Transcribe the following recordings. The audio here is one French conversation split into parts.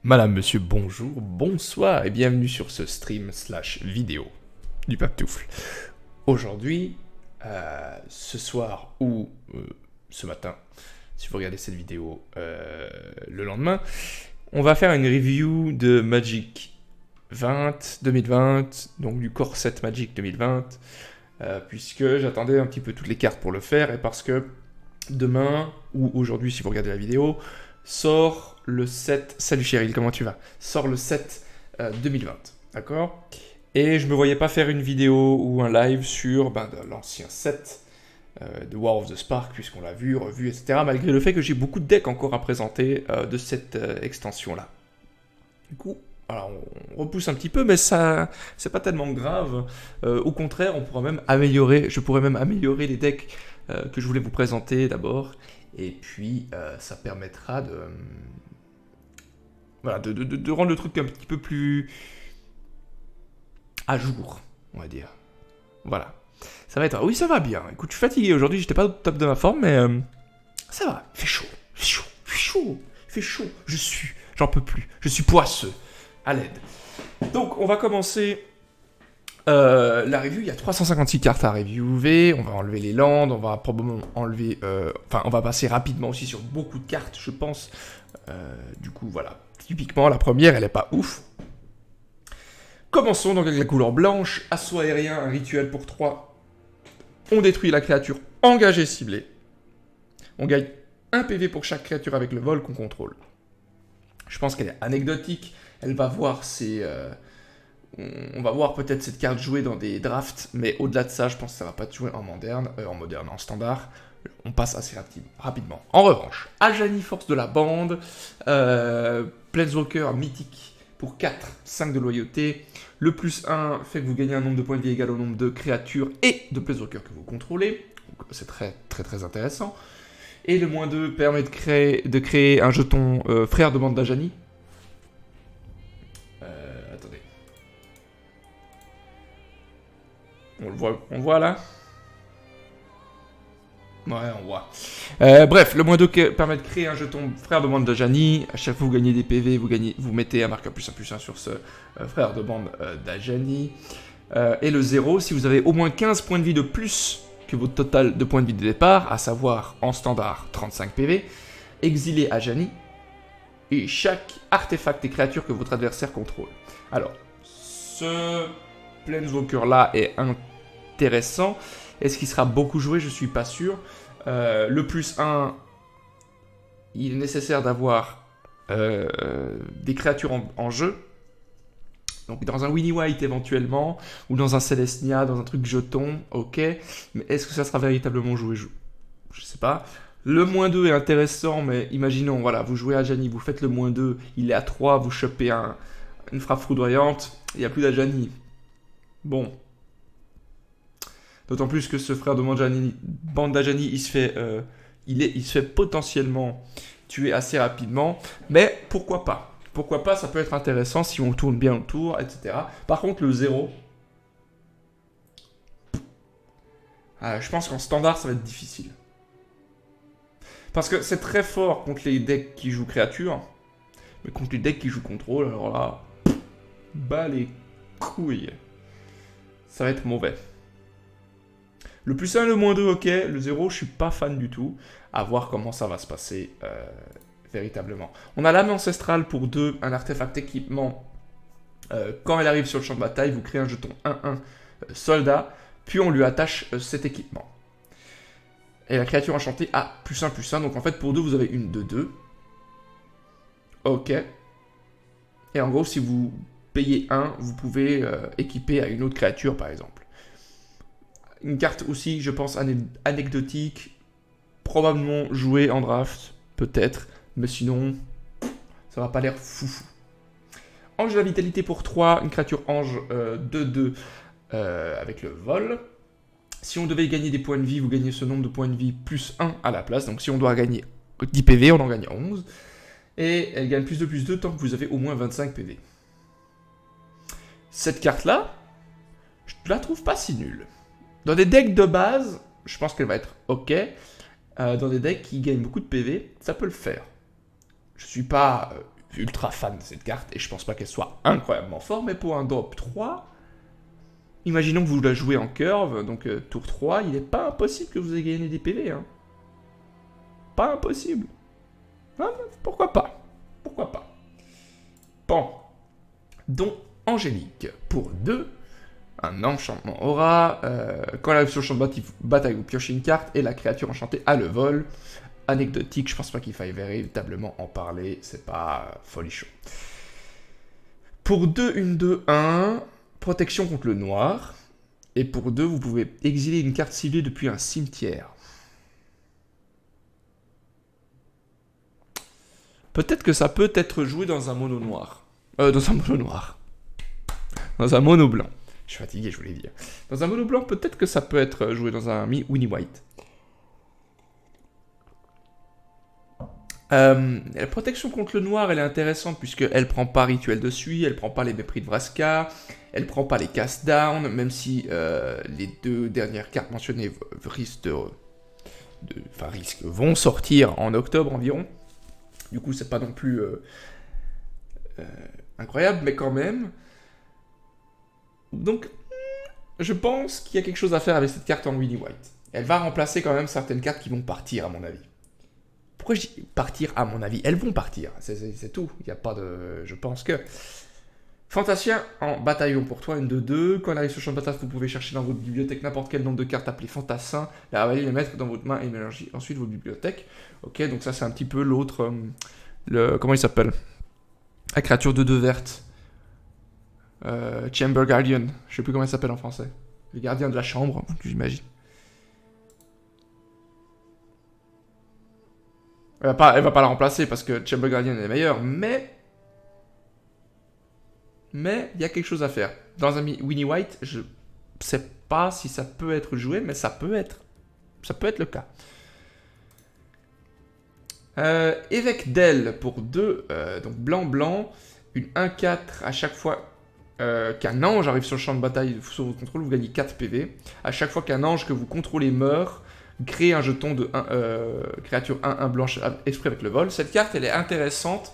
Madame, monsieur, bonjour, bonsoir et bienvenue sur ce stream/vidéo du Papetoufle. Aujourd'hui, ce soir ou ce matin, si vous regardez cette vidéo le lendemain, on va faire une review de Magic 2020, donc du Core 7 Magic 2020, puisque j'attendais un petit peu toutes les cartes pour le faire et parce que demain, ou aujourd'hui si vous regardez la vidéo, sort le 7... Salut Cheryl, comment tu vas? Sort le 7 2020, d'accord? Et je me voyais pas faire une vidéo ou un live sur de l'ancien set de War of the Spark, puisqu'on l'a vu, revu, etc. Malgré le fait que j'ai beaucoup de decks encore à présenter de cette extension-là. Du coup, alors on repousse un petit peu, mais ça, c'est pas tellement grave. Au contraire, on pourra même améliorer, je pourrais même améliorer les decks que je voulais vous présenter d'abord. Et puis, ça permettra de, voilà, de rendre le truc un petit peu plus à jour, on va dire. Voilà. Ça va être... Oui, ça va bien. Écoute, je suis fatigué aujourd'hui, j'étais pas au top de ma forme, mais ça va. Il fait chaud, il fait chaud, il fait chaud, il fait chaud. J'en peux plus. Je suis poisseux. À l'aide. Donc, on va commencer la review. Il y a 356 cartes à reviewer. On va enlever les landes. On va probablement enlever... on va passer rapidement aussi sur beaucoup de cartes, je pense. Du coup, voilà. Typiquement, la première, elle est pas ouf. Commençons donc avec la couleur blanche. Assaut aérien, un rituel pour 3. On détruit la créature engagée ciblée. On gagne 1 PV pour chaque créature avec le vol qu'on contrôle. Je pense qu'elle est anecdotique. Elle va voir ses... on va voir peut-être cette carte jouer dans des drafts, mais au-delà de ça, je pense que ça va pas être joué en moderne, en standard. On passe assez rapidement. En revanche, Ajani, force de la bande, Planeswalker mythique pour 4, 5 de loyauté. Le plus 1 fait que vous gagnez un nombre de points de vie égal au nombre de créatures et de Planeswalker que vous contrôlez. C'est très très très intéressant. Et le moins 2 permet de créer un jeton frère de bande d'Ajani. Attendez. On le voit là. Ouais, on voit. Bref, le moins 2 permet de créer un jeton frère de bande d'Ajani. À chaque fois que vous gagnez des PV, vous mettez un marqueur +1/+1 sur ce frère de bande d'Ajani. Et le 0, si vous avez au moins 15 points de vie de plus que votre total de points de vie de départ, à savoir en standard 35 PV, exilez Ajani et chaque artefact et créature que votre adversaire contrôle. Alors, ce Planeswalker là est intéressant. Est-ce qu'il sera beaucoup joué? Je suis pas sûr. Le plus 1, il est nécessaire d'avoir des créatures en jeu. Donc dans un Winnie White éventuellement, ou dans un Celestia, dans un truc jeton, ok. Mais est-ce que ça sera véritablement joué? Je sais pas. Le moins 2 est intéressant, mais imaginons, voilà, vous jouez Ajani, vous faites le moins 2, il est à 3, vous chopez une frappe foudroyante, il n'y a plus d'Ajani. Bon. D'autant plus que ce frère de bande d'Ajani, il se fait potentiellement tuer assez rapidement. Mais pourquoi pas? Pourquoi pas, ça peut être intéressant si on tourne bien autour, etc. Par contre, le 0, je pense qu'en standard, ça va être difficile. Parce que c'est très fort contre les decks qui jouent créature, mais contre les decks qui jouent contrôle, alors là, bas les couilles. Ça va être mauvais. Le plus 1 et le moins 2, ok. Le 0, je suis pas fan du tout. À voir comment ça va se passer véritablement. On a l'âme ancestrale pour 2, un artefact équipement. Quand elle arrive sur le champ de bataille, vous créez un jeton 1-1 soldat, puis on lui attache cet équipement. Et la créature enchantée a +1/+1. Donc en fait, pour 2, vous avez une 2-2. Ok. Et en gros, si vous payez 1, vous pouvez équiper à une autre créature, par exemple. Une carte aussi, je pense, anecdotique, probablement jouée en draft, peut-être, mais sinon, ça va pas l'air foufou. Ange de la vitalité pour 3, une créature ange 2-2 avec le vol. Si on devait gagner des points de vie, vous gagnez ce nombre de points de vie +1 à la place. Donc si on doit gagner 10 PV, on en gagne 11. Et elle gagne +2/+2 tant que vous avez au moins 25 PV. Cette carte-là, je la trouve pas si nulle. Dans des decks de base, je pense qu'elle va être ok. Dans des decks qui gagnent beaucoup de PV, ça peut le faire. Je suis pas ultra fan de cette carte et je pense pas qu'elle soit incroyablement forte, mais pour un drop 3, imaginons que vous la jouez en curve, donc tour 3, il n'est pas impossible que vous ayez gagné des PV. Hein. Pas impossible. Ah, pourquoi pas? Pourquoi pas? Bon. Don Angélique. Pour 2, un enchantement aura. Quand elle arrive sur le champ de bataille, vous piochez une carte et la créature enchantée a le vol. Anecdotique, je pense pas qu'il faille véritablement en parler, c'est pas folichon. Pour 2, une 2-1, protection contre le noir. Et pour 2, vous pouvez exiler une carte ciblée depuis un cimetière. Peut-être que ça peut être joué dans un mono noir. Dans un mono noir. Dans un mono blanc. Je suis fatigué, je voulais dire. Dans un mono blanc, peut-être que ça peut être joué dans un Winnie White. La protection contre le noir, elle est intéressante puisqu'elle prend pas Rituel de Suie, elle prend pas les Mépris de Vraska, elle prend pas les Cast Down, même si les 2 dernières cartes mentionnées vont sortir en octobre environ. Du coup, c'est pas non plus incroyable, mais quand même. Donc, je pense qu'il y a quelque chose à faire avec cette carte en Winnie White. Elle va remplacer quand même certaines cartes qui vont partir, à mon avis. Pourquoi je dis partir, à mon avis? Elles vont partir, c'est tout. Il n'y a pas de... Je pense que... Fantasien en bataillon pour toi, une 2-2. Quand elle arrive sur le champ de bataille, vous pouvez chercher dans votre bibliothèque n'importe quel nombre de cartes appelées fantassins, la ravaler, les mettre dans votre main et mélanger ensuite vos bibliothèques. Ok, donc ça c'est un petit peu l'autre... comment il s'appelle? La créature de 2 verte. Chamber Guardian. Je sais plus comment elle s'appelle en français. Le gardien de la chambre, j'imagine. Elle va pas la remplacer parce que Chamber Guardian est meilleur, mais il y a quelque chose à faire. Dans un Winnie White, je sais pas si ça peut être joué, mais ça peut être le cas. Évêque d'El pour 2, donc blanc-blanc, une 1-4 à chaque fois qu'un ange arrive sur le champ de bataille sous votre contrôle, vous gagnez 4 PV. À chaque fois qu'un ange que vous contrôlez meurt, créez un jeton de créature 1-1 blanche exprès avec le vol. Cette carte, elle est intéressante.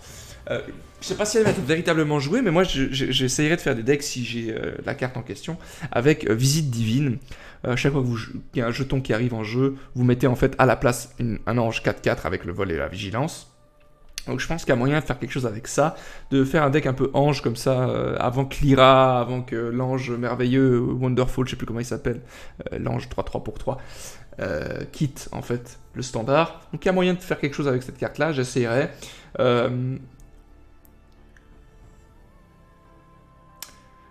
Je sais pas si elle va être véritablement jouée, mais moi, j'essayerai de faire des decks si j'ai la carte en question, avec Visite Divine. Chaque fois qu'il y a un jeton qui arrive en jeu, vous mettez en fait à la place un ange 4-4 avec le vol et la vigilance. Donc je pense qu'il y a moyen de faire quelque chose avec ça, de faire un deck un peu ange comme ça, avant que Lyra, avant que l'ange merveilleux, Wonderful, je sais plus comment il s'appelle, l'ange 3-3 pour 3, quitte en fait le standard. Donc il y a moyen de faire quelque chose avec cette carte là, j'essayerai. Je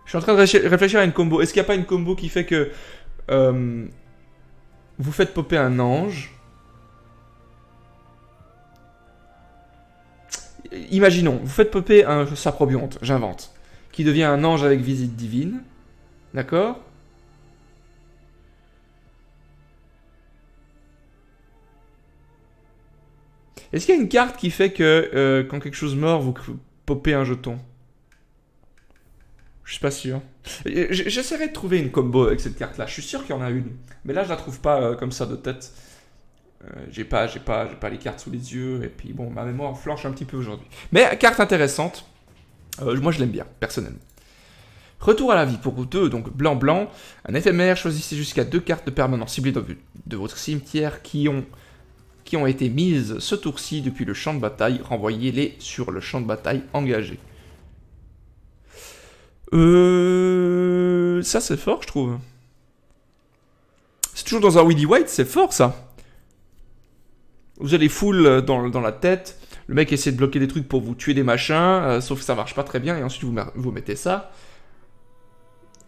suis en train de réfléchir à une combo. Est-ce qu'il n'y a pas une combo qui fait que vous faites popper un ange? Imaginons, vous faites popper un Saprobionte, j'invente, qui devient un ange avec visite divine. D'accord? Est-ce qu'il y a une carte qui fait que quand quelque chose meurt, vous popez un jeton? Je suis pas sûr. J'essaierai de trouver une combo avec cette carte-là. Je suis sûr qu'il y en a une. Mais là, je la trouve pas comme ça de tête. J'ai pas les cartes sous les yeux. Et puis, bon, ma mémoire flanche un petit peu aujourd'hui. Mais carte intéressante. Moi, je l'aime bien, personnellement. Retour à la vie pour 2, donc blanc-blanc. Un éphémère, choisissez jusqu'à 2 cartes de permanence ciblées de votre cimetière qui ont été mises ce tour-ci depuis le champ de bataille. Renvoyez-les sur le champ de bataille engagé. Ça c'est fort, je trouve. C'est toujours dans un Winnie White, c'est fort ça. Vous allez full dans la tête. Le mec essaie de bloquer des trucs pour vous tuer des machins, sauf que ça marche pas très bien, et ensuite vous mettez ça.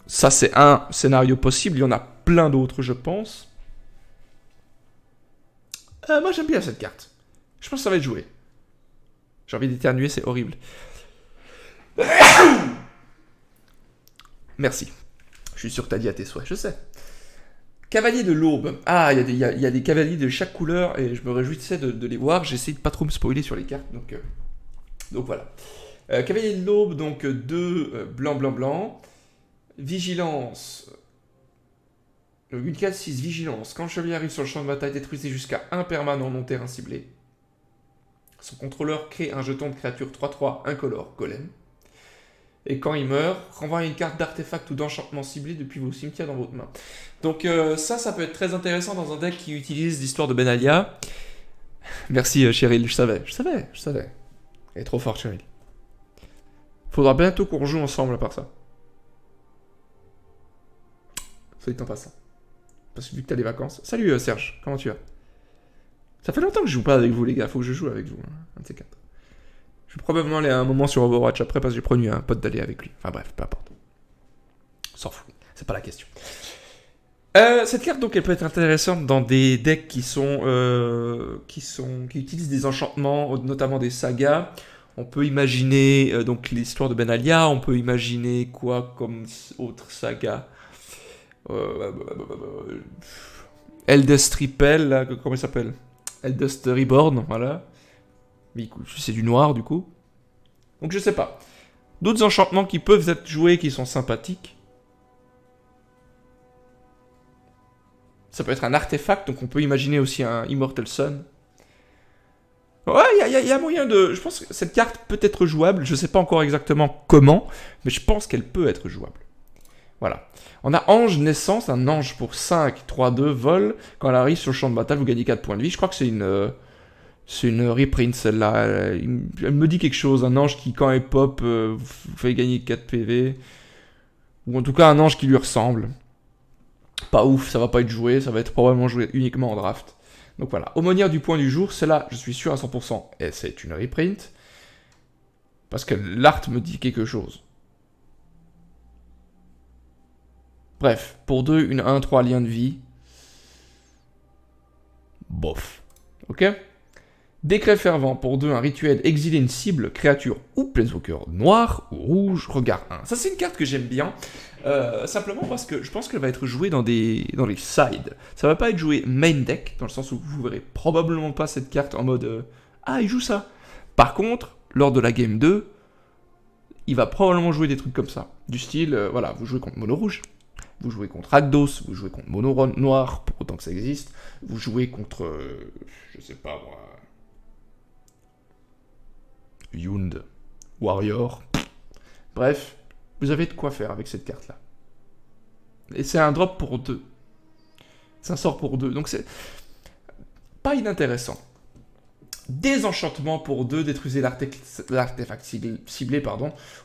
Ça c'est un scénario possible, il y en a plein d'autres je pense. Moi j'aime bien cette carte. Je pense que ça va être joué. J'ai envie d'éternuer, c'est horrible. Merci. Je suis sûr que t'as dit à tes souhaits, je sais. Cavalier de l'Aube. Ah, il y a des cavaliers de chaque couleur et je me réjouissais de les voir. J'essaie de pas trop me spoiler sur les cartes, donc voilà. Cavalier de l'Aube, donc 2 blanc. Vigilance. Donc une 4-6, vigilance. Quand le chevalier arrive sur le champ de bataille, détruisez jusqu'à un permanent non terrain ciblé. Son contrôleur crée un jeton de créature 3/3 incolore golem. Et quand il meurt, renvoie une carte d'artefact ou d'enchantement ciblé depuis vos cimetières dans votre main. Donc ça peut être très intéressant dans un deck qui utilise l'histoire de Benalia. Merci Cheryl, je savais. Elle est trop forte Cheryl. Faudra bientôt qu'on joue ensemble à part ça. Soit dit en passant. Parce que vu que t'as les vacances. Salut Serge, comment tu vas? Ça fait longtemps que je joue pas avec vous les gars, faut que je joue avec vous, hein, un de ces quatre. Je vais probablement aller à un moment sur Overwatch après parce que j'ai prévenu un pote d'aller avec lui. Enfin bref, peu importe. On s'en fout, c'est pas la question. Cette carte donc elle peut être intéressante dans des decks qui utilisent des enchantements, notamment des sagas. On peut imaginer donc l'histoire de Benalia, on peut imaginer quoi comme autre saga. Eldest Ripel, là, comment il s'appelle? Eldest Reborn, voilà. Mais c'est du noir du coup. Donc je sais pas. D'autres enchantements qui peuvent être joués qui sont sympathiques. Ça peut être un artefact, donc on peut imaginer aussi un Immortal Sun. Ouais, il y a moyen de... Je pense que cette carte peut être jouable. Je sais pas encore exactement comment, mais je pense qu'elle peut être jouable. Voilà. On a Ange Naissance, un ange pour 5, 3-2, vol. Quand elle arrive sur le champ de bataille, vous gagnez 4 points de vie. Je crois que c'est une reprint celle-là. Elle me dit quelque chose. Un ange qui, quand elle pop, vous fait gagner 4 PV. Ou en tout cas, un ange qui lui ressemble. Pas ouf, ça va pas être joué. Ça va être probablement joué uniquement en draft. Donc voilà. Aumônière du point du jour, celle-là, je suis sûr à 100%. Et c'est une reprint. Parce que l'art me dit quelque chose. Bref, pour 2, une 1-3 lien de vie. Bof. Ok? Décret fervent, pour 2, un rituel, exiler une cible, créature ou planeswalker noir ou rouge, regard 1. Ça c'est une carte que j'aime bien, simplement parce que je pense qu'elle va être jouée dans les sides. Ça va pas être joué main deck, dans le sens où vous verrez probablement pas cette carte en mode ah il joue ça. Par contre, lors de la game 2, il va probablement jouer des trucs comme ça. Du style, voilà, vous jouez contre mono rouge. Vous jouez contre Rakdos, vous jouez contre Mono Noir, pour autant que ça existe. Vous jouez contre, je sais pas moi, Yund, Warrior. Bref, vous avez de quoi faire avec cette carte-là. Et c'est un drop pour 2. C'est un sort pour 2, donc c'est pas inintéressant. Désenchantement pour 2, détruisez l'artefact ciblé,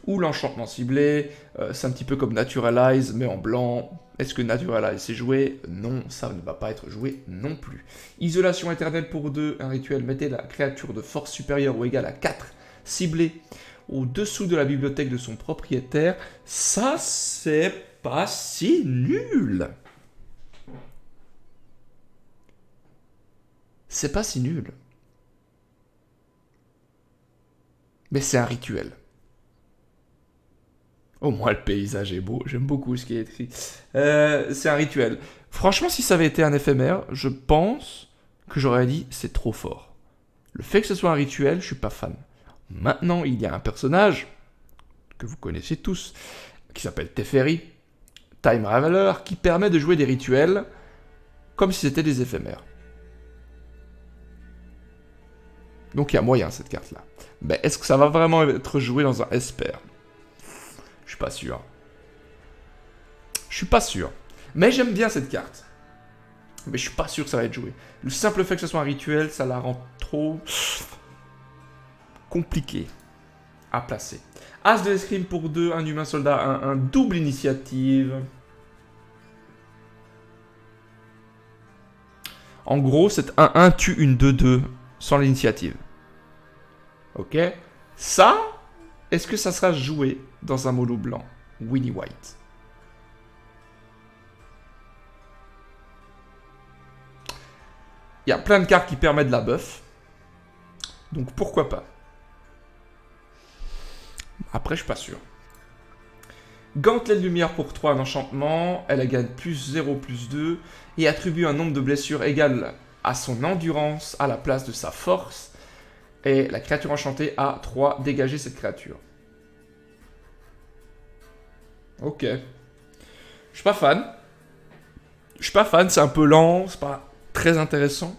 ou l'enchantement ciblé. C'est un petit peu comme Naturalize, mais en blanc. Est-ce que Naturalize c'est joué? Non, ça ne va pas être joué non plus. Isolation éternelle pour 2, un rituel. Mettez la créature de force supérieure ou égale à 4 ciblée au-dessous de la bibliothèque de son propriétaire. Ça, c'est pas si nul. C'est pas si nul. Mais c'est un rituel. Au moins le paysage est beau, j'aime beaucoup ce qui est écrit. C'est un rituel. Franchement, si ça avait été un éphémère, je pense que j'aurais dit c'est trop fort. Le fait que ce soit un rituel, je suis pas fan. Maintenant, il y a un personnage que vous connaissez tous, qui s'appelle Teferi, Time Raveler, qui permet de jouer des rituels comme si c'était des éphémères. Donc il y a moyen cette carte-là. Mais est-ce que ça va vraiment être joué dans un Esper? Je suis pas sûr. Je suis pas sûr. Mais j'aime bien cette carte. Mais je suis pas sûr que ça va être joué. Le simple fait que ce soit un rituel, ça la rend trop compliqué à placer. As de l'escrime pour 2, un humain soldat, un double initiative. En gros, c'est un 1 tue une 2-2 sans l'initiative. Ok? Ça, est-ce que ça sera joué dans un mono blanc? Winnie White. Il y a plein de cartes qui permettent de la buff. Donc pourquoi pas? Après, je suis pas sûr. Gantelet de lumière pour 3, un enchantement. Elle gagne plus 0, plus 2. Et attribue un nombre de blessures égal à son endurance à la place de sa force. Et la créature enchantée a 3. Dégagez cette créature. Ok. Je suis pas fan. C'est un peu lent, c'est pas très intéressant.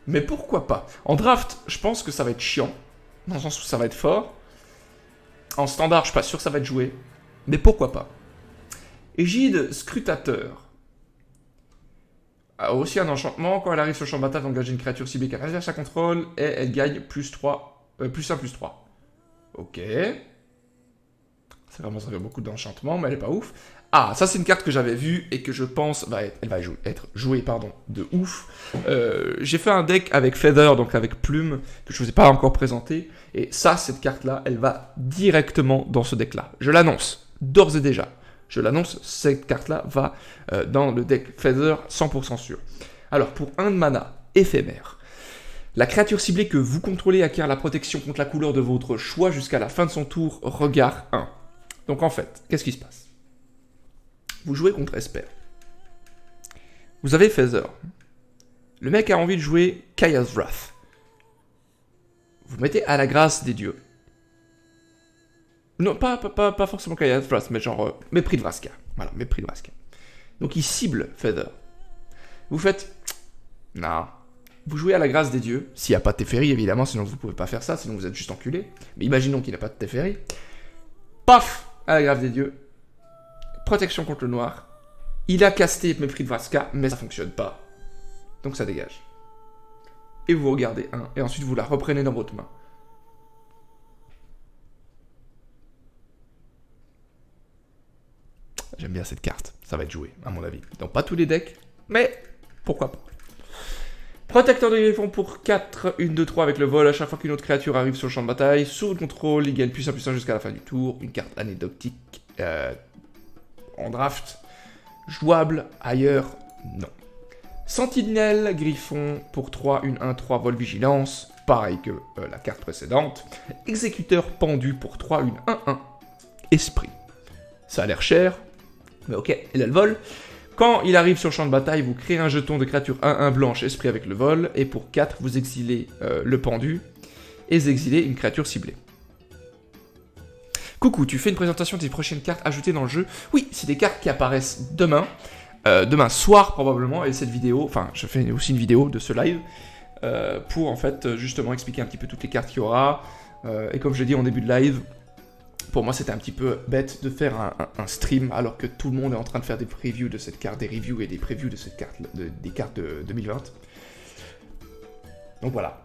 Mais pourquoi pas? En draft, je pense que ça va être chiant, dans le sens où ça va être fort. En standard, je suis pas sûr que ça va être joué. Mais pourquoi pas? Égide Scrutateur a aussi un enchantement. Quand elle arrive sur le champ de bataille, engage une créature ciblée qu'elle réserve sa contrôle et elle gagne plus 3, plus 1, plus 3. Ok. Ça commence à faire beaucoup d'enchantements, mais elle est pas ouf. Ah, ça c'est une carte que j'avais vue et que je pense elle va être jouée de ouf. J'ai fait un deck avec Feather, donc avec Plume, que je ne vous ai pas encore présenté. Et ça, cette carte-là, elle va directement dans ce deck-là. Je l'annonce, d'ores et déjà. Je l'annonce, cette carte-là va dans le deck Feather, 100% sûr. Alors, pour 1 de mana, éphémère. La créature ciblée que vous contrôlez acquiert la protection contre la couleur de votre choix jusqu'à la fin de son tour, regard 1. Donc en fait, qu'est-ce qui se passe? Vous jouez contre Esper. Vous avez Feather. Le mec a envie de jouer Kaya's Wrath. Vous mettez à la grâce des dieux. Non, pas forcément Kaya's Wrath, mais genre Mépris de Vraska. Voilà, Mépris de Vraska. Donc il cible Feather. Vous faites... Non. Vous jouez à la grâce des dieux. S'il n'y a pas de Teferi, évidemment, sinon vous ne pouvez pas faire ça, sinon vous êtes juste enculé. Mais imaginons qu'il n'y a pas de Teferi. Paf! À la grâce des dieux. Protection contre le noir. Il a casté Mépris de Vraska, mais ça fonctionne pas. Donc ça dégage. Et vous regardez un, et ensuite vous la reprenez dans votre main. J'aime bien cette carte, ça va être joué, à mon avis. Dans pas tous les decks, mais pourquoi pas. Protecteur de griffon pour 4, 1, 2, 3 avec le vol. À chaque fois qu'une autre créature arrive sur le champ de bataille, sous le contrôle, il gagne plus 1 jusqu'à la fin du tour. Une carte anecdotique en draft. Jouable ailleurs, non. Sentinelle, Griffon pour 3, 1, 1, 3, vol vigilance. Pareil que la carte précédente. Exécuteur pendu pour 3, 1, 1, 1. Esprit. Ça a l'air cher, mais ok, il a le vol. Quand il arrive sur le champ de bataille, vous créez un jeton de créature 1-1 blanche, esprit avec le vol, et pour 4, vous exilez le pendu, et vous exilez une créature ciblée. Coucou, tu fais une présentation des prochaines cartes ajoutées dans le jeu? Oui, c'est des cartes qui apparaissent demain, demain soir probablement, et cette vidéo, enfin, je fais aussi une vidéo de ce live, pour en fait, justement expliquer un petit peu toutes les cartes qu'il y aura, et comme je l'ai dit en début de live, pour moi, c'était un petit peu bête de faire un stream alors que tout le monde est en train de faire des previews de cette carte, des reviews et des previews de cette carte, des cartes de 2020. Donc voilà.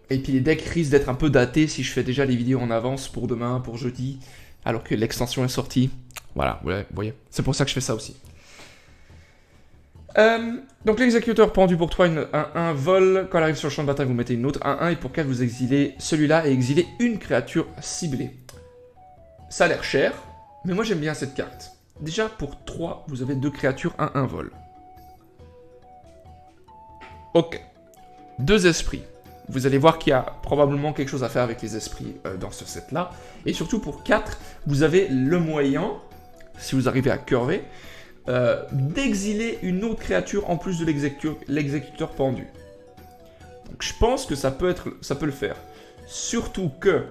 Et puis les decks risquent d'être un peu datés si je fais déjà les vidéos en avance pour demain, pour jeudi, alors que l'extension est sortie. Voilà, vous voyez. C'est pour ça que je fais ça aussi. Donc l'exécuteur pendu pour 3, 1 vol. Quand elle arrive sur le champ de bataille, vous mettez une autre 1-1 et pour 4, vous exilez celui-là et exilez une créature ciblée. Ça a l'air cher, mais moi j'aime bien cette carte. Déjà pour 3, vous avez 2 créatures 1-1 vol. Ok. 2 esprits. Vous allez voir qu'il y a probablement quelque chose à faire avec les esprits dans ce set-là. Et surtout pour 4, vous avez le moyen, si vous arrivez à curver, d'exiler une autre créature en plus de l'exécuteur pendu. Donc je pense que ça peut le faire. Surtout que,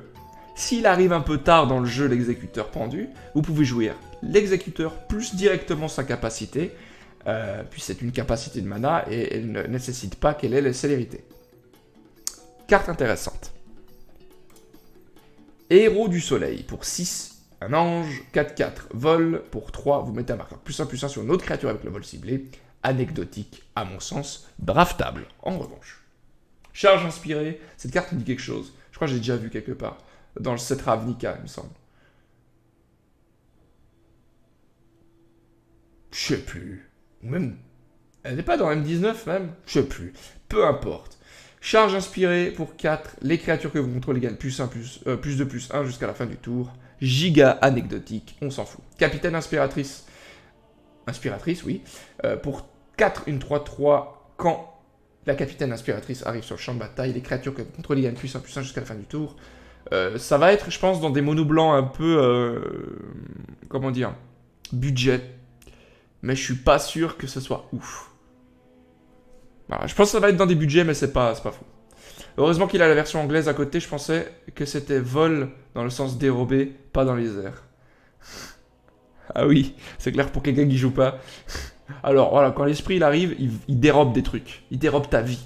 s'il arrive un peu tard dans le jeu l'exécuteur pendu, vous pouvez jouer l'exécuteur plus directement sa capacité, puis c'est une capacité de mana et elle ne nécessite pas qu'elle ait la célérité. Carte intéressante. Héros du soleil pour 6, un ange, 4-4, vol pour 3, vous mettez un marqueur plus 1 sur une autre créature avec le vol ciblé, anecdotique à mon sens, draftable en revanche. Charge inspirée, cette carte me dit quelque chose, je crois que j'ai déjà vu quelque part. Dans le set Ravnica, il me semble. Je sais plus. Ou même... Elle n'est pas dans M19 même? Je sais plus. Peu importe. Charge inspirée pour 4. Les créatures que vous contrôlez gagnent plus 2 plus 1 jusqu'à la fin du tour. Giga anecdotique, on s'en fout. Capitaine inspiratrice. Inspiratrice, oui. Pour 4, une 3-3. Quand la capitaine inspiratrice arrive sur le champ de bataille, les créatures que vous contrôlez gagnent plus 1 jusqu'à la fin du tour. Ça va être, je pense, dans des monos blancs un peu... comment dire? Budget. Mais je suis pas sûr que ce soit ouf. Voilà, je pense que ça va être dans des budgets, mais c'est pas fou. Heureusement qu'il a la version anglaise à côté, je pensais que c'était vol dans le sens dérobé, pas dans les airs. Ah oui, c'est clair pour quelqu'un qui joue pas. Alors voilà, quand l'esprit il arrive, il dérobe des trucs. Il dérobe ta vie.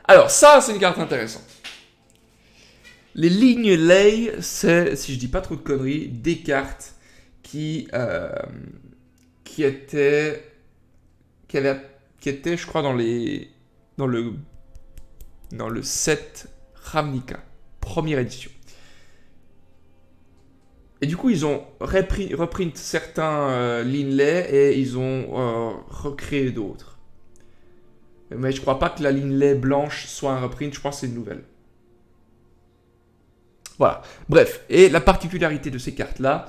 Alors, ça, c'est une carte intéressante. Les lignes ley, c'est, si je dis pas trop de conneries, des cartes qui étaient, qui étaient, je crois, dans le set Ravnica, première édition. Et du coup, ils ont reprint certains Linley et ils ont recréé d'autres. Mais je crois pas que la Linley blanche soit un reprint, je pense que c'est une nouvelle. Voilà. Bref, et la particularité de ces cartes-là,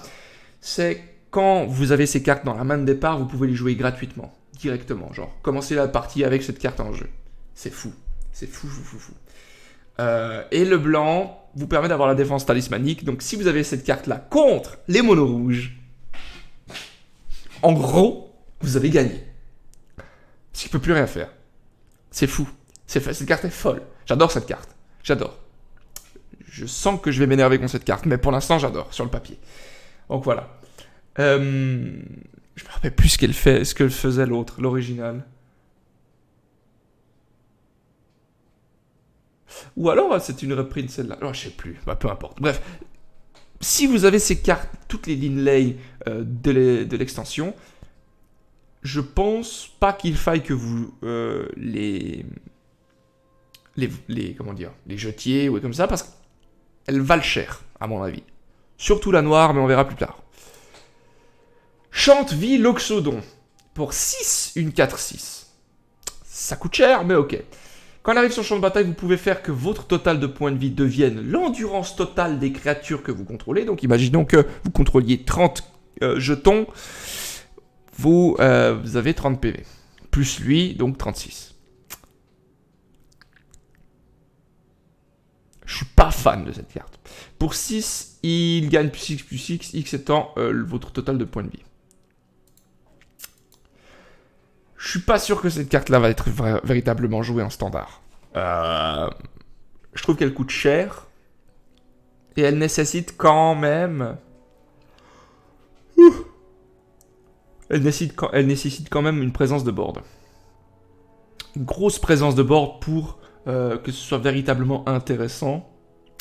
c'est quand vous avez ces cartes dans la main de départ, vous pouvez les jouer gratuitement, directement. Genre, commencer la partie avec cette carte en jeu. C'est fou. C'est fou, fou, fou, fou. Et le blanc vous permet d'avoir la défense talismanique. Donc si vous avez cette carte-là contre les monos rouges, en gros, vous avez gagné. Parce qu'il ne peut plus rien faire. C'est fou. Cette carte est folle. J'adore cette carte. J'adore. Je sens que je vais m'énerver contre cette carte, mais pour l'instant, j'adore, sur le papier. Donc voilà. Je me rappelle plus ce que faisait l'autre, l'original. Ou alors, c'est une reprint celle-là. Oh, je sais plus. Bah, peu importe. Bref. Si vous avez ces cartes, toutes les Linley de l'extension, je pense pas qu'il faille que vous comment dire, les jetiez ou comme ça, parce qu'elles valent cher, à mon avis. Surtout la noire, mais on verra plus tard. Chante-vie Loxodon. Pour 6, une 4-6. Ça coûte cher, mais ok. Quand elle arrive sur le champ de bataille, vous pouvez faire que votre total de points de vie devienne l'endurance totale des créatures que vous contrôlez. Donc imaginons que vous contrôliez 30 jetons, vous avez 30 PV. Plus lui, donc 36. Je suis pas fan de cette carte. Pour 6, il gagne plus X, X étant votre total de points de vie. Je suis pas sûr que cette carte-là va être véritablement jouée en standard. Je trouve qu'elle coûte cher. Et elle nécessite quand même... Elle nécessite quand même une présence de board. Une grosse présence de board pour que ce soit véritablement intéressant.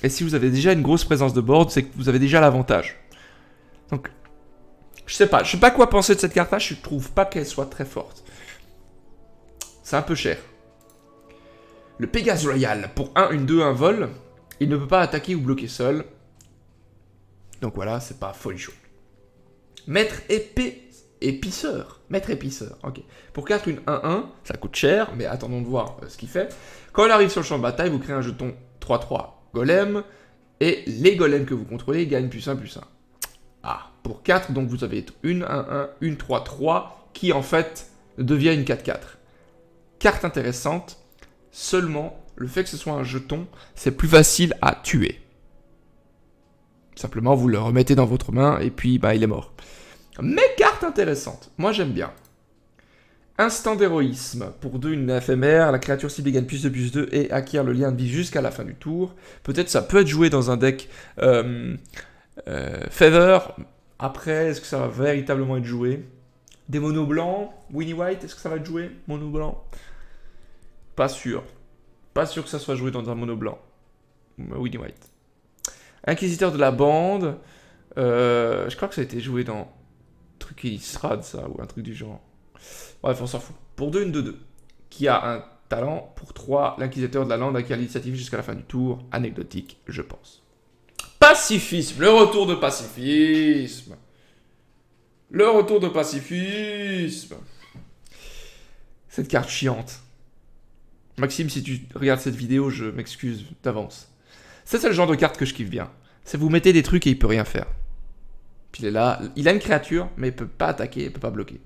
Et si vous avez déjà une grosse présence de board, c'est que vous avez déjà l'avantage. Donc, je sais pas quoi penser de cette carte-là. Je trouve pas qu'elle soit très forte. C'est un peu cher. Le Pégase Royal, pour 1, une 2, un vol, il ne peut pas attaquer ou bloquer seul. Donc voilà, c'est pas folichon. Maître épiceur. Maître épiceur, ok. Pour 4, une 1-1, ça coûte cher, mais attendons de voir ce qu'il fait. Quand il arrive sur le champ de bataille, vous créez un jeton 3-3 golem, et les golems que vous contrôlez gagnent +1, +1. Ah, pour 4, donc vous avez une 1-1, une 3-3, qui en fait devient une 4-4. Carte intéressante, seulement le fait que ce soit un jeton, c'est plus facile à tuer. Simplement, vous le remettez dans votre main et puis bah, il est mort. Mais carte intéressante, moi j'aime bien. Instant d'héroïsme, pour 2, une éphémère, la créature cible gagne +2/+2 et acquiert le lien de vie jusqu'à la fin du tour. Peut-être ça peut être joué dans un deck Feather. Après, est-ce que ça va véritablement être joué? Des monos blancs, Winnie White, est-ce que ça va être joué? Mono blanc? Pas sûr. Pas sûr que ça soit joué dans un mono blanc. Winnie White. Inquisiteur de la bande. Je crois que ça a été joué dans un truc Illustrad, ça, ou un truc du genre. Bref, on s'en fout. Pour 2, une 2-2. Qui a un talent. Pour 3, l'inquisiteur de la lande acquiert l'initiative jusqu'à la fin du tour. Anecdotique, je pense. Pacifisme. Le retour de pacifisme. Le retour de pacifisme. Cette carte chiante. Maxime, si tu regardes cette vidéo, je m'excuse d'avance. C'est le genre de carte que je kiffe bien. C'est vous mettez des trucs et il peut rien faire. Puis il est là, il a une créature, mais il peut pas attaquer, il peut pas bloquer.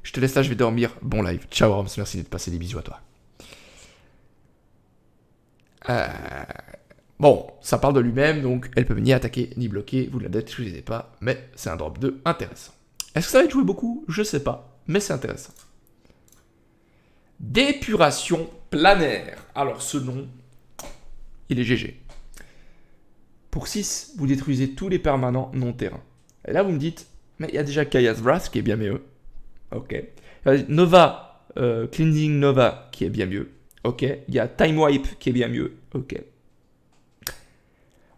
Je te laisse là, je vais dormir. Bon live. Ciao Roms, merci de passer des bisous à toi. Bon, ça parle de lui-même, donc elle peut ni attaquer ni bloquer, vous ne la détruisez pas, mais c'est un drop 2 intéressant. Est-ce que ça va être joué beaucoup? Je sais pas, mais c'est intéressant. D'épuration planaire. Alors ce nom, il est GG. Pour 6, vous détruisez tous les permanents non-terrain. Et là, vous me dites, mais il y a déjà Kaya's Wrath qui est bien mieux. Ok. Nova, Cleansing Nova qui est bien mieux. Ok. Il y a Time Wipe qui est bien mieux. Ok.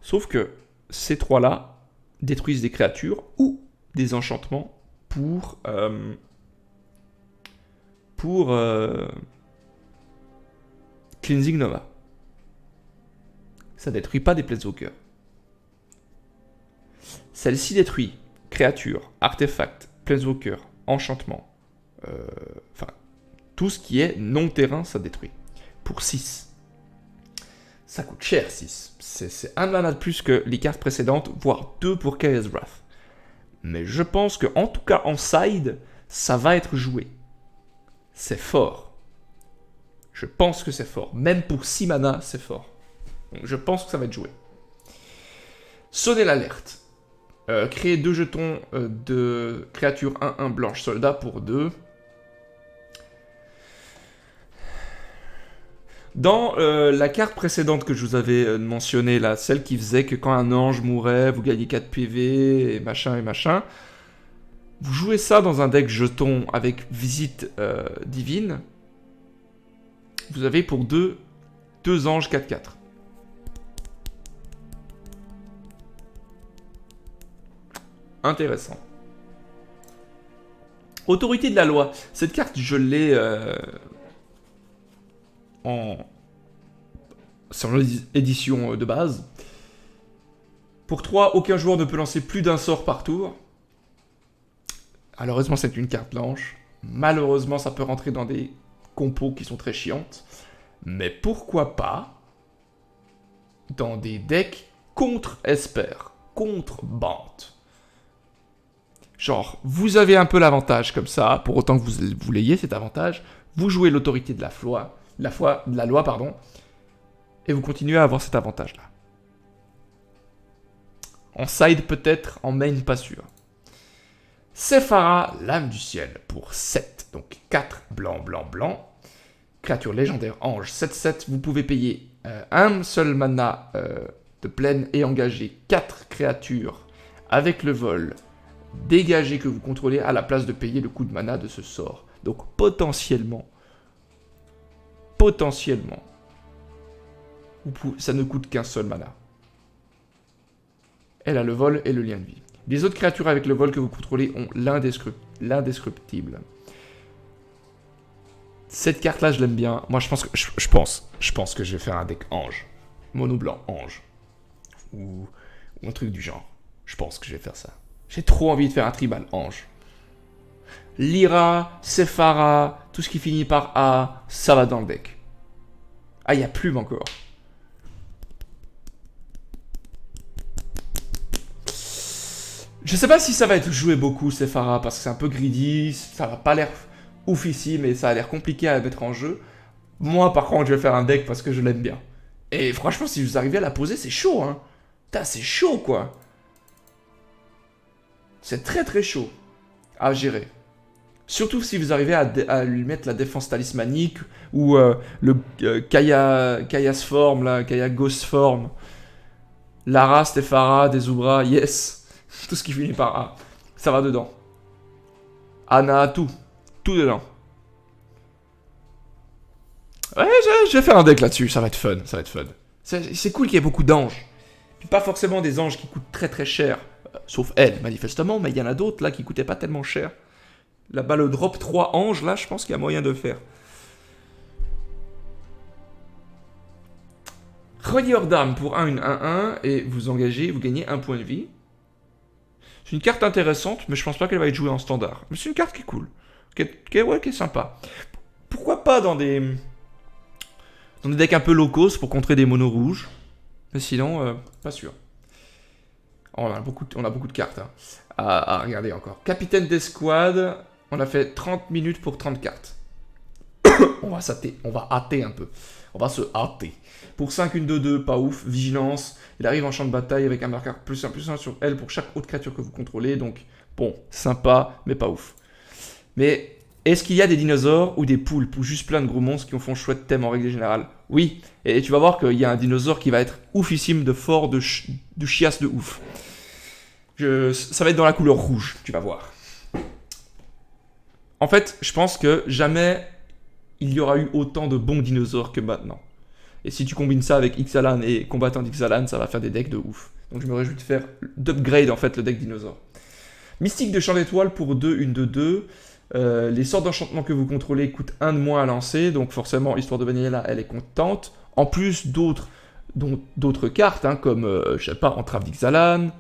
Sauf que ces trois-là détruisent des créatures ou des enchantements pour Cleansing Nova. Ça détruit pas des Planeswalkers. Celle-ci détruit créatures, artefacts, Planeswalker, enchantements. Enfin, tout ce qui est non-terrain, ça détruit. Pour 6. Ça coûte cher, 6. C'est un mana de plus que les cartes précédentes, voire 2 pour Chaos Wrath. Mais je pense que, en tout cas en side, ça va être joué. C'est fort. Je pense que c'est fort. Même pour 6 mana, c'est fort. Donc je pense que ça va être joué. Sonnez l'alerte. Créer 2 jetons de créature 1-1 blanche soldat pour 2. Dans la carte précédente que je vous avais mentionnée, là, celle qui faisait que quand un ange mourait, vous gagnez 4 PV et machin, vous jouez ça dans un deck jeton avec visite divine, vous avez pour 2 anges 4-4. Intéressant. Autorité de la loi. Cette carte, je l'ai sur l'édition de base. Pour 3, aucun joueur ne peut lancer plus d'un sort par tour. Malheureusement, c'est une carte blanche. Malheureusement, ça peut rentrer dans des compos qui sont très chiantes. Mais pourquoi pas dans des decks contre Esper, contre Bant. Genre, vous avez un peu l'avantage comme ça, pour autant que vous l'ayez cet avantage, vous jouez l'autorité de la loi, pardon, et vous continuez à avoir cet avantage-là. En side peut-être, en main pas sûr. Sephara, l'âme du ciel, pour 7, donc 4 blanc, blanc, blanc. Créature légendaire, ange, 7-7, vous pouvez payer un seul mana de plaine et engager 4 créatures avec le vol dégagé que vous contrôlez à la place de payer le coût de mana de ce sort. Donc potentiellement, ça ne coûte qu'un seul mana. Elle a le vol et le lien de vie. Les autres créatures avec le vol que vous contrôlez ont l'indescriptible. Cette carte-là, je l'aime bien. Moi, je pense que je vais faire un deck ange. Mono blanc, ange. Ou un truc du genre. Je pense que je vais faire ça. J'ai trop envie de faire un tribal ange. Lyra, Sephara, tout ce qui finit par A, ça va dans le deck. Ah, il y a Plume encore. Je sais pas si ça va être joué beaucoup, Sephara, parce que c'est un peu greedy, ça va pas l'air ouf ici, mais ça a l'air compliqué à mettre en jeu. Moi, par contre, je vais faire un deck parce que je l'aime bien. Et franchement, si vous arrivez à la poser, c'est chaud, hein. Putain, c'est chaud, quoi. C'est très très chaud à gérer. Surtout si vous arrivez à lui mettre la défense talismanique ou le Kaia's Form, là, Kaya Ghost Form. Lara, Sephara, Dezubra, yes. Tout ce qui finit par A. Ça va dedans. Anna, tout. Tout dedans. Ouais, je vais faire un deck là-dessus. Ça va être fun. C'est cool qu'il y ait beaucoup d'anges. Puis pas forcément des anges qui coûtent très très cher. Sauf elle, manifestement. Mais il y en a d'autres là qui coûtaient pas tellement cher. Là-bas, le drop 3 anges, là, je pense qu'il y a moyen de le faire. Relieur d'armes pour 1, une 1-1. Et vous engagez, vous gagnez 1 point de vie. C'est une carte intéressante, mais je pense pas qu'elle va être jouée en standard. Mais c'est une carte qui est cool. Qui est sympa. Pourquoi pas dans des decks un peu low cost pour contrer des monos rouges. Mais sinon, pas sûr. Oh, on a beaucoup de cartes hein, à regarder encore. Capitaine d'escouade, on a fait 30 minutes pour 30 cartes. On va hâter un peu. On va se hâter. Pour 5, une 2-2, pas ouf. Vigilance. Il arrive en champ de bataille avec un marqueur +1/+1 sur elle pour chaque autre créature que vous contrôlez. Donc, bon, sympa, mais pas ouf. Mais est-ce qu'il y a des dinosaures ou des poulpes ou juste plein de gros monstres qui font chouette thème en règle générale? Oui. Et tu vas voir qu'il y a un dinosaure qui va être oufissime de fort, de chiasse de ouf. Ça va être dans la couleur rouge, tu vas voir. En fait, je pense que jamais il y aura eu autant de bons dinosaures que maintenant. Et si tu combines ça avec Ixalan et combattant d'Ixalan, ça va faire des decks de ouf. Donc je me réjouis de faire d'upgrade en fait le deck dinosaure. Mystique de champ d'étoiles pour 2, une de 2. Les sorts d'enchantement que vous contrôlez coûtent 1 de moins à lancer, donc forcément, Histoire de Vanilla, elle est contente. En plus d'autres cartes, hein, comme, je sais pas, Entrave d'Ixalan.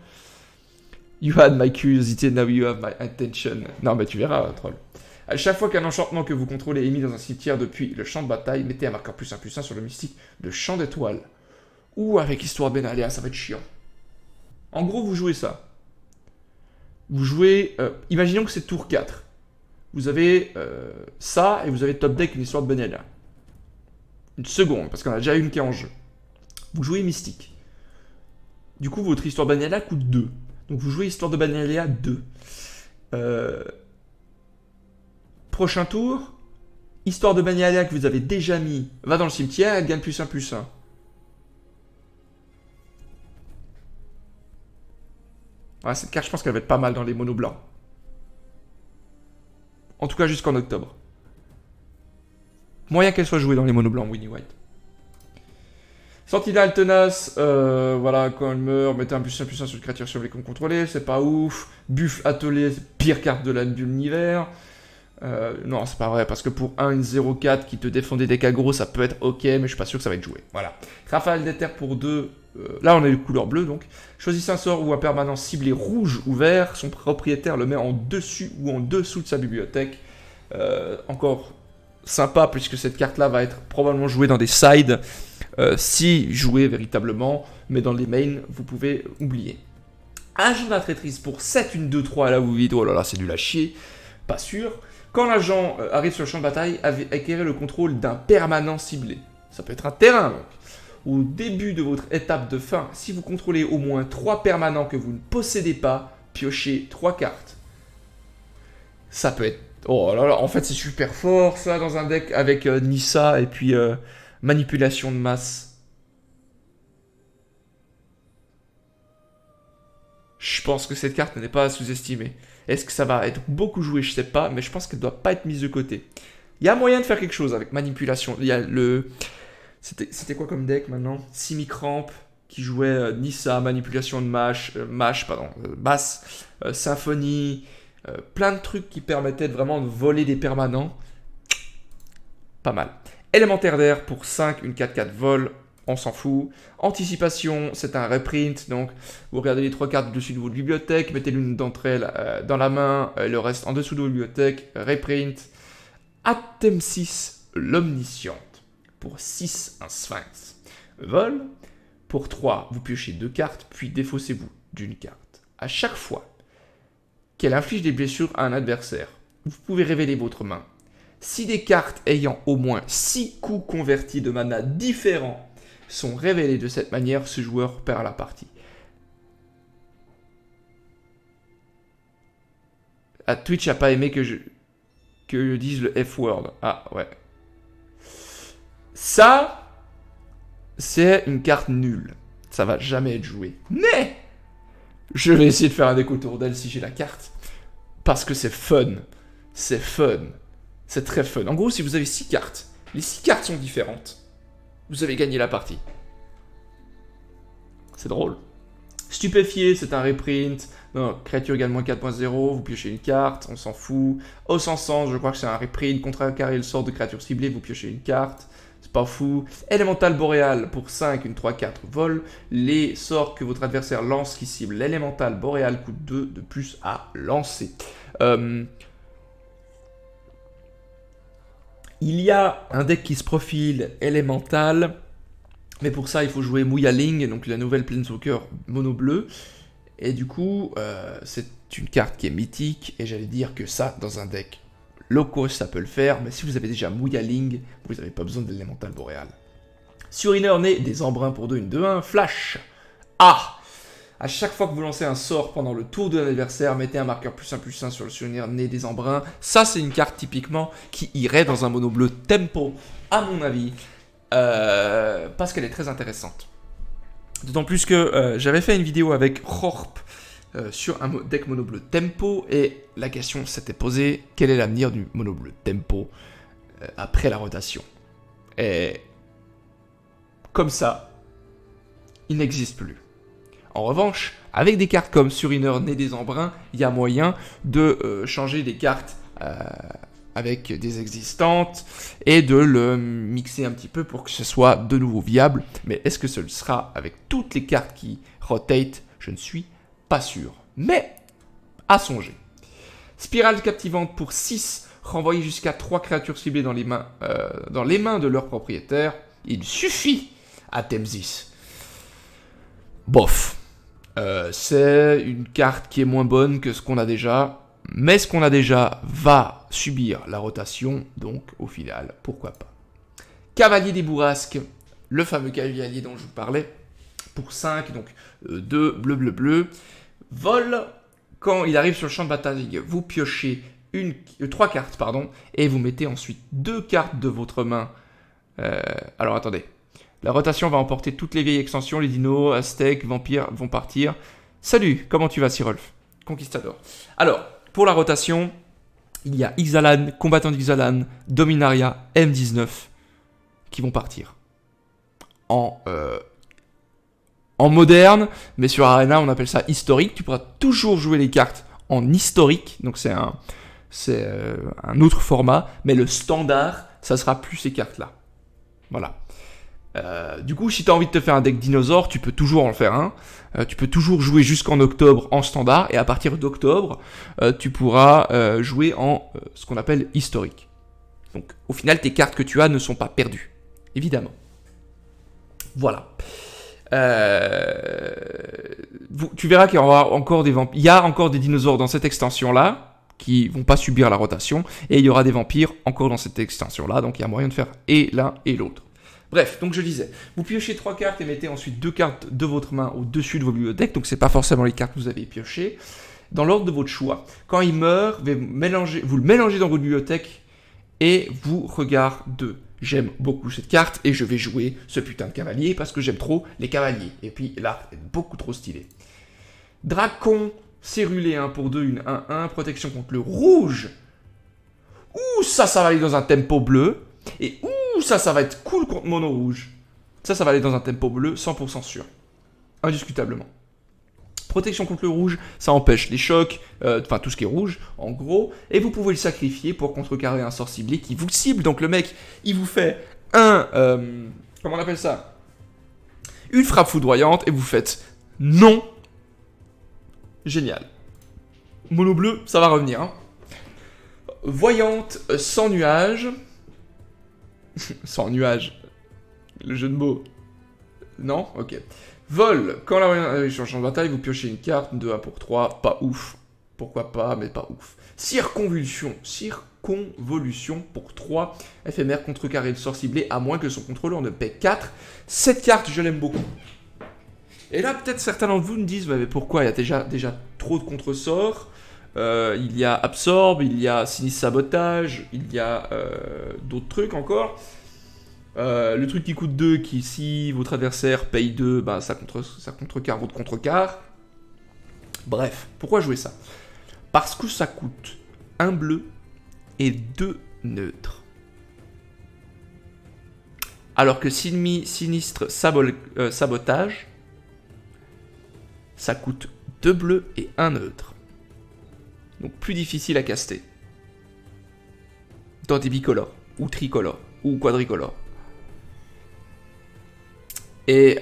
You had my curiosity, now you have my attention. Non, mais tu verras, troll. À chaque fois qu'un enchantement que vous contrôlez est mis dans un cimetière depuis le champ de bataille, mettez un marqueur +1/+1 sur le mystique de champ d'étoiles. Ou avec Histoire de Vanilla, ça va être chiant. En gros, vous jouez ça. Vous jouez... imaginons que c'est tour 4. Vous avez ça, et vous avez top deck une Histoire de Vanilla. Une seconde, parce qu'on a déjà une qui est en jeu. Vous jouez Mystique. Du coup, votre Histoire de Vanilla coûte 2. Donc vous jouez Histoire de Vanilla 2. Prochain tour, Histoire de Vanilla que vous avez déjà mis, va dans le cimetière, elle gagne +1/+1. Ouais, cette carte, je pense qu'elle va être pas mal dans les monos blancs. En tout cas, jusqu'en octobre. Moyen qu'elle soit jouée dans les monos blancs, Winnie White. Sentinelle tenace, voilà, quand elle meurt, mettez un +1/+1 sur une créature sur les qu'on contrôlez, c'est pas ouf. Buffle attelé, pire carte de l'univers. Non, c'est pas vrai, parce que pour 1, une 0-4 qui te défend des decks aggro, ça peut être ok, mais je suis pas sûr que ça va être joué. Voilà. Rafale d'éther pour 2. Là, on a les couleurs bleues, donc. Choisissez un sort ou un permanent ciblé rouge ou vert. Son propriétaire le met en dessus ou en dessous de sa bibliothèque. Encore sympa, puisque cette carte-là va être probablement jouée dans des sides, si jouée véritablement, mais dans les mains, vous pouvez oublier. Agent d'attratrice pour 7, une 2-3, là vous vous dites, oh là là, c'est nul à chier. Pas sûr. Quand l'agent arrive sur le champ de bataille, acquérez le contrôle d'un permanent ciblé. Ça peut être un terrain, donc. Au début de votre étape de fin, si vous contrôlez au moins 3 permanents que vous ne possédez pas, piochez 3 cartes. Ça peut être... Oh là là, en fait c'est super fort ça dans un deck avec Nissa et puis manipulation de masse. Je pense que cette carte n'est pas à sous-estimer. Est-ce que ça va être beaucoup joué? Je sais pas, mais je pense qu'elle ne doit pas être mise de côté. Il y a moyen de faire quelque chose avec manipulation. Il y a le... C'était quoi comme deck maintenant? Simicramp qui jouait Nissa, manipulation de basse, symphonie, plein de trucs qui permettaient vraiment de voler des permanents. Pas mal. Élémentaire d'air pour 5, une 4-4 vol, on s'en fout. Anticipation, c'est un reprint, donc vous regardez les 3 cartes dessus de votre bibliothèque, mettez l'une d'entre elles dans la main, le reste en dessous de votre bibliothèque, reprint. Atem 6, l'omnisciente. Pour 6, un sphinx. Vol. Pour 3, vous piochez 2 cartes, puis défaussez-vous d'une carte. À chaque fois qu'elle inflige des blessures à un adversaire, vous pouvez révéler votre main. Si des cartes ayant au moins 6 coups convertis de mana différents sont révélées de cette manière, ce joueur perd la partie. Twitch n'a pas aimé que je dise le F-word. Ah ouais. Ça, c'est une carte nulle. Ça va jamais être joué. Mais je vais essayer de faire un deck autour d'elle si j'ai la carte. Parce que c'est fun. C'est fun. C'est très fun. En gros, si vous avez 6 cartes, les 6 cartes sont différentes. Vous avez gagné la partie. C'est drôle. Stupéfié, c'est un reprint. Non, créature également 4.0, vous piochez une carte, on s'en fout. Os en sens, je crois que c'est un reprint. Contrecarrer le sort de créature ciblée, vous piochez une carte. C'est pas fou. Élémental boréal pour 5, une 3-4 vol. Les sorts que votre adversaire lance qui cible l'élémental boréal coûte 2 de plus à lancer. Il y a un deck qui se profile élémental, mais pour ça il faut jouer Mouyaling, donc la nouvelle Planeswalker mono bleu. Et du coup, c'est une carte qui est mythique, et j'allais dire que ça, dans un deck low-cost, ça peut le faire, mais si vous avez déjà Mouyaling, vous n'avez pas besoin de l'élémental boréal. Suriner né des embruns pour 2, une 2-1, flash. Ah! À chaque fois que vous lancez un sort pendant le tour de l'adversaire, mettez un marqueur +1/+1 sur le souvenir né des embruns. Ça, c'est une carte typiquement qui irait dans un mono bleu tempo, à mon avis, parce qu'elle est très intéressante. D'autant plus que j'avais fait une vidéo avec Rorp sur un deck mono bleu tempo, et la question s'était posée, quel est l'avenir du mono bleu tempo? après la rotation. Et comme ça, il n'existe plus. En revanche, avec des cartes comme Suriner, Né des Embruns, il y a moyen de changer des cartes avec des existantes et de le mixer un petit peu pour que ce soit de nouveau viable. Mais est-ce que ce sera avec toutes les cartes qui rotate? Je ne suis pas sûr. Mais à songer. Spirale captivante pour 6, renvoyer jusqu'à 3 créatures ciblées dans les mains de leur propriétaire. Il suffit à Temsis. Bof. C'est une carte qui est moins bonne que ce qu'on a déjà. Mais ce qu'on a déjà va subir la rotation. Donc, au final, pourquoi pas. Cavalier des Bourrasques. Le fameux cavalier dont je vous parlais. Pour 5, donc 2 bleu. Vol. Quand il arrive sur le champ de bataille, vous piochez 3 cartes, et vous mettez ensuite 2 cartes de votre main. Alors attendez. La rotation va emporter toutes les vieilles extensions, les dinos, aztèques, vampires vont partir. Salut, comment tu vas, Sirolf? Conquistador. Alors, pour la rotation, il y a Ixalan, combattant d'Ixalan, Dominaria, M19 qui vont partir. En moderne, mais sur Arena, on appelle ça historique. Tu pourras toujours jouer les cartes en historique, donc c'est un autre format, mais le standard, ça sera plus ces cartes-là. Voilà. Du coup, si tu as envie de te faire un deck dinosaure, tu peux toujours en faire un. Tu peux toujours jouer jusqu'en octobre en standard, et à partir d'octobre, tu pourras jouer en ce qu'on appelle historique. Donc, au final, tes cartes que tu as ne sont pas perdues, évidemment. Voilà. Tu verras qu'il y aura encore des vampires. Il y a encore des dinosaures dans cette extension-là qui vont pas subir la rotation, et il y aura des vampires encore dans cette extension-là, donc il y a moyen de faire et l'un et l'autre. Bref, donc je disais, vous piochez 3 cartes et mettez ensuite 2 cartes de votre main au-dessus de vos bibliothèques, donc c'est pas forcément les cartes que vous avez piochées, dans l'ordre de votre choix. Quand il meurt, vous le mélangez dans votre bibliothèque et vous regardez. J'aime beaucoup cette carte et je vais jouer ce putain de cavalier parce que j'aime trop les cavaliers. Et puis l'art est beaucoup trop stylé. Dracon, cérulé 1 pour 2, une 1-1, protection contre le rouge. Ouh, ça va aller dans un tempo bleu. Et ouh, ça va être cool contre mono rouge. Ça va aller dans un tempo bleu, 100% sûr. Indiscutablement. Protection contre le rouge, ça empêche les chocs, enfin tout ce qui est rouge, en gros. Et vous pouvez le sacrifier pour contrecarrer un sort ciblé qui vous cible. Donc le mec, il vous fait comment on appelle ça? Une frappe foudroyante et vous faites non. Génial. Mono bleu, ça va revenir. Hein. Voyante sans nuage. Sans nuage. Le jeu de mots. Non? Ok. Vol. Quand la voyante arrive sur le champ de bataille, vous piochez une carte. 2 1 pour 3. Pas ouf. Pourquoi pas, mais pas ouf. Circonvolution. Circonvolution pour 3. Éphémère, contrecarré de sort ciblé, à moins que son contrôleur ne paie 4. Cette carte, je l'aime beaucoup. Et là, peut-être certains d'entre vous me disent, mais pourquoi? Il y a déjà trop de contre-sorts. Il y a Absorbe, il y a Sinistre Sabotage, il y a d'autres trucs encore. Le truc qui coûte 2, qui si votre adversaire paye 2, bah, ça contrecarre votre contrecarre. Bref, pourquoi jouer ça? Parce que ça coûte 1 bleu et 2 neutres. Alors que Sinistre Sabotage, ça coûte 2 bleus et 1 neutre. Donc plus difficile à caster. Dans des bicolores, ou tricolores, ou quadricolores. Et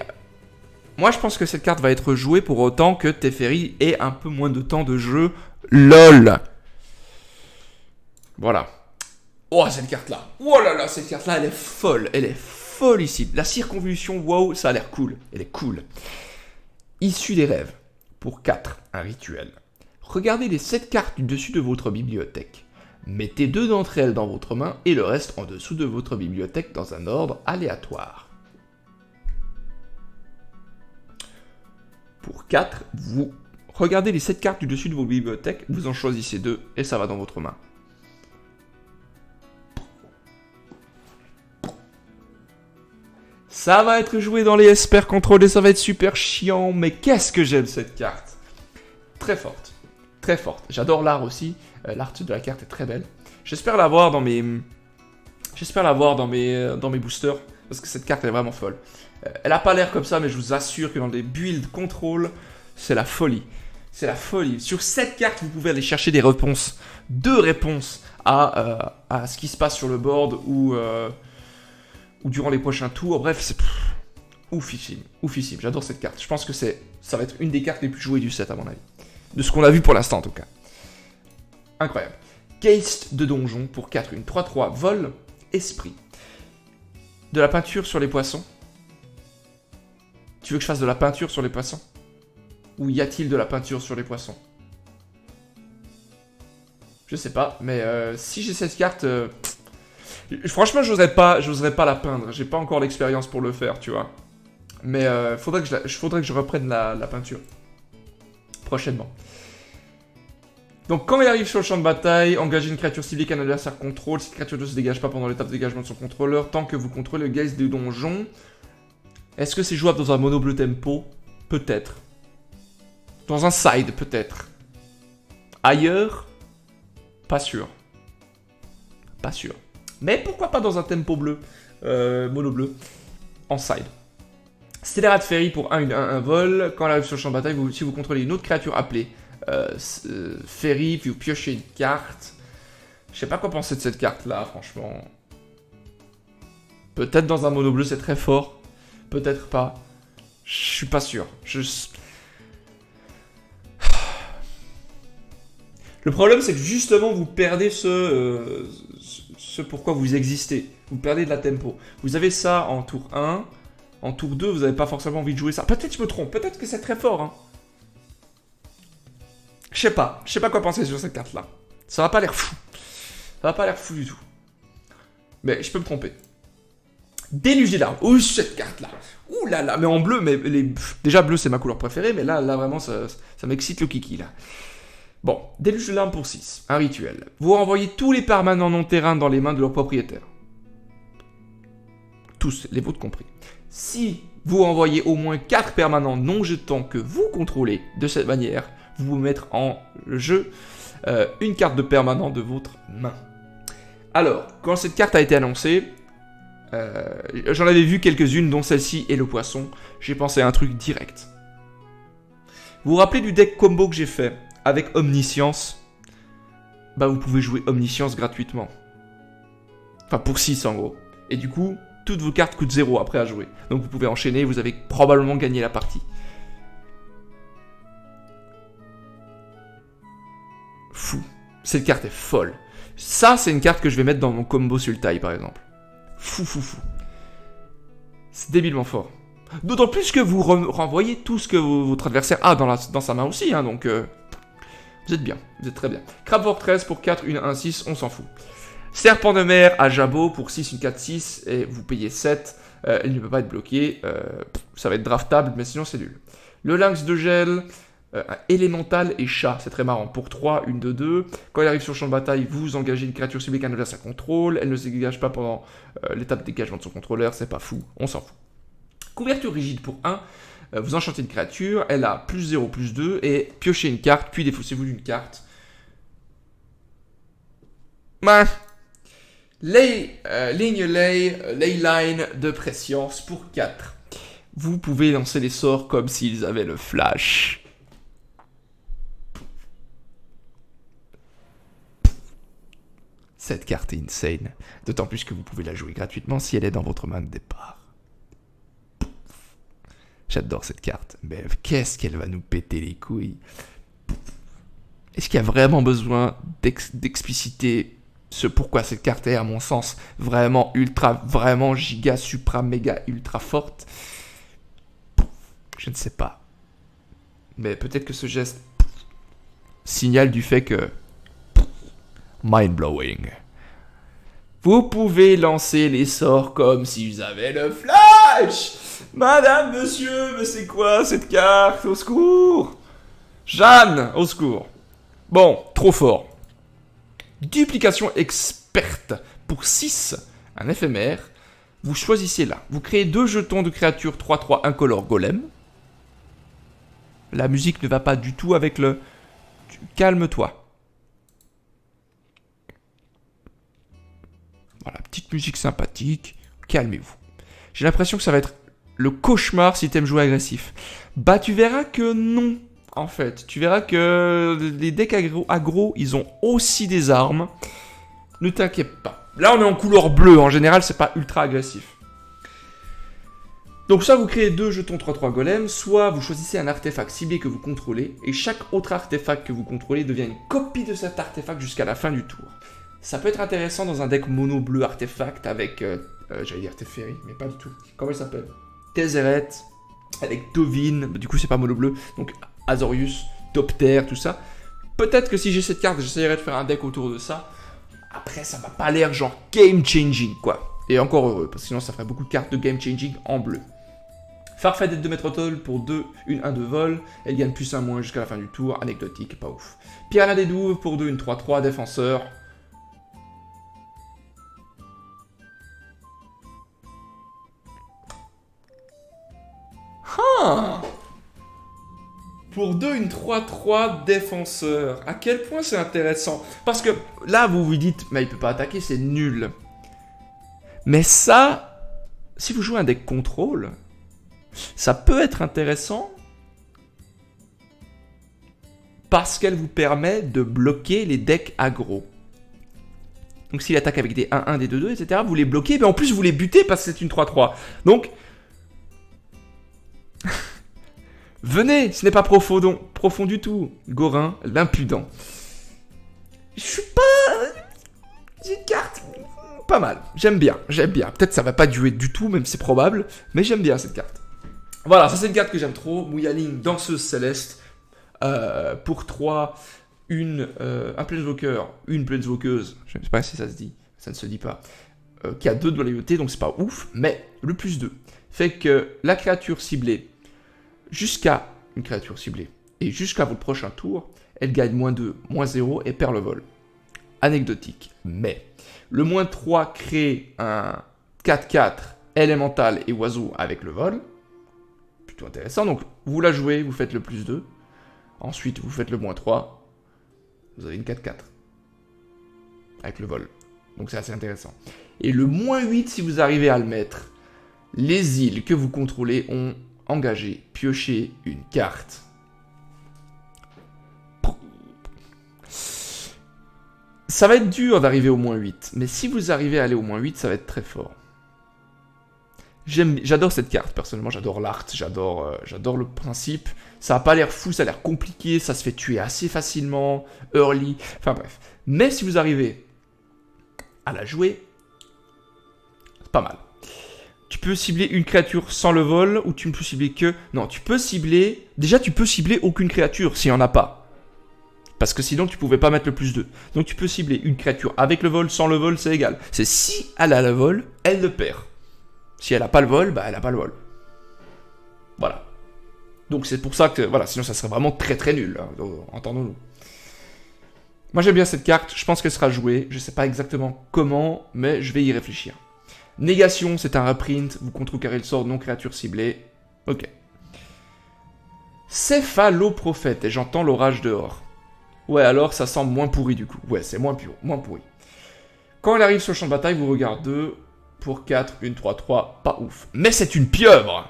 moi je pense que cette carte va être jouée pour autant que Teferi ait un peu moins de temps de jeu. LOL. Voilà. Oh cette carte là. Oh là là, cette carte là elle est folle. Elle est folle ici. La circonvolution, wow, ça a l'air cool. Elle est cool. Issue des rêves. Pour 4, un rituel. Regardez les 7 cartes du dessus de votre bibliothèque. Mettez 2 d'entre elles dans votre main et le reste en dessous de votre bibliothèque dans un ordre aléatoire. Pour 4, vous regardez les 7 cartes du dessus de vos bibliothèques, vous en choisissez 2 et ça va dans votre main. Ça va être joué dans les Esper Control et ça va être super chiant, mais qu'est-ce que j'aime cette carte. Très forte. Très forte. J'adore l'art aussi. L'art de la carte est très belle. J'espère l'avoir dans mes J'espère l'avoir dans mes boosters, parce que cette carte elle est vraiment folle. Elle a pas l'air comme ça, mais je vous assure que dans des builds contrôle, c'est la folie. C'est la folie. Sur cette carte, vous pouvez aller chercher des réponses, 2 réponses à ce qui se passe sur le board ou durant les prochains tours. Bref, c'est oufissime, oufissime. J'adore cette carte. Je pense que ça va être une des cartes les plus jouées du set à mon avis. De ce qu'on a vu pour l'instant en tout cas. Incroyable. Caste de donjon pour 4, une 3-3, vol, esprit. De la peinture sur les poissons. Tu veux que je fasse de la peinture sur les poissons? Ou y a-t-il de la peinture sur les poissons? Je sais pas, mais si j'ai cette carte... franchement, j'oserais pas la peindre. J'ai pas encore l'expérience pour le faire, tu vois. Mais faudrait que je reprenne la peinture. Prochainement. Donc quand il arrive sur le champ de bataille, engagez une créature ciblée qu'un adversaire contrôle. Cette créature ne se dégage pas pendant l'étape de dégagement de son contrôleur tant que vous contrôlez le Geist de donjon. Est-ce que c'est jouable dans un mono bleu tempo? Peut-être. Dans un side, peut-être. Ailleurs, pas sûr. Pas sûr. Mais pourquoi pas dans un tempo bleu, mono bleu, en side. Stellar Ferry pour 1 vol. Quand elle arrive sur le champ de bataille, si vous contrôlez une autre créature appelée Ferry, puis vous piochez une carte. Je sais pas quoi penser de cette carte-là, franchement. Peut-être dans un mono bleu, c'est très fort. Peut-être pas. Je suis pas sûr. Le problème, c'est que justement, vous perdez ce pourquoi vous existez. Vous perdez de la tempo. Vous avez ça en tour 1. En tour 2, vous n'avez pas forcément envie de jouer ça. Peut-être je me trompe. Peut-être que c'est très fort. Hein. Je sais pas. Je sais pas quoi penser sur cette carte-là. Ça va pas l'air fou. Ça va pas l'air fou du tout. Mais je peux me tromper. Déluge des larmes. Oh, cette carte-là. Ouh là là. Mais en bleu, mais déjà bleu, c'est ma couleur préférée. Mais là vraiment, ça m'excite le kiki, là. Bon, déluge de larmes pour 6, un rituel. Vous renvoyez tous les permanents non-terrain dans les mains de leur propriétaire. Tous, les vôtres compris. Si vous renvoyez au moins 4 permanents non-jetons que vous contrôlez de cette manière, vous vous mettre en jeu une carte de permanent de votre main. Alors, quand cette carte a été annoncée, j'en avais vu quelques-unes, dont celle-ci et le poisson. J'ai pensé à un truc direct. Vous vous rappelez du deck combo que j'ai fait avec Omniscience? Bah vous pouvez jouer Omniscience gratuitement. Enfin pour 6 en gros. Et du coup, toutes vos cartes coûtent 0 après à jouer. Donc vous pouvez enchaîner, vous avez probablement gagné la partie. Fou. Cette carte est folle. Ça, c'est une carte que je vais mettre dans mon combo Sultai par exemple. Fou. C'est débilement fort. D'autant plus que vous renvoyez tout ce que votre adversaire a dans sa main aussi, hein, donc vous êtes bien, vous êtes très bien. Crab Fortress pour 4, une 1-6, on s'en fout. Serpent de mer à Jabot pour 6, une 4-6, et vous payez 7, il ne peut pas être bloqué, ça va être draftable, mais sinon c'est nul. Le lynx de gel, élémental et chat, c'est très marrant, pour 3, une 2-2. Quand il arrive sur le champ de bataille, vous engagez une créature ciblée qu'un adversaire contrôle, elle ne se dégage pas pendant l'étape de dégagement de son contrôleur, c'est pas fou, on s'en fout. Couverture rigide pour 1, vous enchantez une créature, elle a plus 0, plus 2, et piochez une carte, puis défaussez-vous d'une carte. Ligne Leyline de Prescience pour 4. Vous pouvez lancer les sorts comme s'ils avaient le flash. Cette carte est insane, d'autant plus que vous pouvez la jouer gratuitement si elle est dans votre main de départ. J'adore cette carte, mais qu'est-ce qu'elle va nous péter les couilles? Est-ce qu'il y a vraiment besoin d'expliciter ce pourquoi cette carte est, à mon sens, vraiment ultra, vraiment giga, supra, méga, ultra forte? Je ne sais pas. Mais peut-être que ce geste signale du fait que... Mind-blowing. Vous pouvez lancer les sorts comme si vous avez le flash! Madame, monsieur, mais c'est quoi cette carte? Au secours! Jeanne, au secours! Bon, trop fort. Duplication experte pour 6, un éphémère. Vous choisissez là. Vous créez 2 jetons de créatures 3-3 incolore golem. La musique ne va pas du tout avec le... Calme-toi. Voilà, petite musique sympathique, calmez-vous. J'ai l'impression que ça va être le cauchemar si t'aimes jouer agressif. Bah tu verras que non, en fait. Tu verras que les decks aggro, ils ont aussi des armes. Ne t'inquiète pas. Là on est en couleur bleue, en général c'est pas ultra agressif. Donc soit vous créez 2 jetons 3-3 golems, soit vous choisissez un artefact ciblé que vous contrôlez, et chaque autre artefact que vous contrôlez devient une copie de cet artefact jusqu'à la fin du tour. Ça peut être intéressant dans un deck mono bleu artefact avec, j'allais dire Teferi, mais pas du tout. Comment il s'appelle? Tezzeret, avec Tovin, du coup c'est pas mono bleu, donc Azorius, Topter, tout ça. Peut-être que si j'ai cette carte, j'essaierai de faire un deck autour de ça. Après ça m'a pas l'air genre game changing quoi. Et encore heureux, parce que sinon ça ferait beaucoup de cartes de game changing en bleu. Farfadet de Métropole pour 2, une 1 de vol. Elle gagne plus 1-moins jusqu'à la fin du tour. Anecdotique, pas ouf. Piranha des Douves pour 2, une 3-3, défenseur. Ah, pour 2, une 3-3, défenseur. À quel point c'est intéressant? Parce que là, vous vous dites, mais il peut pas attaquer, c'est nul. Mais ça, si vous jouez un deck contrôle, ça peut être intéressant parce qu'elle vous permet de bloquer les decks aggro. Donc s'il attaque avec des 1-1, des 2-2, etc., vous les bloquez, mais en plus vous les butez parce que c'est une 3-3. Donc, venez, ce n'est pas profond du tout. Gorin, l'impudent. Je suis pas... J'ai une carte pas mal, j'aime bien. Peut-être ça va pas durer du tout, même c'est probable, mais j'aime bien cette carte. Voilà, ça c'est une carte que j'aime trop. Mouyaling, danseuse céleste. Pour 3, un planeswalker, une planeswalkeuse. Je ne sais pas si ça se dit, ça ne se dit pas. Qui a 2 de loyauté, donc c'est pas ouf. Mais le plus 2 fait que la créature ciblée, jusqu'à une créature ciblée, et jusqu'à votre prochain tour, elle gagne -2, -0 et perd le vol. Anecdotique. Mais le -3 crée un 4-4 élémental et oiseau avec le vol. Plutôt intéressant. Donc vous la jouez, vous faites le +2. Ensuite vous faites le -3. Vous avez une 4-4. Avec le vol. Donc c'est assez intéressant. Et le -8, si vous arrivez à le mettre, les îles que vous contrôlez ont engagé, pioché une carte. Ça va être dur d'arriver au -8, mais si vous arrivez à aller au -8, ça va être très fort. J'adore cette carte, personnellement, j'adore l'art, j'adore le principe. Ça n'a pas l'air fou, ça a l'air compliqué, ça se fait tuer assez facilement, early, enfin bref. Mais si vous arrivez à la jouer, c'est pas mal. Tu peux cibler une créature sans le vol, ou tu ne peux cibler que... Non, tu peux cibler... Déjà, tu peux cibler aucune créature s'il n'y en a pas. Parce que sinon, tu pouvais pas mettre le +2. Donc tu peux cibler une créature avec le vol, sans le vol, c'est égal. C'est si elle a le vol, elle le perd. Si elle n'a pas le vol, bah elle n'a pas le vol. Voilà. Donc c'est pour ça que... Voilà, sinon ça serait vraiment très très nul, hein, entendons-nous. Moi j'aime bien cette carte, je pense qu'elle sera jouée. Je sais pas exactement comment, mais je vais y réfléchir. Négation, c'est un reprint. Vous contrecarrez le sort de non-créature ciblée. Ok. Céphaloprophète, et j'entends l'orage dehors. Ouais, alors ça semble moins pourri du coup. Ouais, c'est moins pourri. Quand elle arrive sur le champ de bataille, vous regardez 2... Pour 4, une 3-3, pas ouf. Mais c'est une pieuvre.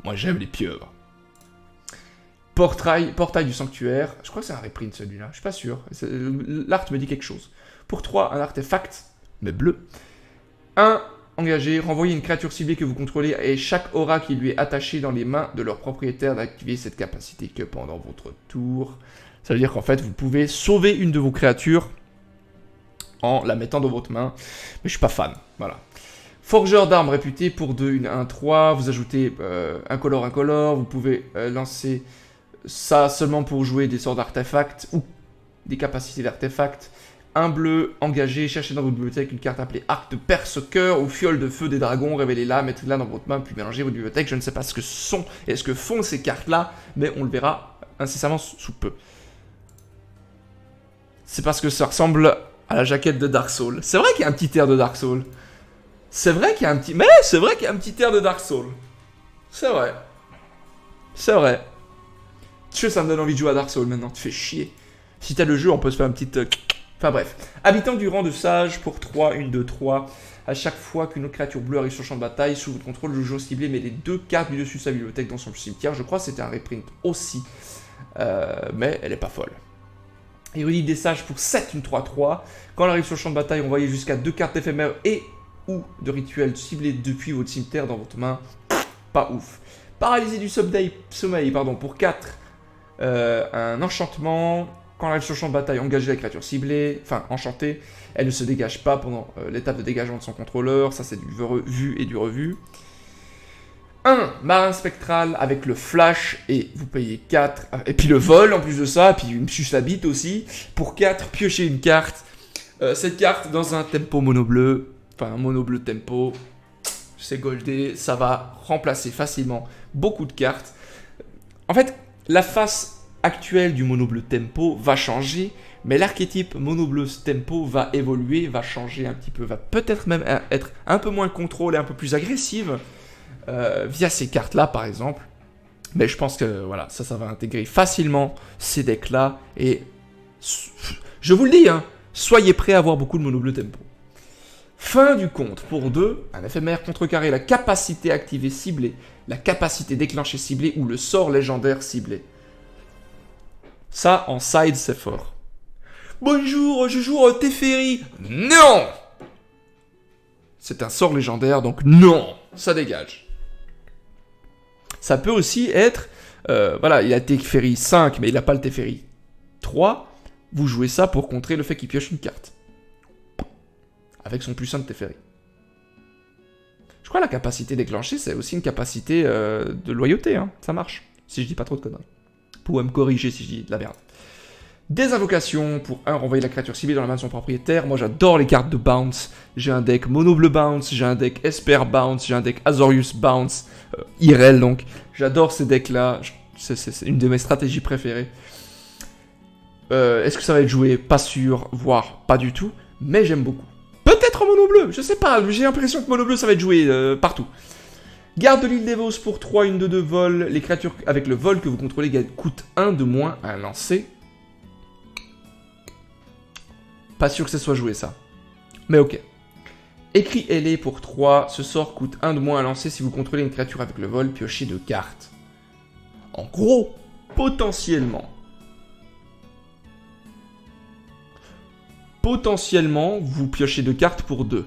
Moi j'aime les pieuvres. Portail du sanctuaire. Je crois que c'est un reprint celui-là, je suis pas sûr. L'art me dit quelque chose. Pour 3, un artefact, mais bleu. 1, engagé, renvoyez une créature ciblée que vous contrôlez et chaque aura qui lui est attachée dans les mains de leur propriétaire d'activer cette capacité que pendant votre tour. Ça veut dire qu'en fait vous pouvez sauver une de vos créatures en la mettant dans votre main, mais je suis pas fan, voilà. Forgeur d'armes réputé pour 2, une 1-3, vous ajoutez incolore, vous pouvez lancer ça seulement pour jouer des sorts d'artefacts ou des capacités d'artefacts. Un bleu, engagé, cherchez dans votre bibliothèque une carte appelée Arc de Perce-Cœur ou Fiole de Feu des Dragons, révélez-la, mettez-la dans votre main, puis mélangez votre bibliothèque. Je ne sais pas ce que sont et ce que font ces cartes-là, mais on le verra incessamment sous peu. C'est parce que ça ressemble à la jaquette de Dark Souls. C'est vrai qu'il y a un petit air de Dark Souls. C'est vrai qu'il y a un petit... Mais c'est vrai qu'il y a un petit air de Dark Souls. C'est vrai. C'est vrai. Tu sais, ça me donne envie de jouer à Dark Souls maintenant. Tu fais chier. Si t'as le jeu, on peut se faire un petit Enfin bref. Habitant du rang de sage pour 3, 1, 2, 3. À chaque fois qu'une autre créature bleue arrive sur le champ de bataille, sous votre contrôle, le joueur ciblé met les 2 cartes du dessus de sa bibliothèque dans son cimetière. Je crois que c'était un reprint aussi. Mais elle est pas folle. Érudit des sages pour 7, une 3-3. Quand elle arrive sur le champ de bataille, envoyez jusqu'à 2 cartes éphémères et ou de rituels ciblés depuis votre cimetière dans votre main. Pas ouf. Paralysé du sommeil pour 4. Un enchantement. Quand elle arrive sur le champ de bataille, engagez la créature ciblée. Enfin, enchantée. Elle ne se dégage pas pendant l'étape de dégagement de son contrôleur. Ça, c'est du vu et du revu. 1 marin spectral avec le flash et vous payez 4. Et puis le vol en plus de ça. Et puis une suce la bite aussi. Pour 4, piochez une carte. Cette carte dans un tempo mono bleu. Enfin, un mono bleu tempo. C'est goldé. Ça va remplacer facilement beaucoup de cartes. En fait, la face actuelle du mono bleu tempo va changer. Mais l'archétype mono bleu tempo va évoluer, va changer un petit peu, va peut-être même être un peu moins contrôle et un peu plus agressive via ces cartes-là, par exemple. Mais je pense que voilà, ça va intégrer facilement ces decks-là. Et je vous le dis, hein, soyez prêts à avoir beaucoup de mono bleu tempo. Fin du compte pour 2, un éphémère contrecarré la capacité activée ciblée, la capacité déclenchée ciblée ou le sort légendaire ciblé. Ça, en side, c'est fort. Bonjour, je joue Teferi. Non! C'est un sort légendaire, donc non, ça dégage. Ça peut aussi être, voilà, il a Teferi 5, mais il n'a pas le Teferi 3. Vous jouez ça pour contrer le fait qu'il pioche une carte. Avec son plus 1 de Teferi. Je crois que la capacité déclenchée, c'est aussi une capacité de loyauté, hein. Ça marche, si je dis pas trop de conneries. Vous pouvez me corriger si je dis de la merde. Des invocations pour 1, renvoyer la créature ciblée dans la main de son propriétaire. Moi j'adore les cartes de bounce. J'ai un deck mono bleu bounce, j'ai un deck Esper bounce, j'ai un deck Azorius bounce, Irel donc. J'adore ces decks là, c'est une de mes stratégies préférées. Est-ce que ça va être joué? Pas sûr, voire pas du tout, mais j'aime beaucoup. Peut-être en mono bleu, je sais pas, j'ai l'impression que mono bleu ça va être joué partout. Garde de l'île d'Evos pour 3, une 2-2 vol. Les créatures avec le vol que vous contrôlez coûtent 1 de moins à lancer. Pas sûr que ça soit joué ça. Mais ok. Écrit ailé pour 3. Ce sort coûte 1 de moins à lancer si vous contrôlez une créature avec le vol. Piochez 2 cartes. En gros, potentiellement, vous piochez 2 cartes pour 2.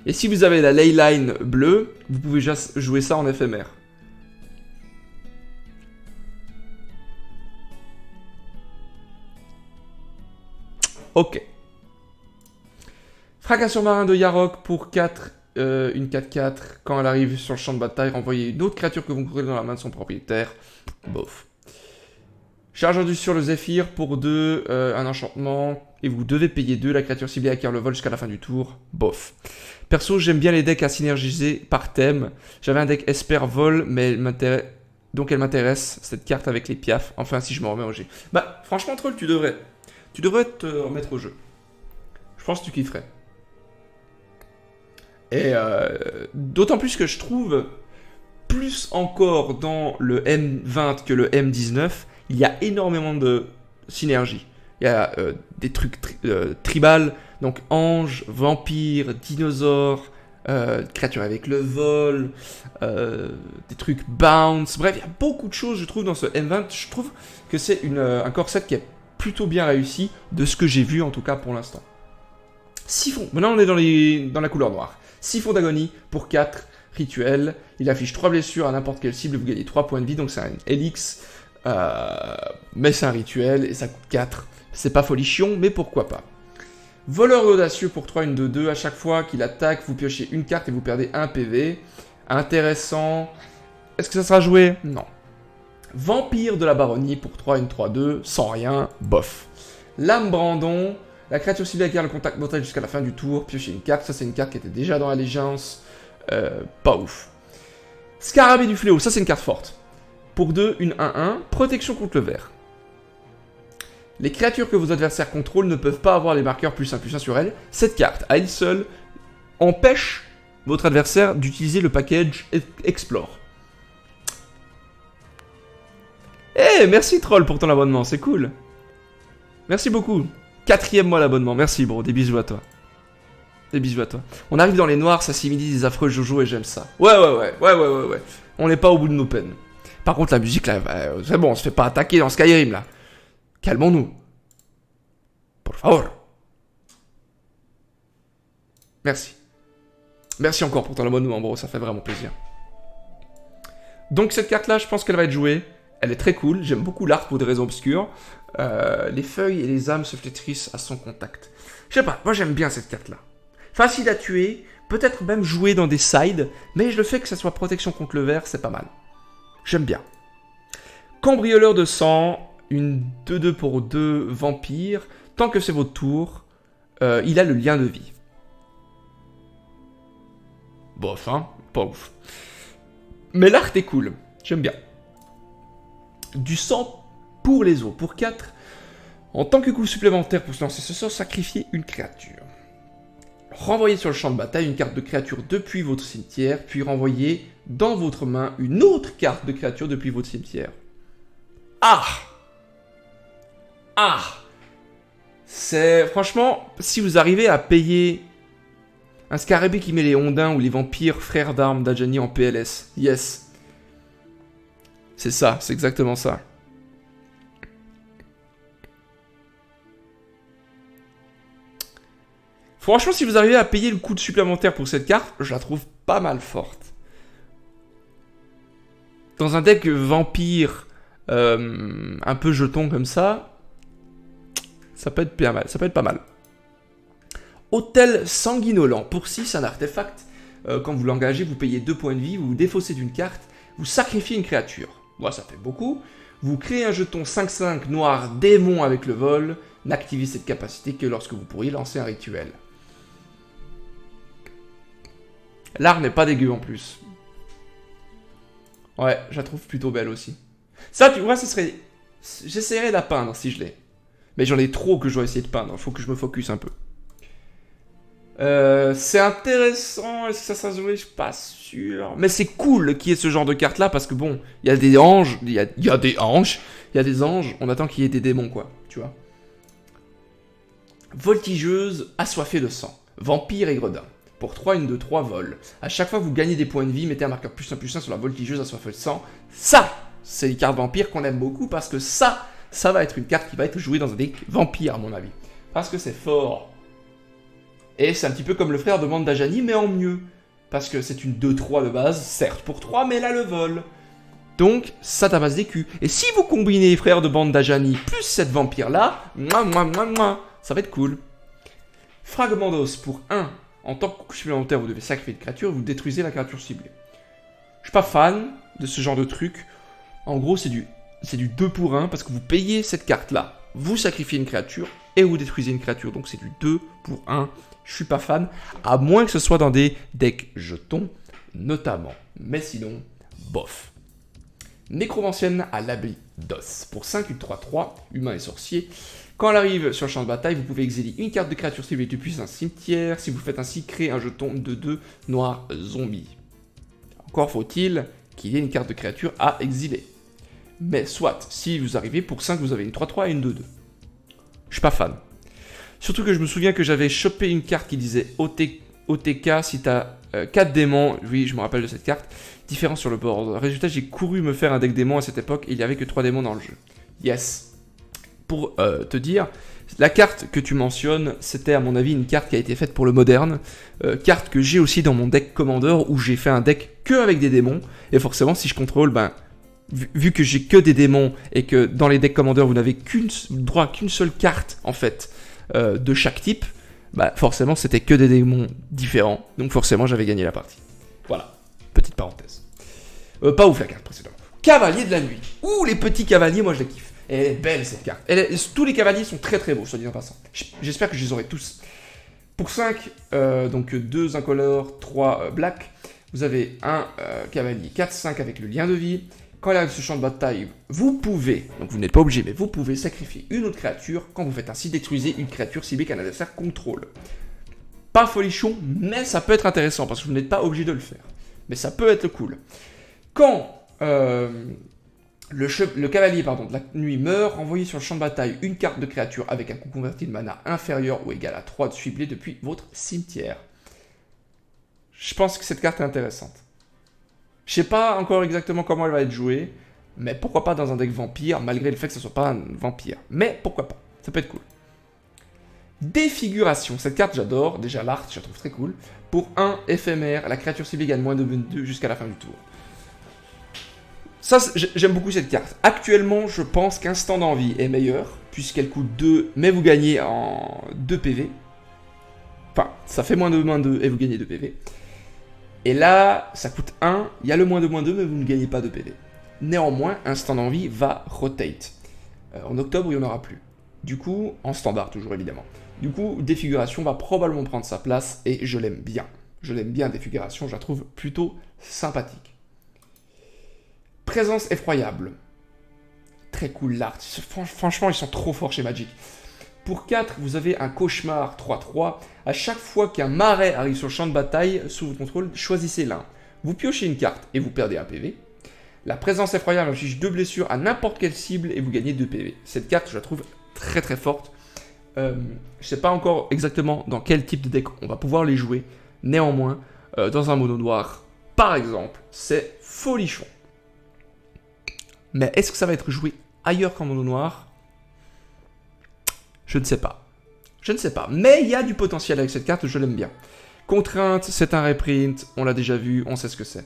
Et si vous avez la leyline bleue, vous pouvez juste jouer ça en éphémère. Ok. Fracassure marin de Yarok pour 4, une 4-4. Quand elle arrive sur le champ de bataille, renvoyez une autre créature que vous contrôlez dans la main de son propriétaire. Bof. Chargeur du sur le Zéphyr pour 2, un enchantement. Et vous devez payer 2, la créature ciblée acquiert le vol jusqu'à la fin du tour. Bof. Perso, j'aime bien les decks à synergiser par thème. J'avais un deck Esper Vol, mais donc elle m'intéresse, cette carte avec les piafs. Enfin, si je me remets au jeu. Bah, franchement, Troll, tu devrais te remettre au jeu. Je pense que tu kifferais. Et d'autant plus que je trouve, plus encore dans le M20 que le M19, il y a énormément de synergie. Il y a des trucs tribal, donc ange, vampire, dinosaure, créature avec le vol, des trucs bounce. Bref, il y a beaucoup de choses, je trouve, dans ce M20. Je trouve que c'est un core set qui est plutôt bien réussi, de ce que j'ai vu en tout cas pour l'instant. Siphon, maintenant on est dans la couleur noire. Siphon d'agonie pour 4 rituels. Il affiche 3 blessures à n'importe quelle cible, vous gagnez 3 points de vie, donc c'est un Helix. Mais c'est un rituel et ça coûte 4. C'est pas folichon, mais pourquoi pas. Voleur audacieux pour 3, une 2-2. À chaque fois qu'il attaque, vous piochez une carte et vous perdez 1 PV. Intéressant. Est-ce que ça sera joué? Non. Vampire de la baronnie pour 3, une 3-2. Sans rien, bof. Lame Brandon. La créature ciblée acquiert le contact mortel jusqu'à la fin du tour. Piochez une carte. Ça, c'est une carte qui était déjà dans Allégeance. Pas ouf. Scarabée du fléau. Ça, c'est une carte forte. Pour 2, une 1-1. Protection contre le vert. Les créatures que vos adversaires contrôlent ne peuvent pas avoir les marqueurs +1/+1 sur elles. Cette carte, à elle seule, empêche votre adversaire d'utiliser le package Explore. Eh, merci Troll pour ton abonnement, c'est cool. Merci beaucoup. 4e mois d'abonnement. Merci, bro. Des bisous à toi. Des bisous à toi. On arrive dans les noirs, ça s'imite des affreux Jojo et j'aime ça. Ouais. On n'est pas au bout de nos peines. Par contre, la musique, là, c'est bon, on se fait pas attaquer dans Skyrim, là. Calmons-nous. Por favor. Merci. Merci encore pour ton abonnement, bro. Ça fait vraiment plaisir. Donc, cette carte-là, je pense qu'elle va être jouée. Elle est très cool. J'aime beaucoup l'art pour des raisons obscures. Les feuilles et les âmes se flétrissent à son contact. Je sais pas, moi j'aime bien cette carte-là. Facile à tuer, peut-être même jouer dans des sides, mais le fait que ça soit protection contre le verre, c'est pas mal. J'aime bien. Cambrioleur de sang, une 2-2 pour 2 vampires. Tant que c'est votre tour, il a le lien de vie. Bof, hein, pas ouf. Mais l'art est cool, j'aime bien. Du sang pour les os, pour 4. En tant que coup supplémentaire pour se lancer ce sort, sacrifiez une créature. Renvoyez sur le champ de bataille une carte de créature depuis votre cimetière, puis renvoyez dans votre main une autre carte de créature depuis votre cimetière. Ah! C'est... Franchement, si vous arrivez à payer un scarabée qui met les ondins ou les vampires frères d'armes d'Ajani en PLS, yes. C'est ça, c'est exactement ça. Franchement, si vous arrivez à payer le coût de supplémentaire pour cette carte, je la trouve pas mal forte. Dans un deck vampire un peu jeton comme ça, ça peut être bien mal, ça peut être pas mal. Hôtel sanguinolent. Pour 6, un artefact. Quand vous l'engagez, vous payez 2 points de vie, vous vous défaussez d'une carte, vous sacrifiez une créature. Bon, ça fait beaucoup. Vous créez un jeton 5/5 noir démon avec le vol. N'activez cette capacité que lorsque vous pourriez lancer un rituel. L'art n'est pas dégueu en plus. Ouais, je la trouve plutôt belle aussi. Ça, tu vois, ce serait... J'essaierais de la peindre si je l'ai. Mais j'en ai trop que je dois essayer de peindre. Il faut que je me focus un peu. C'est intéressant. Est-ce que ça sera joué? Je suis pas sûr. Mais c'est cool qu'il y ait ce genre de carte là parce que bon, il y a des anges. Il y a des anges. Il y a des anges. On attend qu'il y ait des démons, quoi. Tu vois. Voltigeuse, assoiffée de sang. Vampire et gredin. Pour 3, une de 3 vols. À chaque fois que vous gagnez des points de vie, mettez un marqueur +1/+1 sur la voltigeuse assoiffée de sang. Ça, c'est les cartes vampires qu'on aime beaucoup parce que ça va être une carte qui va être jouée dans un deck vampire à mon avis. Parce que c'est fort. Et c'est un petit peu comme le frère de Bande d'Ajani, mais en mieux. Parce que c'est une 2-3 de base, certes pour 3, mais là le vol. Donc, ça tabasse des culs. Et si vous combinez frère de Bande d'Ajani plus cette vampire-là, ça va être cool. Fragment d'os pour 1. En tant que coup supplémentaire, vous devez sacrifier une créature, vous détruisez la créature ciblée. Je suis pas fan de ce genre de truc. En gros, c'est du 2 pour 1 parce que vous payez cette carte-là. Vous sacrifiez une créature et vous détruisez une créature. Donc c'est du 2 pour 1. Je suis pas fan, à moins que ce soit dans des decks jetons, notamment. Mais sinon, bof. Nécromancienne à l'abri d'os. Pour 5, une 3-3, humain et sorcier. Quand elle arrive sur le champ de bataille, vous pouvez exiler une carte de créature ciblée depuis un cimetière. Si vous faites ainsi, créez un jeton de 2 noir zombie. Encore faut-il qu'il y ait une carte de créature à exiler. Mais soit, si vous arrivez, pour 5, vous avez une 3-3 et une 2-2. Je suis pas fan. Surtout que je me souviens que j'avais chopé une carte qui disait OTK si t'as 4 démons. Oui, je me rappelle de cette carte. Différent sur le board. Résultat, j'ai couru me faire un deck démon à cette époque et il n'y avait que 3 démons dans le jeu. Yes. Pour te dire, la carte que tu mentionnes, c'était à mon avis une carte qui a été faite pour le moderne. Carte que j'ai aussi dans mon deck Commander où j'ai fait un deck que avec des démons. Et forcément, si je contrôle, vu que j'ai que des démons et que dans les decks Commander, vous n'avez droit qu'une seule carte, en fait, de chaque type, forcément, c'était que des démons différents. Donc forcément, j'avais gagné la partie. Voilà, petite parenthèse. Pas ouf la carte précédente. Cavalier de la nuit. Ouh, les petits cavaliers, moi je les kiffe. Elle est belle cette carte. Tous les cavaliers sont très très beaux, soit dit en passant. J'espère que je les aurai tous. Pour 5, donc 2 incolores, 3 black, vous avez un cavalier 4-5 avec le lien de vie. Quand il arrive sur le champ de bataille, vous pouvez, donc vous n'êtes pas obligé, mais vous pouvez sacrifier une autre créature. Quand vous faites ainsi, détruisez une créature ciblée qu'un adversaire contrôle. Pas folichon, mais ça peut être intéressant parce que vous n'êtes pas obligé de le faire. Mais ça peut être cool. Quand Le cavalier de la nuit meurt, envoyez sur le champ de bataille une carte de créature avec un coût converti de mana inférieur ou égal à 3 de ciblé depuis votre cimetière. Je pense que cette carte est intéressante. Je sais pas encore exactement comment elle va être jouée, mais pourquoi pas dans un deck vampire, malgré le fait que ce soit pas un vampire. Mais pourquoi pas, ça peut être cool. Défiguration, cette carte j'adore, déjà l'art je la trouve très cool. Pour 1 éphémère, la créature ciblée gagne moins de 22 jusqu'à la fin du tour. Ça, j'aime beaucoup cette carte. Actuellement, je pense qu'Instant d'Envie est meilleure, puisqu'elle coûte 2, mais vous gagnez en 2 PV. Enfin, ça fait moins de 2 et vous gagnez 2 PV. Et là, ça coûte 1, il y a le moins de 2, mais vous ne gagnez pas de PV. Néanmoins, Instant d'Envie va rotate. En octobre, il n'y en aura plus. Du coup, en standard toujours évidemment. Du coup, Défiguration va probablement prendre sa place et je l'aime bien. Je l'aime bien, Défiguration, je la trouve plutôt sympathique. Présence effroyable. Très cool l'art. Franchement, ils sont trop forts chez Magic. Pour 4, vous avez un cauchemar 3-3. À chaque fois qu'un marais arrive sur le champ de bataille sous votre contrôle, choisissez l'un. Vous piochez une carte et vous perdez un PV. La présence effroyable inflige 2 blessures à n'importe quelle cible et vous gagnez 2 PV. Cette carte, je la trouve très très forte. Je ne sais pas encore exactement dans quel type de deck on va pouvoir les jouer. Néanmoins, dans un mono noir, par exemple, c'est folichon. Mais est-ce que ça va être joué ailleurs qu'en mono noir? Je ne sais pas. Je ne sais pas. Mais il y a du potentiel avec cette carte, je l'aime bien. Contrainte, c'est un reprint, on l'a déjà vu, on sait ce que c'est.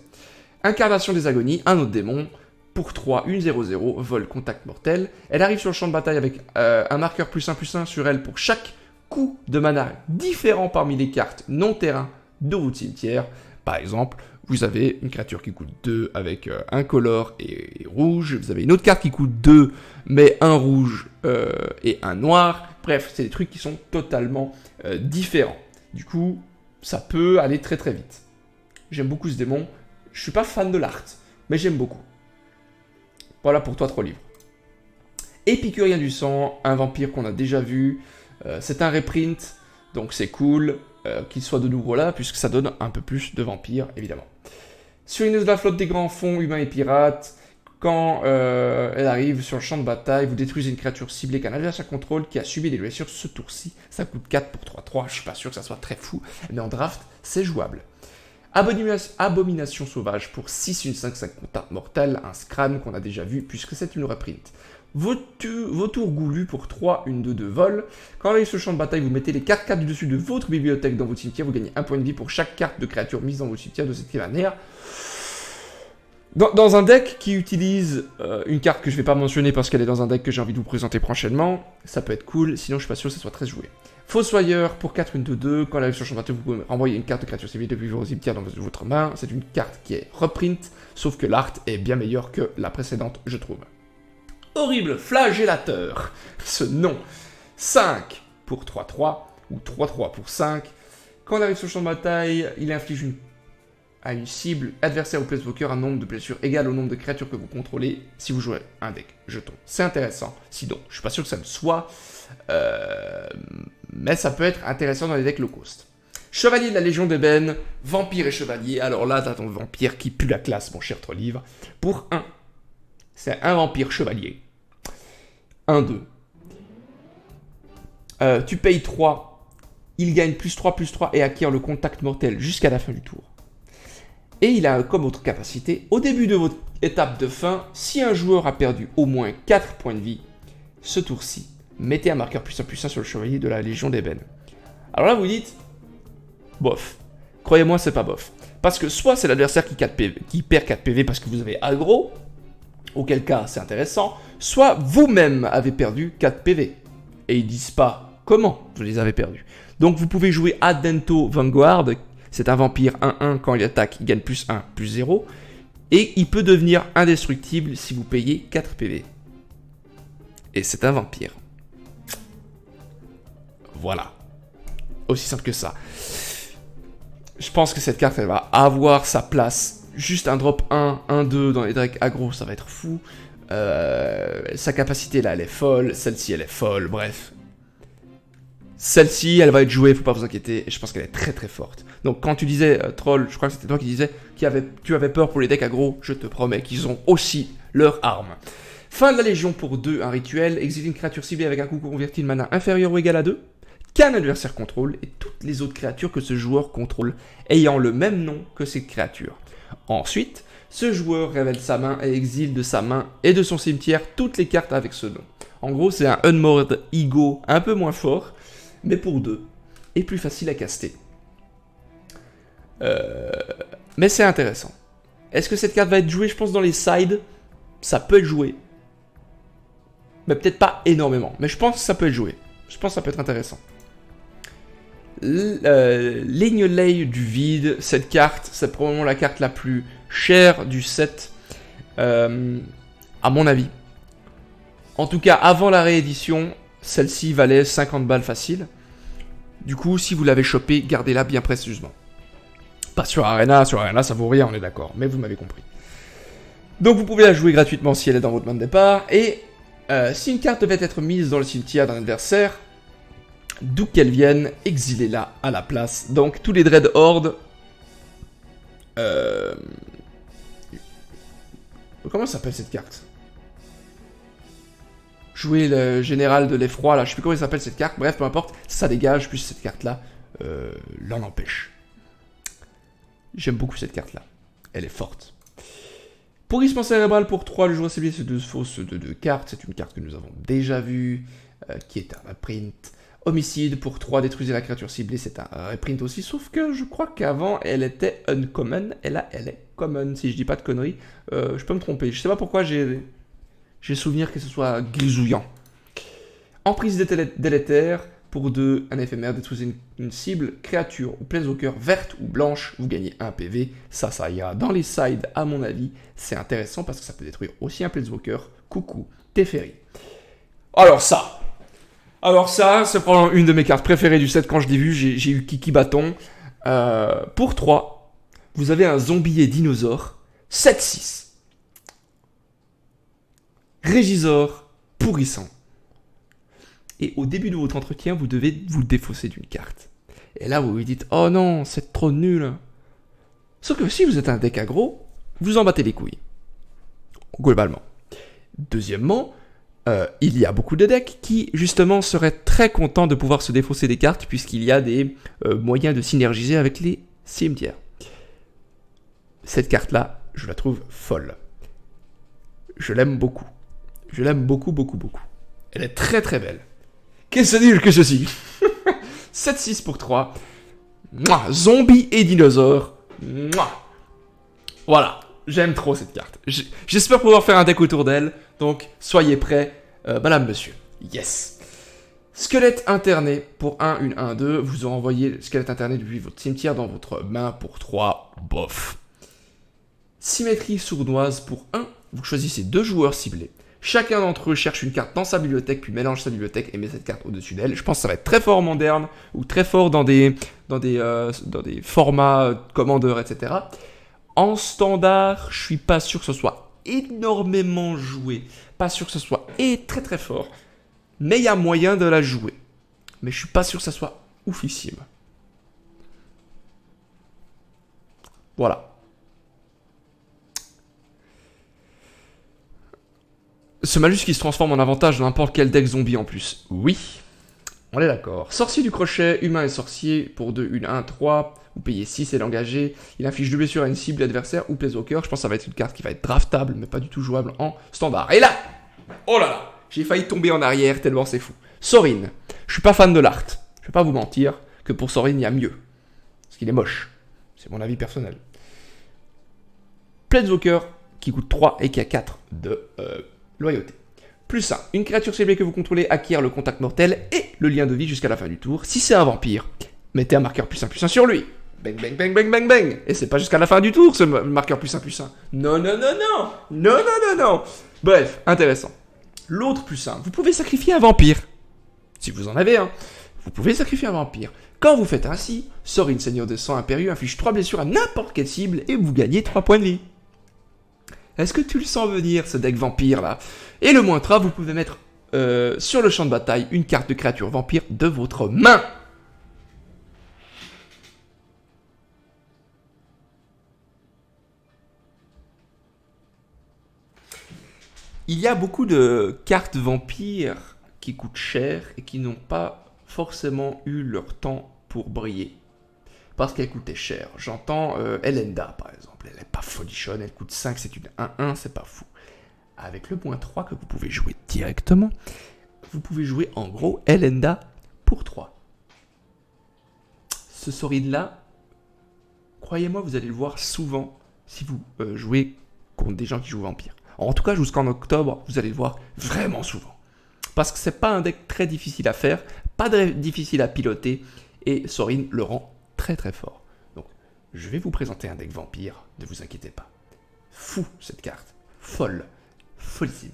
Incarnation des agonies, un autre démon. Pour 3, une 0-0, vol contact mortel. Elle arrive sur le champ de bataille avec un marqueur +1/+1 sur elle pour chaque coup de mana différent parmi les cartes non terrain de votre cimetière. Par exemple, vous avez une créature qui coûte 2 avec un color et rouge. Vous avez une autre carte qui coûte 2 mais un rouge et un noir. Bref, c'est des trucs qui sont totalement différents. Du coup, ça peut aller très très vite. J'aime beaucoup ce démon. Je suis pas fan de l'art, mais j'aime beaucoup. Voilà pour toi 3 livres. Épicurien du sang, un vampire qu'on a déjà vu. C'est un reprint, donc c'est cool qu'il soit de nouveau là, puisque ça donne un peu plus de vampires, évidemment. Sur une de la flotte des grands fonds, humains et pirates, quand elle arrive sur le champ de bataille, vous détruisez une créature ciblée qu'un adversaire contrôle qui a subi des blessures ce tour-ci. Ça coûte 4 pour 3-3, je suis pas sûr que ça soit très fou, mais en draft, c'est jouable. Abomination sauvage pour 6, une 5 contact mortel, un scram qu'on a déjà vu puisque c'est une reprint. Vautour goulu pour 3, une 2 de vol. Quand on arrive sur le champ de bataille, vous mettez les 4 cartes du dessus de votre bibliothèque dans votre cimetière, vous gagnez 1 point de vie pour chaque carte de créature mise dans votre cimetière de cette manière. Dans un deck qui utilise une carte que je ne vais pas mentionner parce qu'elle est dans un deck que j'ai envie de vous présenter prochainement, ça peut être cool, sinon je suis pas sûr que ça soit très joué. Fossoyeur pour 4, une 2-2, quand elle arrive sur le champ de bataille, vous pouvez renvoyer une carte de créature civile depuis votre cimetière dans votre main. C'est une carte qui est reprint, sauf que l'art est bien meilleur que la précédente, je trouve. Horrible flagellateur, ce nom. 5 pour 3-3, ou 3-3 pour 5. Quand elle arrive sur le champ de bataille, il inflige à une cible adversaire ou planeswalker un nombre de blessures égal au nombre de créatures que vous contrôlez si vous jouez un deck jeton. C'est intéressant, sinon je suis pas sûr que ça le soit, mais ça peut être intéressant dans les decks low cost. Chevalier de la Légion d'Ébène, vampire et chevalier, alors là t'as ton vampire qui pue la classe mon cher Trollivre, pour 1. C'est un vampire chevalier. 1-2. Tu payes 3, il gagne +3/+3 et acquiert le contact mortel jusqu'à la fin du tour. Et il a comme autre capacité, au début de votre étape de fin, si un joueur a perdu au moins 4 points de vie, ce tour-ci, mettez un marqueur +1/+1 sur le chevalier de la Légion d'Ébène. Alors là, vous dites, bof. Croyez-moi, c'est pas bof. Parce que soit c'est l'adversaire qui perd 4 PV parce que vous avez aggro, auquel cas c'est intéressant, soit vous-même avez perdu 4 PV. Et ils disent pas comment vous les avez perdus. Donc vous pouvez jouer Adento Vanguard. C'est un vampire 1-1, quand il attaque, il gagne +1, +0. Et il peut devenir indestructible si vous payez 4 PV. Et c'est un vampire. Voilà. Aussi simple que ça. Je pense que cette carte, elle va avoir sa place. Juste un drop 1, 1-2 dans les decks aggro, ça va être fou. Sa capacité là, elle est folle. Celle-ci, elle est folle. Bref. Celle-ci, elle va être jouée, faut pas vous inquiéter, et je pense qu'elle est très très forte. Donc quand tu disais, Troll, je crois que c'était toi qui disais que tu avais peur pour les decks aggro, je te promets qu'ils ont aussi leur arme. Fin de la Légion pour 2, un rituel. Exile une créature ciblée avec un coup converti de mana inférieur ou égal à 2, qu'un adversaire contrôle, et toutes les autres créatures que ce joueur contrôle, ayant le même nom que cette créature. Ensuite, ce joueur révèle sa main et exile de sa main et de son cimetière toutes les cartes avec ce nom. En gros, c'est un Unmoored Ego un peu moins fort, mais pour 2, et plus facile à caster. Mais c'est intéressant. Est-ce que cette carte va être jouée? Je pense dans les sides, ça peut être joué. Mais peut-être pas énormément. Mais je pense que ça peut être joué. Je pense que ça peut être intéressant. L'Aignelay du vide, cette carte, c'est probablement la carte la plus chère du set, à mon avis. En tout cas, avant la réédition, celle-ci valait 50 balles facile. Du coup, si vous l'avez chopée, gardez-la bien précieusement. Pas sur Arena ça vaut rien, on est d'accord, mais vous m'avez compris. Donc vous pouvez la jouer gratuitement si elle est dans votre main de départ, et si une carte devait être mise dans le cimetière d'un adversaire, d'où qu'elle vienne, exilez-la à la place. Donc tous les Dread Horde... Comment s'appelle cette carte? Jouer le général de l'effroi, là, je sais plus comment il s'appelle cette carte, bref, peu importe, ça dégage, plus cette carte-là l'en empêche. J'aime beaucoup cette carte-là, elle est forte. Pourrissement cérébral pour 3, le joueur ciblé c'est 2 fausses de 2 cartes, c'est une carte que nous avons déjà vue, qui est un reprint. Homicide pour 3, détruisez la créature ciblée, c'est un reprint aussi, sauf que je crois qu'avant elle était uncommon, et là elle est common, si je dis pas de conneries. Je peux me tromper, je sais pas pourquoi j'ai souvenir que ce soit grisouillant. Emprise délétère, pour 2, un éphémère, détruisez une cible, créature ou planeswalker verte ou blanche, vous gagnez 1 PV, ça ira dans les sides à mon avis, c'est intéressant parce que ça peut détruire aussi un planeswalker, coucou, Teferi. Alors ça, c'est probablement une de mes cartes préférées du set, quand je l'ai vu, j'ai eu Kiki Bâton. Pour 3, vous avez un zombie et dinosaure, 7-6. Régisor pourrissant. Et au début de votre entretien, vous devez vous défausser d'une carte. Et là, vous lui dites, oh non, c'est trop nul. Sauf que si vous êtes un deck aggro, vous en battez les couilles. Globalement. Deuxièmement, il y a beaucoup de decks qui, justement, seraient très contents de pouvoir se défausser des cartes, puisqu'il y a des moyens de synergiser avec les cimetières. Cette carte-là, je la trouve folle. Je l'aime beaucoup. Je l'aime beaucoup, beaucoup, beaucoup. Elle est très très belle. Qu'est-ce que nul que ceci. 7-6 pour 3. Mouah, zombie et dinosaure. Mouah. Voilà, j'aime trop cette carte. J'espère pouvoir faire un deck autour d'elle. Donc, soyez prêts, madame, monsieur. Yes. Squelette interné pour 1, une 1-2. Vous envoyez le squelette interné depuis votre cimetière dans votre main pour 3. Bof. Symétrie sournoise pour 1. Vous choisissez 2 joueurs ciblés. Chacun d'entre eux cherche une carte dans sa bibliothèque, puis mélange sa bibliothèque et met cette carte au-dessus d'elle. Je pense que ça va être très fort en moderne, ou très fort dans des formats commandeurs, etc. En standard, je suis pas sûr que ce soit énormément joué. Pas sûr que ce soit très très fort. Mais il y a moyen de la jouer. Mais je suis pas sûr que ça soit oufissime. Voilà. Ce malus qui se transforme en avantage dans n'importe quel deck zombie en plus. Oui, on est d'accord. Sorcier du crochet, humain et sorcier, pour 2, une 1, 3. Vous payez 6 et l'engagé. Il inflige 2 blessures à une cible adversaire ou planeswalker. Je pense que ça va être une carte qui va être draftable, mais pas du tout jouable en standard. Et là, oh là là, j'ai failli tomber en arrière tellement c'est fou. Sorin, je suis pas fan de l'art. Je vais pas vous mentir que pour Sorin, il y a mieux. Parce qu'il est moche. C'est mon avis personnel. Planeswalker qui coûte 3 et qui a 4 de... loyauté. Plus 1. Une créature ciblée que vous contrôlez acquiert le contact mortel et le lien de vie jusqu'à la fin du tour. Si c'est un vampire, mettez un marqueur +1/+1 sur lui. Bang, bang, bang, bang, bang, bang. Et c'est pas jusqu'à la fin du tour ce marqueur +1/+1. Non, non, non, non. Non, non, non, non. Bref, intéressant. L'autre +1. Vous pouvez sacrifier un vampire. Si vous en avez un. Vous pouvez sacrifier un vampire. Quand vous faites ainsi, Sorin, Seigneur de sang impérieux, inflige 3 blessures à n'importe quelle cible et vous gagnez 3 points de vie. Est-ce que tu le sens venir, ce deck vampire là? Et le -3, vous pouvez mettre sur le champ de bataille une carte de créature vampire de votre main. Il y a beaucoup de cartes vampires qui coûtent cher et qui n'ont pas forcément eu leur temps pour briller. Parce qu'elles coûtaient cher. J'entends Elenda par exemple. Elle n'est pas folichonne, elle coûte 5, c'est une 1-1, c'est pas fou. Avec le moins 3 que vous pouvez jouer directement, vous pouvez jouer en gros Elenda pour 3. Ce Sorin-là, croyez-moi, vous allez le voir souvent si vous jouez contre des gens qui jouent vampire. En tout cas, jusqu'en octobre, vous allez le voir vraiment souvent. Parce que c'est pas un deck très difficile à faire, pas très difficile à piloter, et Sorin le rend très très fort. Donc, je vais vous présenter un deck vampire, ne vous inquiétez pas. Fou cette carte, folle, follissime.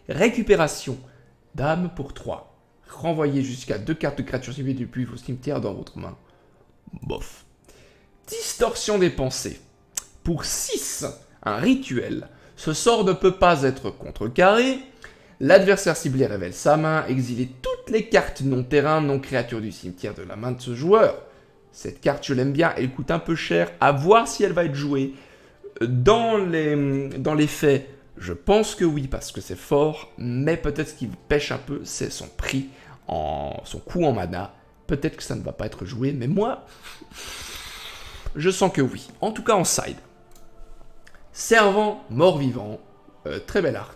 Récupération d'âme pour 3. Renvoyez jusqu'à 2 cartes de créatures ciblées depuis vos cimetières dans votre main. Bof. Distorsion des pensées. Pour 6, un rituel. Ce sort ne peut pas être contrecarré. L'adversaire ciblé révèle sa main, exilez toutes les cartes non-terrain, non-créatures du cimetière de la main de ce joueur. Cette carte, je l'aime bien, elle coûte un peu cher, à voir si elle va être jouée. Dans les faits, je pense que oui, parce que c'est fort, mais peut-être ce qui pêche un peu, c'est son prix, son coût en mana. Peut-être que ça ne va pas être joué, mais moi, je sens que oui. En tout cas en side. Servant mort-vivant, très belle art.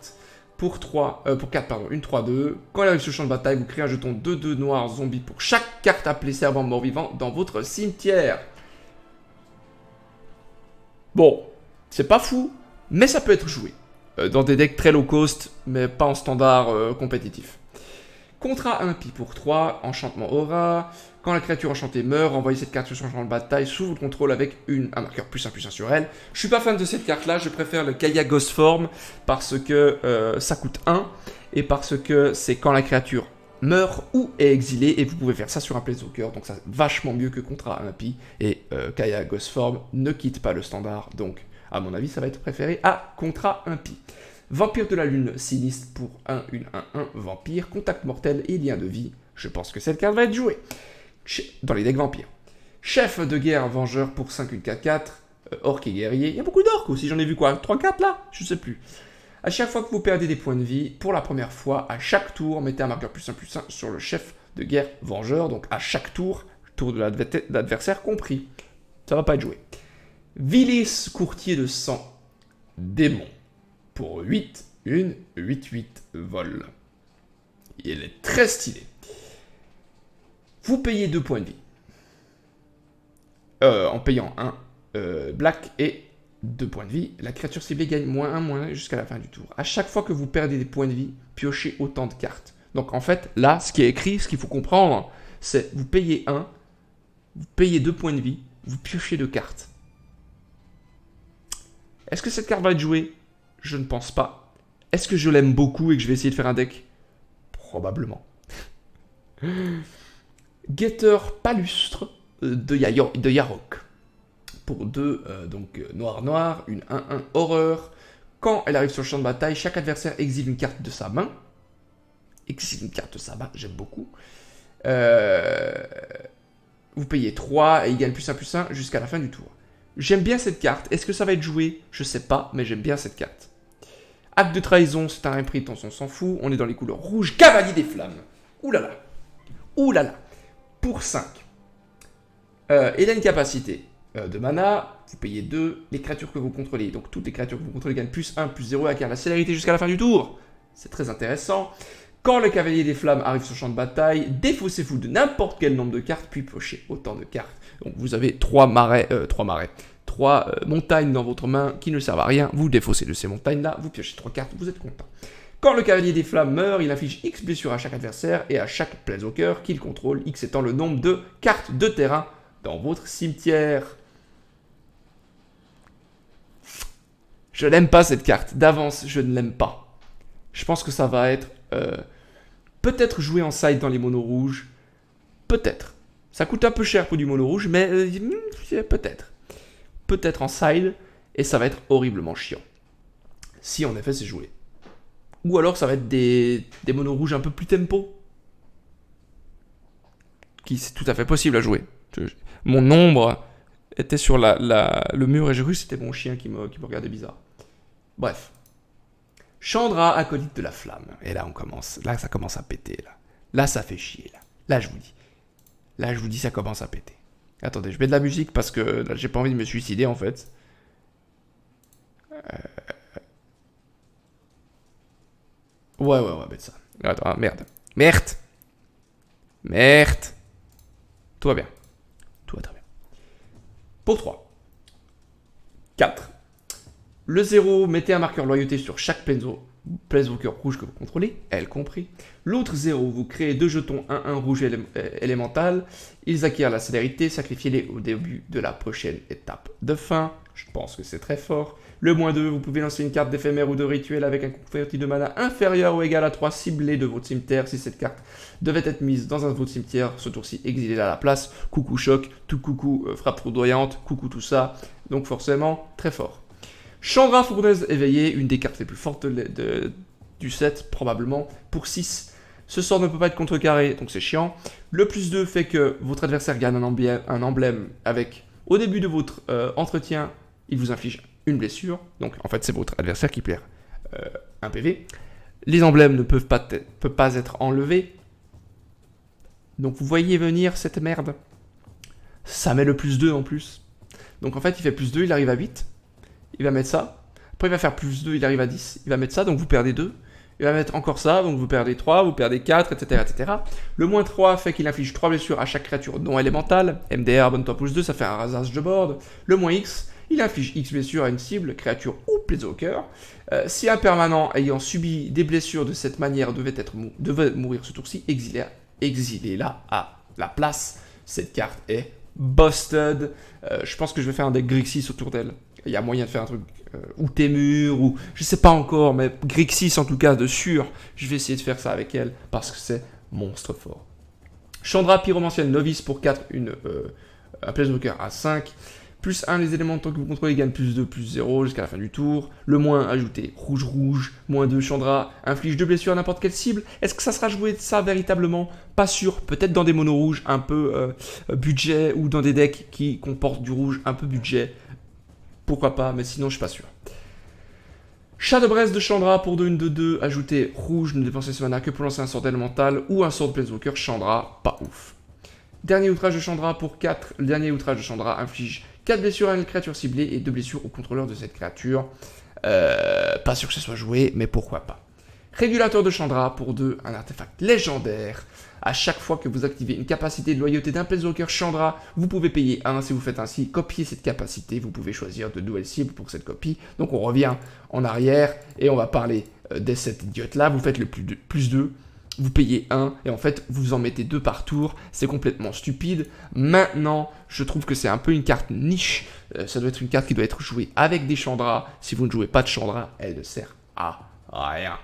Pour 4, pardon, une 3-2. Quand il arrive sur le champ de bataille, vous créez un jeton 2-2 noir zombie pour chaque carte appelée servant mort-vivant dans votre cimetière. Bon, c'est pas fou, mais ça peut être joué. Dans des decks très low cost, mais pas en standard compétitif. Contrat impie pour 3, enchantement aura. Quand la créature enchantée meurt, envoyez cette carte sur le champ de bataille sous votre contrôle avec un marqueur +1/+1 sur elle. Je suis pas fan de cette carte là, je préfère le Kaya Ghost Form parce que ça coûte 1 et parce que c'est quand la créature meurt ou est exilée et vous pouvez faire ça sur un Planeswalker, donc c'est vachement mieux que Contrat impie. Et Kaya Ghost Form ne quitte pas le standard, donc à mon avis ça va être préféré à Contrat impie. Vampire de la Lune, sinistre pour 1, une 1-1, vampire, contact mortel et lien de vie. Je pense que cette carte va être jouée dans les decks vampires. Chef de guerre, vengeur pour 5, une 4-4, orc et guerrier. Il y a beaucoup d'orques aussi, j'en ai vu quoi, 3-4 là? Je sais plus. À chaque fois que vous perdez des points de vie, pour la première fois, à chaque tour, mettez un marqueur +1/+1 sur le chef de guerre vengeur. Donc à chaque tour, tour de l'adversaire compris. Ça va pas être joué. Vilis, courtier de sang, démon. Pour 8, une 8-8 vol. Il est très stylé. Vous payez 2 points de vie. En payant 1 black et 2 points de vie. La créature ciblée gagne -1/-1 jusqu'à la fin du tour. À chaque fois que vous perdez des points de vie, piochez autant de cartes. Donc en fait, là, ce qui est écrit, ce qu'il faut comprendre, c'est vous payez 1, vous payez 2 points de vie, vous piochez 2 cartes. Est-ce que cette carte va être jouée? Je ne pense pas. Est-ce que je l'aime beaucoup et que je vais essayer de faire un deck? Probablement. Guetteur palustre de Yarok. Pour 2, donc noir-noir, une 1-1 horreur. Quand elle arrive sur le champ de bataille, chaque adversaire exile une carte de sa main. Exile une carte de sa main, j'aime beaucoup. Vous payez 3 et il gagne +1/+1 jusqu'à la fin du tour. J'aime bien cette carte. Est-ce que ça va être joué? Je sais pas, mais j'aime bien cette carte. Acte de trahison, c'est un imprint, on s'en fout. On est dans les couleurs rouge. Cavalier des flammes. Ouh là là. Ouh là là. Pour 5. Il a une capacité de mana. Vous payez 2. Les créatures que vous contrôlez. Donc toutes les créatures que vous contrôlez gagnent +1/+0 avec la célérité jusqu'à la fin du tour. C'est très intéressant. Quand le cavalier des flammes arrive sur le champ de bataille, défaussez-vous de n'importe quel nombre de cartes, puis piochez autant de cartes. Donc vous avez 3 montagnes dans votre main qui ne servent à rien. Vous défaussez de ces montagnes-là, vous piochez 3 cartes, vous êtes content. Quand le cavalier des flammes meurt, il inflige X blessures à chaque adversaire et à chaque Planeswalker qu'il contrôle, X étant le nombre de cartes de terrain dans votre cimetière. Je n'aime pas cette carte. D'avance, je ne l'aime pas. Je pense que ça va être peut-être joué en side dans les monos rouges. Peut-être. Ça coûte un peu cher pour du mono rouge, mais peut-être. Peut-être en side, et ça va être horriblement chiant. Si en effet c'est joué. Ou alors ça va être des monos rouges un peu plus tempo. Qui c'est tout à fait possible à jouer. Mon ombre était sur le mur et j'ai cru que c'était mon chien qui me regardait bizarre. Bref. Chandra, acolyte de la flamme. Et là, on commence. Là, ça commence à péter. Là, ça fait chier. Là, je vous dis. Là, je vous dis, ça commence à péter. Attendez, je mets de la musique parce que là, j'ai pas envie de me suicider, en fait. Ouais, on va mettre ça. Attends, merde. Merde. Tout va bien. Tout va très bien. Pour 3. 4. Le 0, mettez un marqueur loyauté sur chaque Planeswalker rouge que vous contrôlez, elle compris. L'autre 0, vous créez 2 jetons 1-1 rouge élémental. Ils acquièrent la célérité, sacrifiez-les au début de la prochaine étape de fin. Je pense que c'est très fort. Le -2, vous pouvez lancer une carte d'éphémère ou de rituel avec un converti de mana inférieur ou égal à 3 ciblés de votre cimetière. Si cette carte devait être mise dans un de votre cimetière, ce tour-ci, exilez-la à la place. Coucou choc, tout coucou frappe foudroyante, coucou tout ça. Donc forcément, très fort. Chandra Fournaise éveillée, une des cartes les plus fortes du set, probablement, pour 6. Ce sort ne peut pas être contrecarré, donc c'est chiant. Le +2 fait que votre adversaire gagne un emblème avec, au début de votre entretien, il vous inflige une blessure. Donc en fait, c'est votre adversaire qui perd un PV. Les emblèmes ne peuvent pas être enlevés. Donc vous voyez venir cette merde. Ça met le +2 en plus. Donc en fait, il fait +2, il arrive à 8. Il va mettre ça. Après, il va faire +2, il arrive à 10. Il va mettre ça, donc vous perdez 2. Il va mettre encore ça, donc vous perdez 3, vous perdez 4, etc. etc. Le -3 fait qu'il inflige 3 blessures à chaque créature non élémentale. MDR, abonne-toi +2, ça fait un rasage de board. Le -X, il inflige X blessures à une cible, créature ou planeswalker. Si un permanent ayant subi des blessures de cette manière devait mourir ce tour-ci, exilez-la à la place. Cette carte est busted. Je pense que je vais faire un deck Grixis autour d'elle. Il y a moyen de faire un truc ou Témur, ou je sais pas encore, mais Grixis en tout cas de sûr. Je vais essayer de faire ça avec elle parce que c'est monstre fort. Chandra Pyromancienne Novice pour 4, un Planeswalker à 5. +1, les éléments que vous contrôlez gagnent +2, +0 jusqu'à la fin du tour. Le moins, ajoutez rouge-rouge. -2, Chandra inflige 2 blessures à n'importe quelle cible. Est-ce que ça sera joué de ça véritablement? Pas sûr. Peut-être dans des monos rouges un peu budget, ou dans des decks qui comportent du rouge un peu budget. Pourquoi pas, mais sinon je suis pas sûr. Chat de Bresse de Chandra pour 2, une de 2. Ajoutez rouge, ne dépensez ce mana que pour lancer un sort élémental ou un sort de Planeswalker. Chandra, pas ouf. Dernier outrage de Chandra pour 4. Le dernier outrage de Chandra inflige 4 blessures à une créature ciblée et 2 blessures au contrôleur de cette créature. Pas sûr que ce soit joué, mais pourquoi pas. Régulateur de Chandra pour 2, un artefact légendaire. À chaque fois que vous activez une capacité de loyauté d'un Planeswalker Chandra, vous pouvez payer 1. Si vous faites ainsi, copier cette capacité. Vous pouvez choisir de nouvelles cibles pour cette copie. Donc on revient en arrière et on va parler de cette idiote-là. Vous faites le +2. Vous payez 1 et en fait vous en mettez 2 par tour, c'est complètement stupide. Maintenant, je trouve que c'est un peu une carte niche, ça doit être une carte qui doit être jouée avec des Chandra. Si vous ne jouez pas de Chandra, elle ne sert à rien.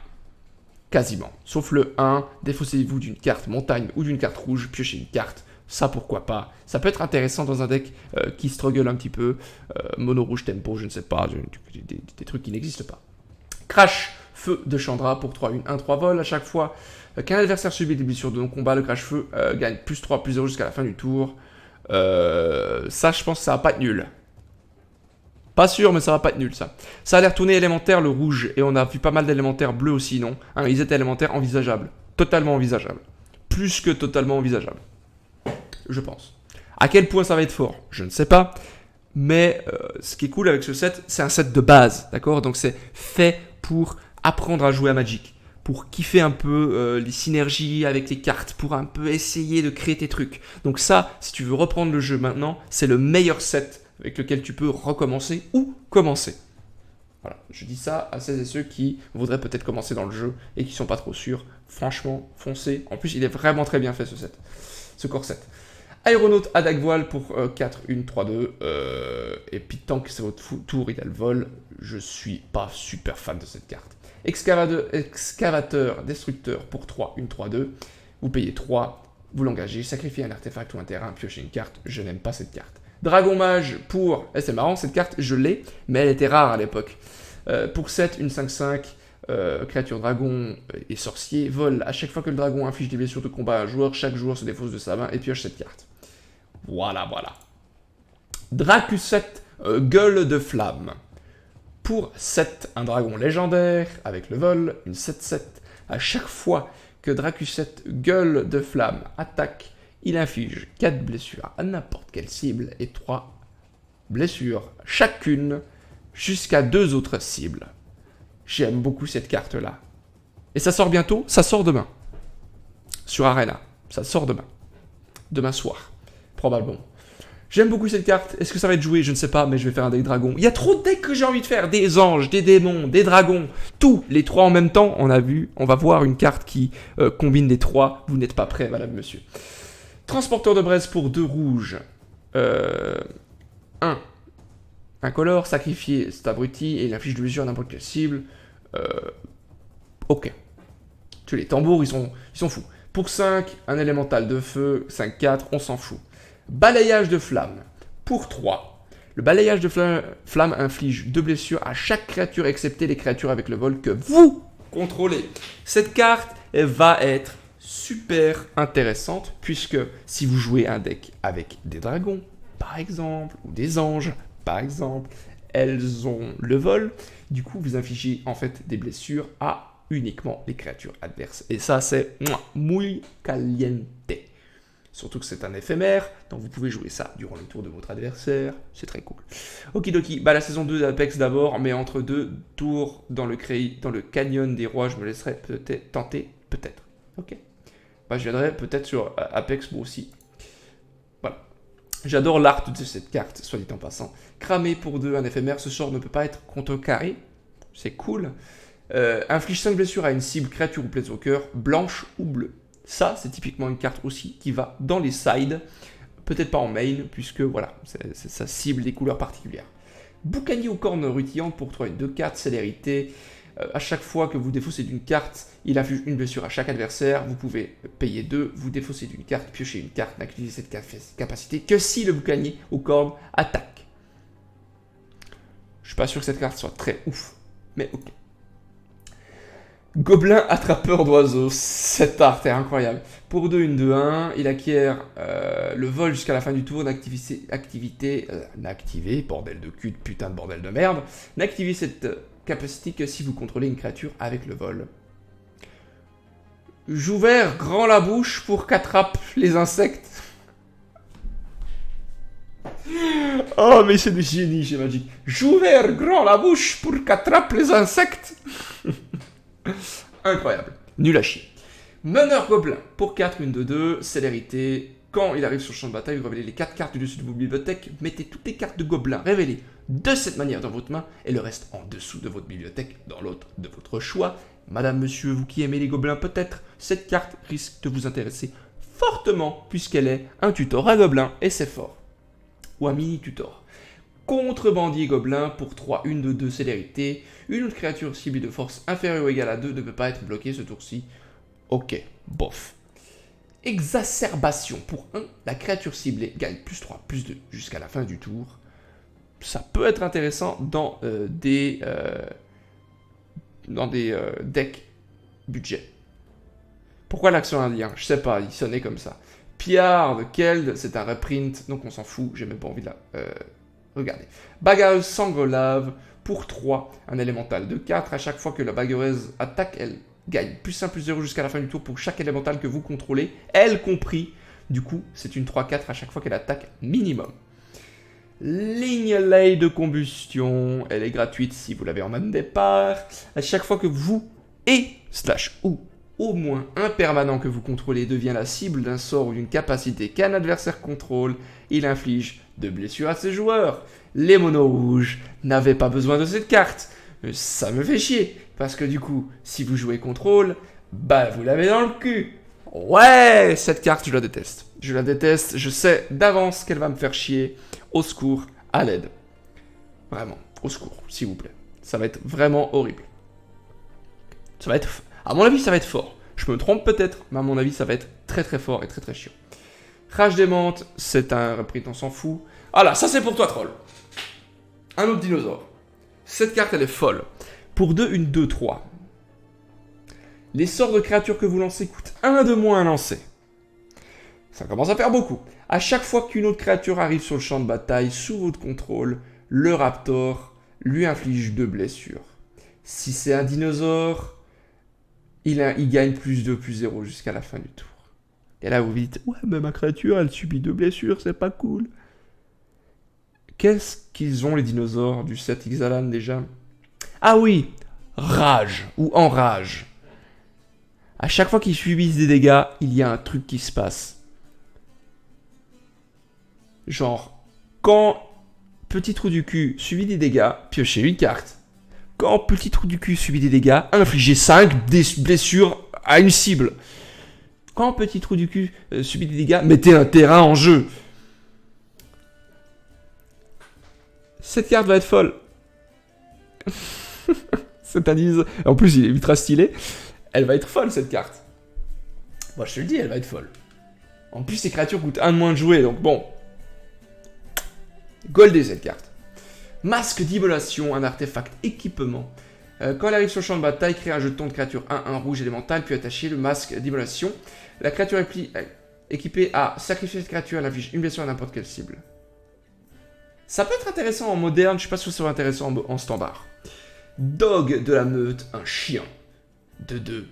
Quasiment. Sauf le 1, défaussez-vous d'une carte montagne ou d'une carte rouge, piochez une carte, ça pourquoi pas. Ça peut être intéressant dans un deck qui struggle un petit peu, mono rouge tempo, je ne sais pas, des trucs qui n'existent pas. Crash Feu de Chandra pour 3, 1-3 vol à chaque fois qu'un adversaire subit des blessures de non-combat, le crash-feu gagne +3, +0 jusqu'à la fin du tour. Ça, je pense que ça va pas être nul. Pas sûr, mais ça va pas être nul, ça. Ça a l'air tourné élémentaire, le rouge, et on a vu pas mal d'élémentaires bleus aussi, non? Ils étaient élémentaires envisageables. Totalement envisageables. Plus que totalement envisageables. Je pense. À quel point ça va être fort? Je ne sais pas. Mais ce qui est cool avec ce set, c'est un set de base, d'accord? Donc c'est fait pour apprendre à jouer à Magic, pour kiffer un peu les synergies avec les cartes, pour un peu essayer de créer tes trucs. Donc ça, si tu veux reprendre le jeu maintenant, c'est le meilleur set avec lequel tu peux recommencer ou commencer. Voilà, je dis ça à celles et ceux qui voudraient peut-être commencer dans le jeu et qui sont pas trop sûrs. Franchement, foncez. En plus, il est vraiment très bien fait ce core set. Aéronaute à dague voile pour 4, 1, 3, 2. Et puis tant que c'est votre tour, il a le vol. Je suis pas super fan de cette carte. Excavateur destructeur pour 3, 1, 3, 2. Vous payez 3, vous l'engagez, sacrifiez un artefact ou un terrain, piochez une carte. Je n'aime pas cette carte. Dragon Mage pour... c'est marrant, cette carte, je l'ai, mais elle était rare à l'époque. Pour 7, une 5-5, créature dragon et sorcier, vol. À chaque fois que le dragon inflige des blessures de combat à un joueur, chaque joueur se défausse de sa main et pioche cette carte. Voilà. Dracuset, gueule de flamme. Pour 7, un dragon légendaire avec le vol, une 7-7. À chaque fois que Dracuset gueule de flamme attaque, il inflige 4 blessures à n'importe quelle cible et 3 blessures chacune jusqu'à 2 autres cibles. J'aime beaucoup cette carte-là. Et ça sort bientôt, ça sort demain. Sur Arena, ça sort demain. Demain soir, probablement. J'aime beaucoup cette carte. Est-ce que ça va être joué? Je ne sais pas, mais je vais faire un deck dragon. Il y a trop de decks que j'ai envie de faire. Des anges, des démons, des dragons. Tous les 3 en même temps. On va voir une carte qui combine les 3. Vous n'êtes pas prêts, madame, monsieur. Transporteur de braise pour 2 rouges. 1. Incolore, sacrifié cet abruti et il inflige de blessure à n'importe quelle cible. Ok. Tu les tambours, ils sont fous. Pour 5, un élémental de feu. 5-4, on s'en fout. Balayage de flamme. Pour 3. Le balayage de flamme inflige 2 blessures à chaque créature excepté les créatures avec le vol que vous contrôlez. Cette carte elle va être super intéressante puisque si vous jouez un deck avec des dragons, par exemple, ou des anges, par exemple, elles ont le vol. Du coup, vous infligez en fait des blessures à uniquement les créatures adverses. Et ça, c'est muy caliente. Surtout que c'est un éphémère, donc vous pouvez jouer ça durant le tour de votre adversaire. C'est très cool. Okidoki, la saison 2 d'Apex d'abord, mais entre 2 tours dans le canyon des rois, je me laisserai peut-être tenter, peut-être. Ok. Je viendrai peut-être sur Apex moi aussi. Voilà. J'adore l'art de cette carte, soit dit en passant. Cramé pour 2, un éphémère, ce sort ne peut pas être contrecarré. C'est cool. Inflige 5 blessures à une cible, créature ou planeswalker, blanche ou bleue. Ça, c'est typiquement une carte aussi qui va dans les sides, peut-être pas en main, puisque voilà, ça cible des couleurs particulières. Boucanier aux cornes rutilantes pour 3 et 2 cartes, célérité. À chaque fois que vous défaussez d'une carte, il inflige une blessure à chaque adversaire. Vous pouvez payer 2, vous défaussez d'une carte, piochez une carte, n'activez cette capacité que si le boucanier aux cornes attaque. Je suis pas sûr que cette carte soit très ouf, mais ok. Gobelin attrapeur d'oiseaux, cette art est incroyable. Pour 2, une 2-1, il acquiert le vol jusqu'à la fin du tour, n'activez, bordel de cul, putain de bordel de merde, n'activez cette capacité que si vous contrôlez une créature avec le vol. J'ouvert grand la bouche pour qu'attrape les insectes. Oh mais c'est du génie chez Magic. J'ouvert grand la bouche pour qu'attrape les insectes. Incroyable. Nul à chier. Meneur gobelin. Pour 4, une 2-2, célérité. Quand il arrive sur le champ de bataille, vous révélez les 4 cartes du dessus de vos bibliothèques. Mettez toutes les cartes de gobelin révélées de cette manière dans votre main et le reste en dessous de votre bibliothèque dans l'autre de votre choix. Madame, monsieur, vous qui aimez les gobelins peut-être, cette carte risque de vous intéresser fortement puisqu'elle est un tutor à gobelin et c'est fort. Ou un mini tutor. Contrebandier gobelin pour 3, une de 2 célérité. Une autre créature ciblée de force inférieure ou égale à 2 ne peut pas être bloquée ce tour-ci. Ok, bof. Exacerbation pour 1, la créature ciblée gagne plus 3, plus 2 jusqu'à la fin du tour. Ça peut être intéressant dans des decks budget. Pourquoi l'accent indien? Je sais pas, il sonnait comme ça. Piard de Keld, c'est un reprint, donc on s'en fout, j'ai même pas envie de la... Regardez. Bagarreuse sanglave pour 3, un élémental de 4. À chaque fois que la bagarreuse attaque, elle gagne plus 1, plus 0 jusqu'à la fin du tour pour chaque élémental que vous contrôlez, elle compris. Du coup, c'est une 3-4 à chaque fois qu'elle attaque minimum. Ligne lait de combustion, elle est gratuite si vous l'avez en main de départ. À chaque fois que vous ou au moins un permanent que vous contrôlez devient la cible d'un sort ou d'une capacité qu'un adversaire contrôle, il inflige 2 blessures à ses joueurs. Les monos rouges n'avaient pas besoin de cette carte. Ça me fait chier, parce que du coup, si vous jouez contrôle, vous l'avez dans le cul. Ouais, cette carte, je la déteste. Je la déteste, je sais d'avance qu'elle va me faire chier. Au secours, à l'aide. Vraiment, au secours, s'il vous plaît. Ça va être vraiment horrible. Ça va être... À mon avis, ça va être fort. Je me trompe peut-être, mais à mon avis, ça va être très très fort et très très chiant. Rage démente, c'est un reprint, on s'en fout. Ah là, ça c'est pour toi, troll. Un autre dinosaure. Cette carte, elle est folle. Pour 2, une 2-3. Les sorts de créatures que vous lancez coûtent 1 de moins à lancer. Ça commence à faire beaucoup. À chaque fois qu'une autre créature arrive sur le champ de bataille sous votre contrôle, le raptor lui inflige 2 blessures. Si c'est un dinosaure, il gagne plus 2, plus 0 jusqu'à la fin du tour. Et là, vous vous dites, ouais, mais ma créature, elle subit 2 blessures, c'est pas cool. Qu'est-ce qu'ils ont, les dinosaures du set Ixalan, déjà? Ah oui, rage, ou enrage. À chaque fois qu'ils subissent des dégâts, il y a un truc qui se passe. Genre, quand petit trou du cul subit des dégâts, piochez une carte. Quand petit trou du cul subit des dégâts, infligez 5 blessures à une cible. Quand petit trou du cul subit des dégâts, mettez un terrain en jeu. Cette carte va être folle. C'est-à-dire, en plus, il est ultra stylé. Elle va être folle, cette carte. Moi, je te le dis, elle va être folle. En plus, ces créatures coûtent 1 de moins de jouer, donc bon. Goldé, cette carte. Masque d'immolation, un artefact équipement. Quand elle arrive sur le champ de bataille, créez un jeton de créature 1-1 rouge élémental, puis attachez le masque d'immolation. La créature équipée à sacrifier cette créature, elle inflige une blessure à n'importe quelle cible. Ça peut être intéressant en moderne, je sais pas si ça va être intéressant en standard. Dog de la meute, un chien. De 2.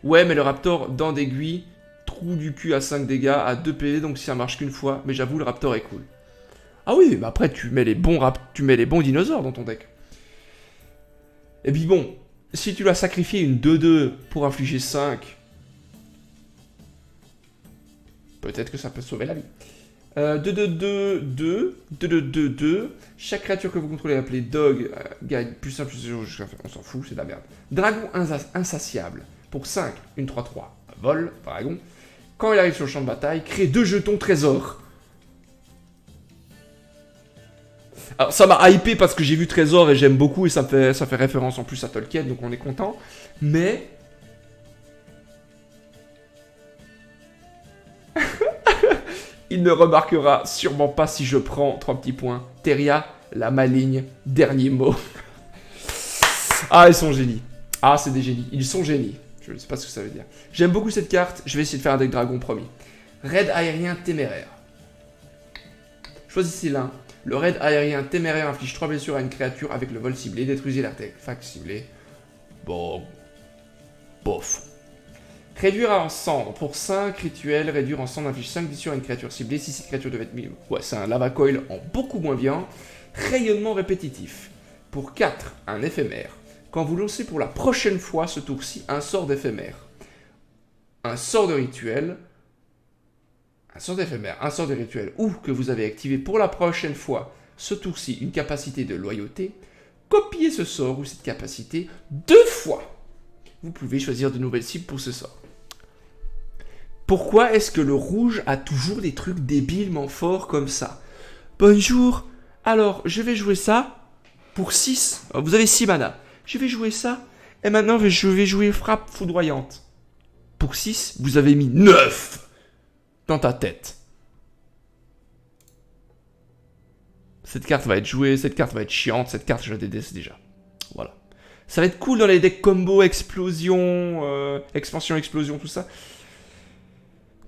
Ouais, mais le raptor, dent d'aiguille, trou du cul à 5 dégâts, à 2 PV, donc si ça marche qu'une fois, mais j'avoue, le raptor est cool. Ah oui, mais après, tu mets les bons dinosaures dans ton deck. Et puis bon, si tu dois sacrifier une 2-2 pour infliger 5, peut-être que ça peut sauver la vie. 2-2-2-2. Chaque créature que vous contrôlez appelée Dog gagne plus 1, plus 0 jusqu'à la fin. On s'en fout, c'est de la merde. Dragon insatiable. Pour 5, une 3-3. Vol, dragon. Quand il arrive sur le champ de bataille, crée 2 jetons trésor. Alors ça m'a hypé parce que j'ai vu Trésor et j'aime beaucoup et ça fait référence en plus à Tolkien, donc on est content. Mais... il ne remarquera sûrement pas si je prends 3 petits points. Teria, la maligne, dernier mot. Ah, ils sont génies. Ah, c'est des génies. Ils sont génies. Je ne sais pas ce que ça veut dire. J'aime beaucoup cette carte. Je vais essayer de faire un deck dragon promis. Raid aérien téméraire. Choisissez l'un. Le raid aérien téméraire inflige 3 blessures à une créature avec le vol ciblé. Détruisez l'artefact ciblé. Bon. Bof. Réduire en cendre. Pour 5 rituels, réduire en cendre inflige 5 blessures à une créature ciblée. Si cette créature devait être mise... Ouais, c'est un lava coil en beaucoup moins bien. Rayonnement répétitif. Pour 4, un éphémère. Quand vous lancez pour la prochaine fois ce tour-ci un sort d'éphémère. Un sort de rituel... Un sort d'éphémère, un sort de rituel, ou que vous avez activé pour la prochaine fois, ce tour-ci, une capacité de loyauté, copiez ce sort ou cette capacité 2 fois. Vous pouvez choisir de nouvelles cibles pour ce sort. Pourquoi est-ce que le rouge a toujours des trucs débilement forts comme ça? Bonjour, alors je vais jouer ça pour 6. Vous avez 6 mana. Je vais jouer ça, et maintenant je vais jouer frappe foudroyante. Pour 6, vous avez mis 9 dans ta tête. Cette carte va être jouée, cette carte va être chiante, cette carte je la déteste déjà. Voilà. Ça va être cool dans les decks combo, explosion, expansion, explosion, tout ça.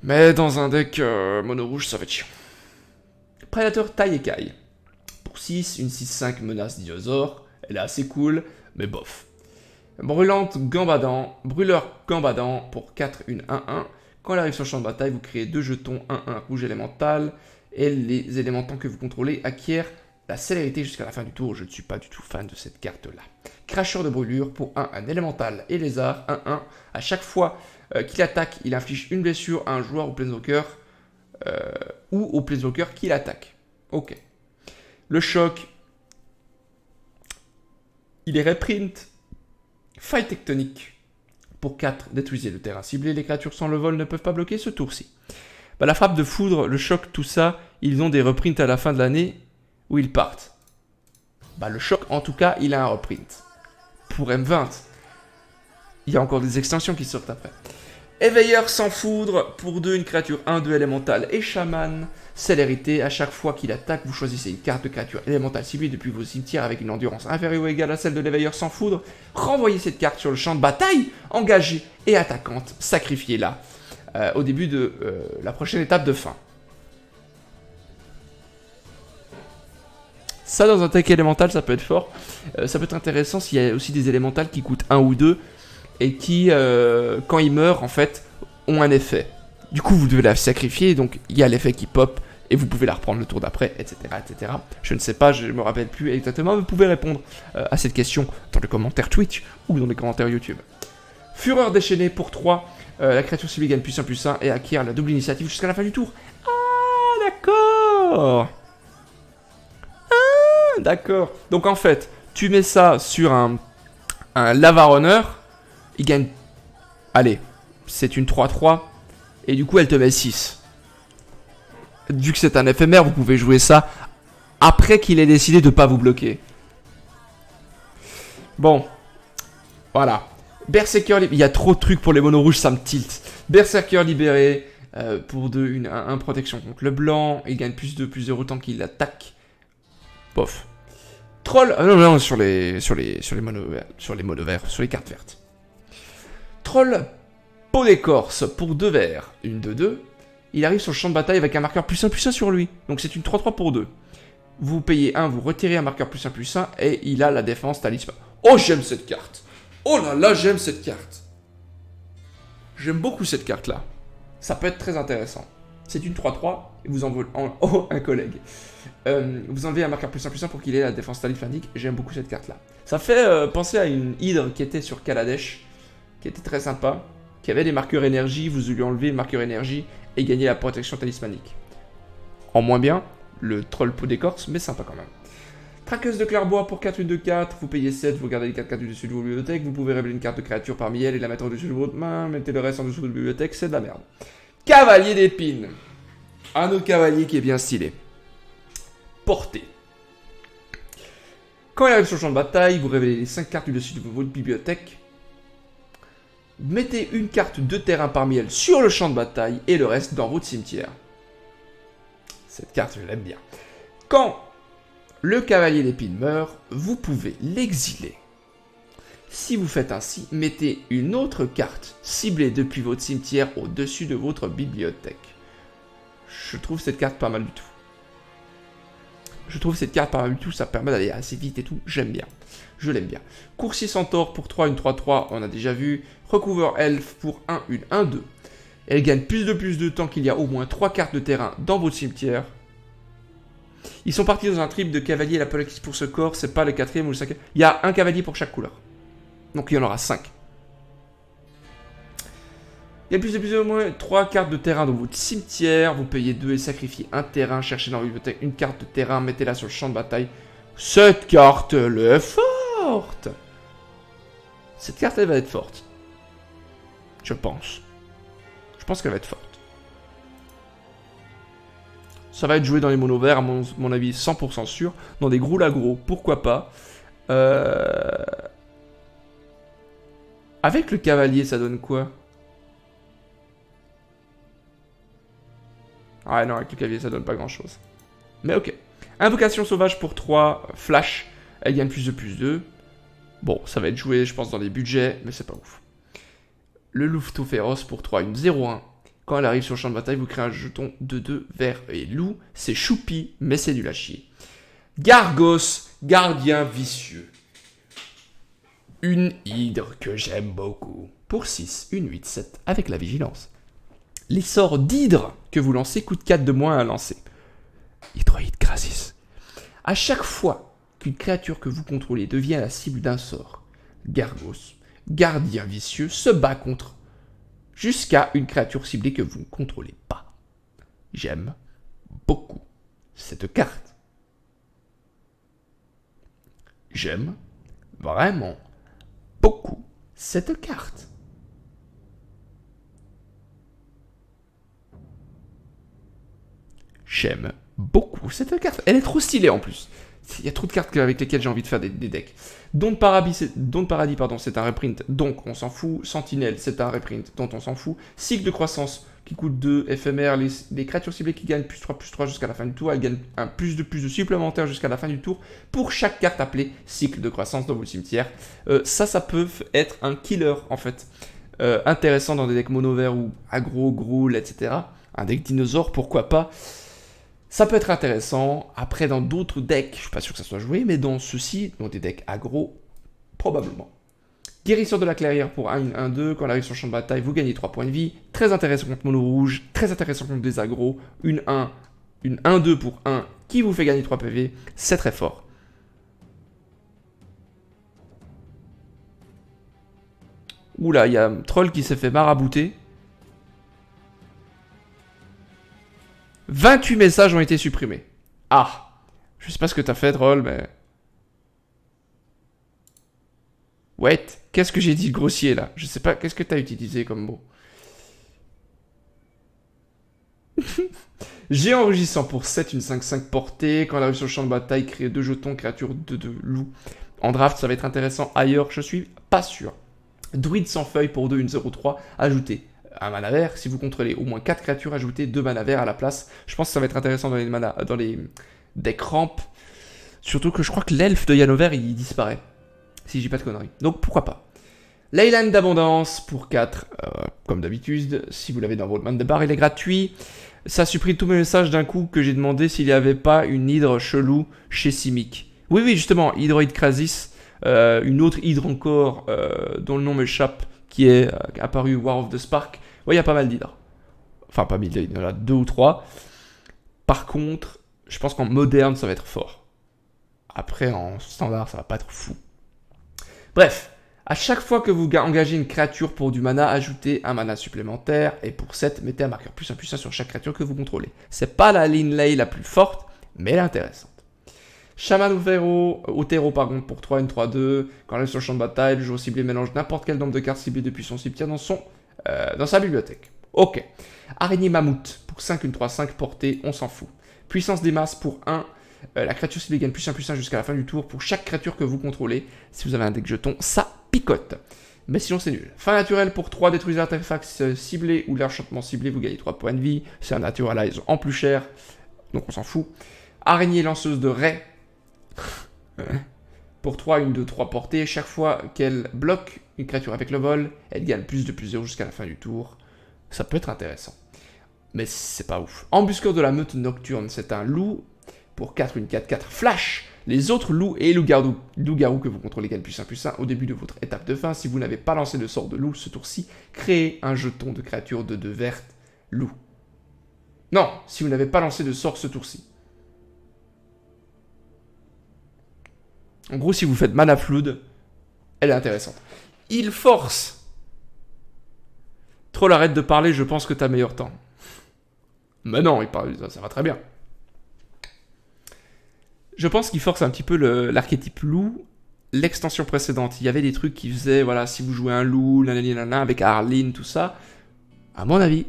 Mais dans un deck mono rouge, ça va être chiant. Prédateur Taiekai. Pour 6, une 6-5 menace dinosaure. Elle est assez cool, mais bof. Brûlante Gambadant. Brûleur Gambadant. Pour 4, une 1-1. Quand elle arrive sur le champ de bataille, vous créez 2 jetons 1-1 rouge élémental. Et les élémentants que vous contrôlez acquièrent la célérité jusqu'à la fin du tour. Je ne suis pas du tout fan de cette carte-là. Cracheur de brûlure. Pour 1, un élémental et lézard. 1-1. À chaque fois qu'il attaque, il inflige une blessure à un joueur ou planeswalker. Ou au planeswalker qui l'attaque. Ok. Le choc. Il est reprint. Faille tectonique. Pour 4, détruisez le terrain ciblé. Les créatures sans le vol ne peuvent pas bloquer ce tour-ci. Bah, la frappe de foudre, le choc, tout ça, ils ont des reprints à la fin de l'année où ils partent. Bah, le choc, en tout cas, il a un reprint. Pour M20. Il y a encore des extensions qui sortent après. Éveilleur sans foudre. Pour 2, une créature 1-2 élémentale et chaman. Célérité. À chaque fois qu'il attaque, vous choisissez une carte de créature élémentale ciblée depuis vos cimetières avec une endurance inférieure ou égale à celle de l'éveilleur sans foudre. Renvoyez cette carte sur le champ de bataille, engagée et attaquante. Sacrifiez-la au début de la prochaine étape de fin. Ça, dans un deck élémental, ça peut être fort. Ça peut être intéressant s'il y a aussi des élémentales qui coûtent 1 ou 2 et qui, quand ils meurent, en fait, ont un effet. Du coup, vous devez la sacrifier, donc il y a l'effet qui pop et vous pouvez la reprendre le tour d'après, etc., etc. Je ne sais pas, je ne me rappelle plus exactement, vous pouvez répondre à cette question dans les commentaires Twitch ou dans les commentaires YouTube. Fureur déchaînée pour 3, la créature ciblée gagne +1/+1 et acquiert la double initiative jusqu'à la fin du tour. Ah, d'accord. Ah, d'accord. Donc en fait, tu mets ça sur un Lava Runner, il gagne... Allez, c'est une 3-3, et du coup elle te met 6. Vu que c'est un éphémère, vous pouvez jouer ça après qu'il ait décidé de ne pas vous bloquer. Bon, voilà. Berserker, il y a trop de trucs pour les monos rouges, ça me tilt. Berserker libéré, pour 2, 1 protection contre le blanc, il gagne +2/+2 autant qu'il attaque. Bof. Troll, non, sur les monos verts, sur les cartes vertes. Troll, peau d'écorce, pour 2 verts, une 2/2. Il arrive sur le champ de bataille avec un marqueur +1/+1 sur lui. Donc c'est une 3/3 pour 2. Vous payez 1, vous retirez un marqueur +1/+1 et il a la défense talisman. Oh, j'aime cette carte. Oh là là, j'aime cette carte. J'aime beaucoup cette carte-là. Ça peut être très intéressant. C'est une 3/3 et vous enlevez un collègue. Vous enlevez un marqueur +1/+1 pour qu'il ait la défense talismanique. J'aime beaucoup cette carte-là. Ça fait penser à une hydre qui était sur Kaladesh, qui était très sympa, qui avait des marqueurs énergie. Vous lui enlevez le marqueur énergie et gagnez la protection talismanique. En moins bien, le troll peau d'écorce, mais sympa quand même. Traqueuse de clairbois pour 4, 1, 2, 4. Vous payez 7, vous gardez les 4 cartes du dessus de vos bibliothèques. Vous pouvez révéler une carte de créature parmi elles et la mettre au-dessus de votre main. Mettez le reste en dessous de la bibliothèque, c'est de la merde. Cavalier d'épines. Un autre cavalier qui est bien stylé. Portée. Quand il arrive sur le champ de bataille, vous révélez les 5 cartes du dessus de votre bibliothèque. Mettez une carte de terrain parmi elles sur le champ de bataille et le reste dans votre cimetière. Cette carte, je l'aime bien. Quand le cavalier d'épines meurt, vous pouvez l'exiler. Si vous faites ainsi, mettez une autre carte ciblée depuis votre cimetière au-dessus de votre bibliothèque. Je trouve cette carte pas mal du tout. Ça permet d'aller assez vite et tout, j'aime bien. Je l'aime bien. Coursier Centaure pour 3, une 3/3, on a déjà vu. Recover Elf pour 1, une 1/2. Elle gagne +2/+2 tant qu'il y a au moins 3 cartes de terrain dans votre cimetière. Ils sont partis dans un trip de cavalier, la police pour ce corps, c'est pas le 4e ou le 5e. Il y a un cavalier pour chaque couleur. Donc il y en aura 5. Il y a +2/+2 au moins 3 cartes de terrain dans votre cimetière. Vous payez 2 et sacrifiez un terrain. Cherchez dans la bibliothèque une carte de terrain. Mettez-la sur le champ de bataille. Cette carte, elle est forte. Cette carte, elle va être forte. Je pense. Je pense qu'elle va être forte. Ça va être joué dans les monos verts, à mon avis, 100% sûr. Dans des gros lagros, pourquoi pas. Avec le cavalier, ça donne quoi? Ah non, avec le cavalier, ça donne pas grand-chose. Mais ok. Invocation sauvage pour 3, flash. Elle gagne +2/+2. Bon, ça va être joué, je pense, dans les budgets, mais c'est pas ouf. Le louveteau féroce pour 3, une 0-1. Quand elle arrive sur le champ de bataille, vous créez un jeton de 2 vert et loup. C'est choupi, mais c'est nul à chier. Gargos, gardien vicieux. Une hydre que j'aime beaucoup. Pour 6, une 8-7 avec la vigilance. Les sorts d'hydre que vous lancez coûtent 4 de moins à lancer. Hydroïde Krasis. À chaque fois qu'une créature que vous contrôlez devient la cible d'un sort, Gargos, gardien vicieux, se bat contre jusqu'à une créature ciblée que vous ne contrôlez pas. J'aime beaucoup cette carte. J'aime vraiment beaucoup cette carte. J'aime beaucoup cette carte. Elle est trop stylée en plus. Il y a trop de cartes avec lesquelles j'ai envie de faire des decks. Don de Paradis, c'est un reprint, donc on s'en fout. Sentinelle, c'est un reprint, dont on s'en fout. Cycle de croissance, qui coûte 2, éphémère. Les créatures ciblées qui gagnent +3/+3 jusqu'à la fin du tour, elles gagnent un +2/+2 supplémentaire jusqu'à la fin du tour pour chaque carte appelée cycle de croissance dans vos cimetières. Ça peut être un killer en fait. Intéressant dans des decks mono verts ou aggro, groul, etc. Un deck dinosaure, pourquoi pas. Ça peut être intéressant. Après, dans d'autres decks, je suis pas sûr que ça soit joué, mais dans ceux-ci, dans des decks aggro, probablement. Guérisseur de la clairière pour 1-1-2. Quand elle arrive sur le champ de bataille, vous gagnez 3 points de vie. Très intéressant contre mono rouge. Très intéressant contre des aggros. Une 1-2 pour 1 qui vous fait gagner 3 PV. C'est très fort. Oula, il y a un troll qui s'est fait marabouter. 28 messages ont été supprimés. Ah, je sais pas ce que t'as fait, troll, mais... Wait, qu'est-ce que j'ai dit de grossier, là? Je sais pas, qu'est-ce que t'as utilisé comme mot? Géant rugissant pour 7, une 5-5 portée. Quand elle arrive sur le champ de bataille, créer 2 jetons, créature de loup. En draft, ça va être intéressant. Ailleurs, je suis pas sûr. Druide sans feuille pour 2, une 0-3. Ajoutez un mana vert. Si vous contrôlez au moins 4 créatures, ajoutez 2 mana verts à la place. Je pense que ça va être intéressant dans les decks ramp. Surtout que je crois que l'elfe de Yanover, il disparaît. Si je dis pas de conneries. Donc pourquoi pas. Leyline d'abondance pour 4, comme d'habitude. Si vous l'avez dans votre main de barre, il est gratuit. Ça supprime tous mes messages d'un coup que j'ai demandé s'il n'y avait pas une hydre chelou chez Simic. Oui, justement, Hydroid Krasis. Une autre hydre encore, dont le nom m'échappe, qui est apparu War of the Spark. Ouais, il y a pas mal d'hydres. Enfin, pas 1000, il y en a 2 ou 3. Par contre, je pense qu'en moderne, ça va être fort. Après, en standard, ça va pas être fou. Bref, à chaque fois que vous engagez une créature pour du mana, ajoutez un mana supplémentaire. Et pour 7, mettez un marqueur +1/+1 sur chaque créature que vous contrôlez. C'est pas la Linley la plus forte, mais elle est intéressante. Shaman Otero, pour 3, une 3-2. Quand elle est sur le champ de bataille, le joueur ciblé mélange n'importe quel nombre de cartes ciblées depuis son cimetière dans sa bibliothèque. Ok. Araignée Mammouth pour 5, une 3-5 portée, on s'en fout. Puissance des masses pour 1. La créature ciblée gagne +1/+1 jusqu'à la fin du tour pour chaque créature que vous contrôlez. Si vous avez un deck jeton, ça picote. Mais sinon, c'est nul. Fin naturelle pour 3, détruisez l'artefact ciblé ou l'enchantement ciblé, vous gagnez 3 points de vie. C'est un naturalize en plus cher, donc on s'en fout. Araignée lanceuse de raies. Pour 3, une 2-3 portée. Chaque fois qu'elle bloque une créature avec le vol, elle gagne +2/+0 jusqu'à la fin du tour. Ça peut être intéressant. Mais c'est pas ouf. Embuscure de la meute nocturne, c'est un loup. Pour 4, une 4-4 flash. Les autres loups et loups-garous que vous contrôlez gagnent +1/+1 au début de votre étape de fin. Si vous n'avez pas lancé de sort de loup ce tour-ci, créez un jeton de créature de 2 vertes loup. Non, si vous n'avez pas lancé de sort ce tour-ci. En gros, si vous faites Mana Flood, elle est intéressante. Il force. Troll, arrête de parler, je pense que t'as meilleur temps. Mais non, il parle, ça va très bien. Je pense qu'il force un petit peu l'archétype loup. L'extension précédente, il y avait des trucs qui faisaient, voilà, si vous jouez un loup, nanana, avec Arline, tout ça. À mon avis,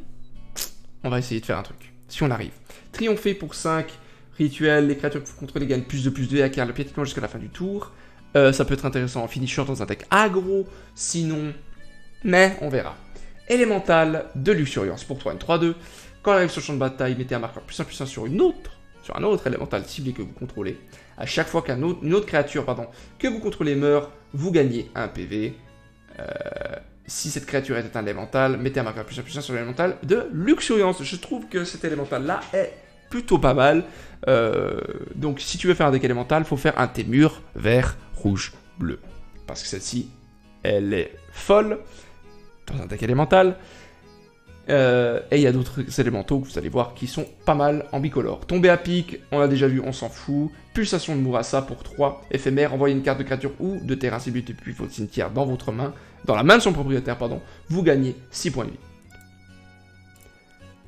on va essayer de faire un truc. Si on arrive. Triompher pour 5, rituel, les créatures que vous contrôlez gagnent +2/+2 et acquièrent le piétinement jusqu'à la fin du tour. Ça peut être intéressant en finisher dans un deck aggro, sinon, mais on verra. Élémental de luxuriance pour 3, une 3-2. Quand elle arrive sur le champ de bataille, mettez un marqueur +1/+1 sur un autre élémental ciblé que vous contrôlez. À chaque fois qu'une autre créature que vous contrôlez meurt, vous gagnez un PV. Si cette créature est un élémental, mettez un marqueur +1/+1 sur l'élémental de luxuriance. Je trouve que cet élémental-là est plutôt pas mal. Donc si tu veux faire un deck élémental, il faut faire un Témur vert, rouge, bleu. Parce que celle-ci, elle est folle dans un deck élémental. Et il y a d'autres élémentaux que vous allez voir qui sont pas mal en bicolore. Tomber à pic, on l'a déjà vu, on s'en fout. Pulsation de Murasa pour 3, éphémère, envoyez une carte de créature ou de terrain ciblé depuis votre cimetière dans votre main, dans la main de son propriétaire, vous gagnez 6 points de vie.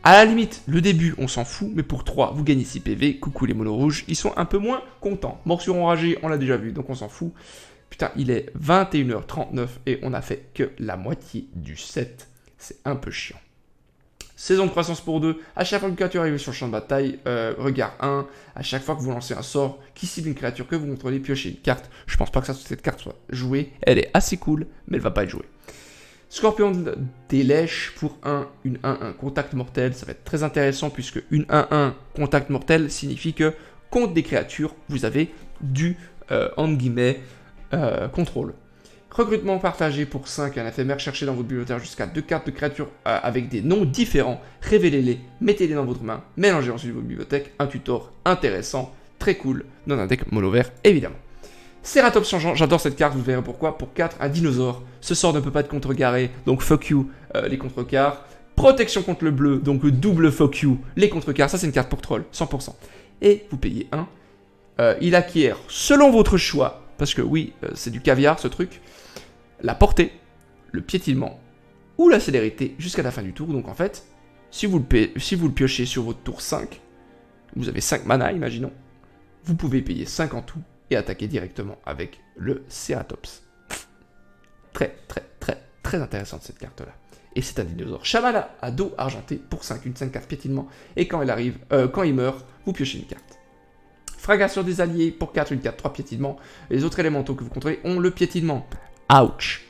À la limite, le début, on s'en fout, mais pour 3, vous gagnez 6 PV, coucou les monos rouges, ils sont un peu moins contents. Morsure enragée, on l'a déjà vu, donc on s'en fout. Putain, il est 21h39 et on a fait que la moitié du set, c'est un peu chiant. Saison de croissance pour 2, à chaque fois qu'une créature arrive sur le champ de bataille, regard 1, à chaque fois que vous lancez un sort qui cible une créature que vous contrôlez, piochez une carte. Je pense pas que cette carte soit jouée, elle est assez cool, mais elle va pas être jouée. Scorpion des Lèches pour 1, une 1-1, contact mortel, ça va être très intéressant puisque une 1-1, contact mortel, signifie que contre des créatures, vous avez du, entre guillemets, contrôle. Recrutement partagé pour 5, un éphémère. Cherchez dans votre bibliothèque jusqu'à 2 cartes de créatures avec des noms différents. Révélez-les, mettez-les dans votre main, mélangez ensuite votre bibliothèque. Un tutor intéressant, très cool, dans un deck mono vert évidemment. Ceratops changeant, j'adore cette carte, vous verrez pourquoi. Pour 4, un dinosaure. Ce sort ne peut pas être contrecarré, donc fuck you les contrecarres. Protection contre le bleu, donc double fuck you les contrecarres. Ça c'est une carte pour troll, 100%. Et vous payez 1. Il acquiert, selon votre choix, parce que oui, c'est du caviar ce truc, la portée, le piétinement ou la célérité jusqu'à la fin du tour. Donc en fait, si vous le piochez sur votre tour 5, vous avez 5 mana, imaginons, vous pouvez payer 5 en tout et attaquer directement avec le Ceratops. Très intéressante cette carte-là. Et c'est un dinosaure Shamala à dos argenté pour 5, une 5 piétinement. Et quand il meurt, vous piochez une carte. Fragation des alliés pour 4, une 4, 3 piétinement. Les autres élémentaux que vous contrôlez ont le piétinement. Ouch.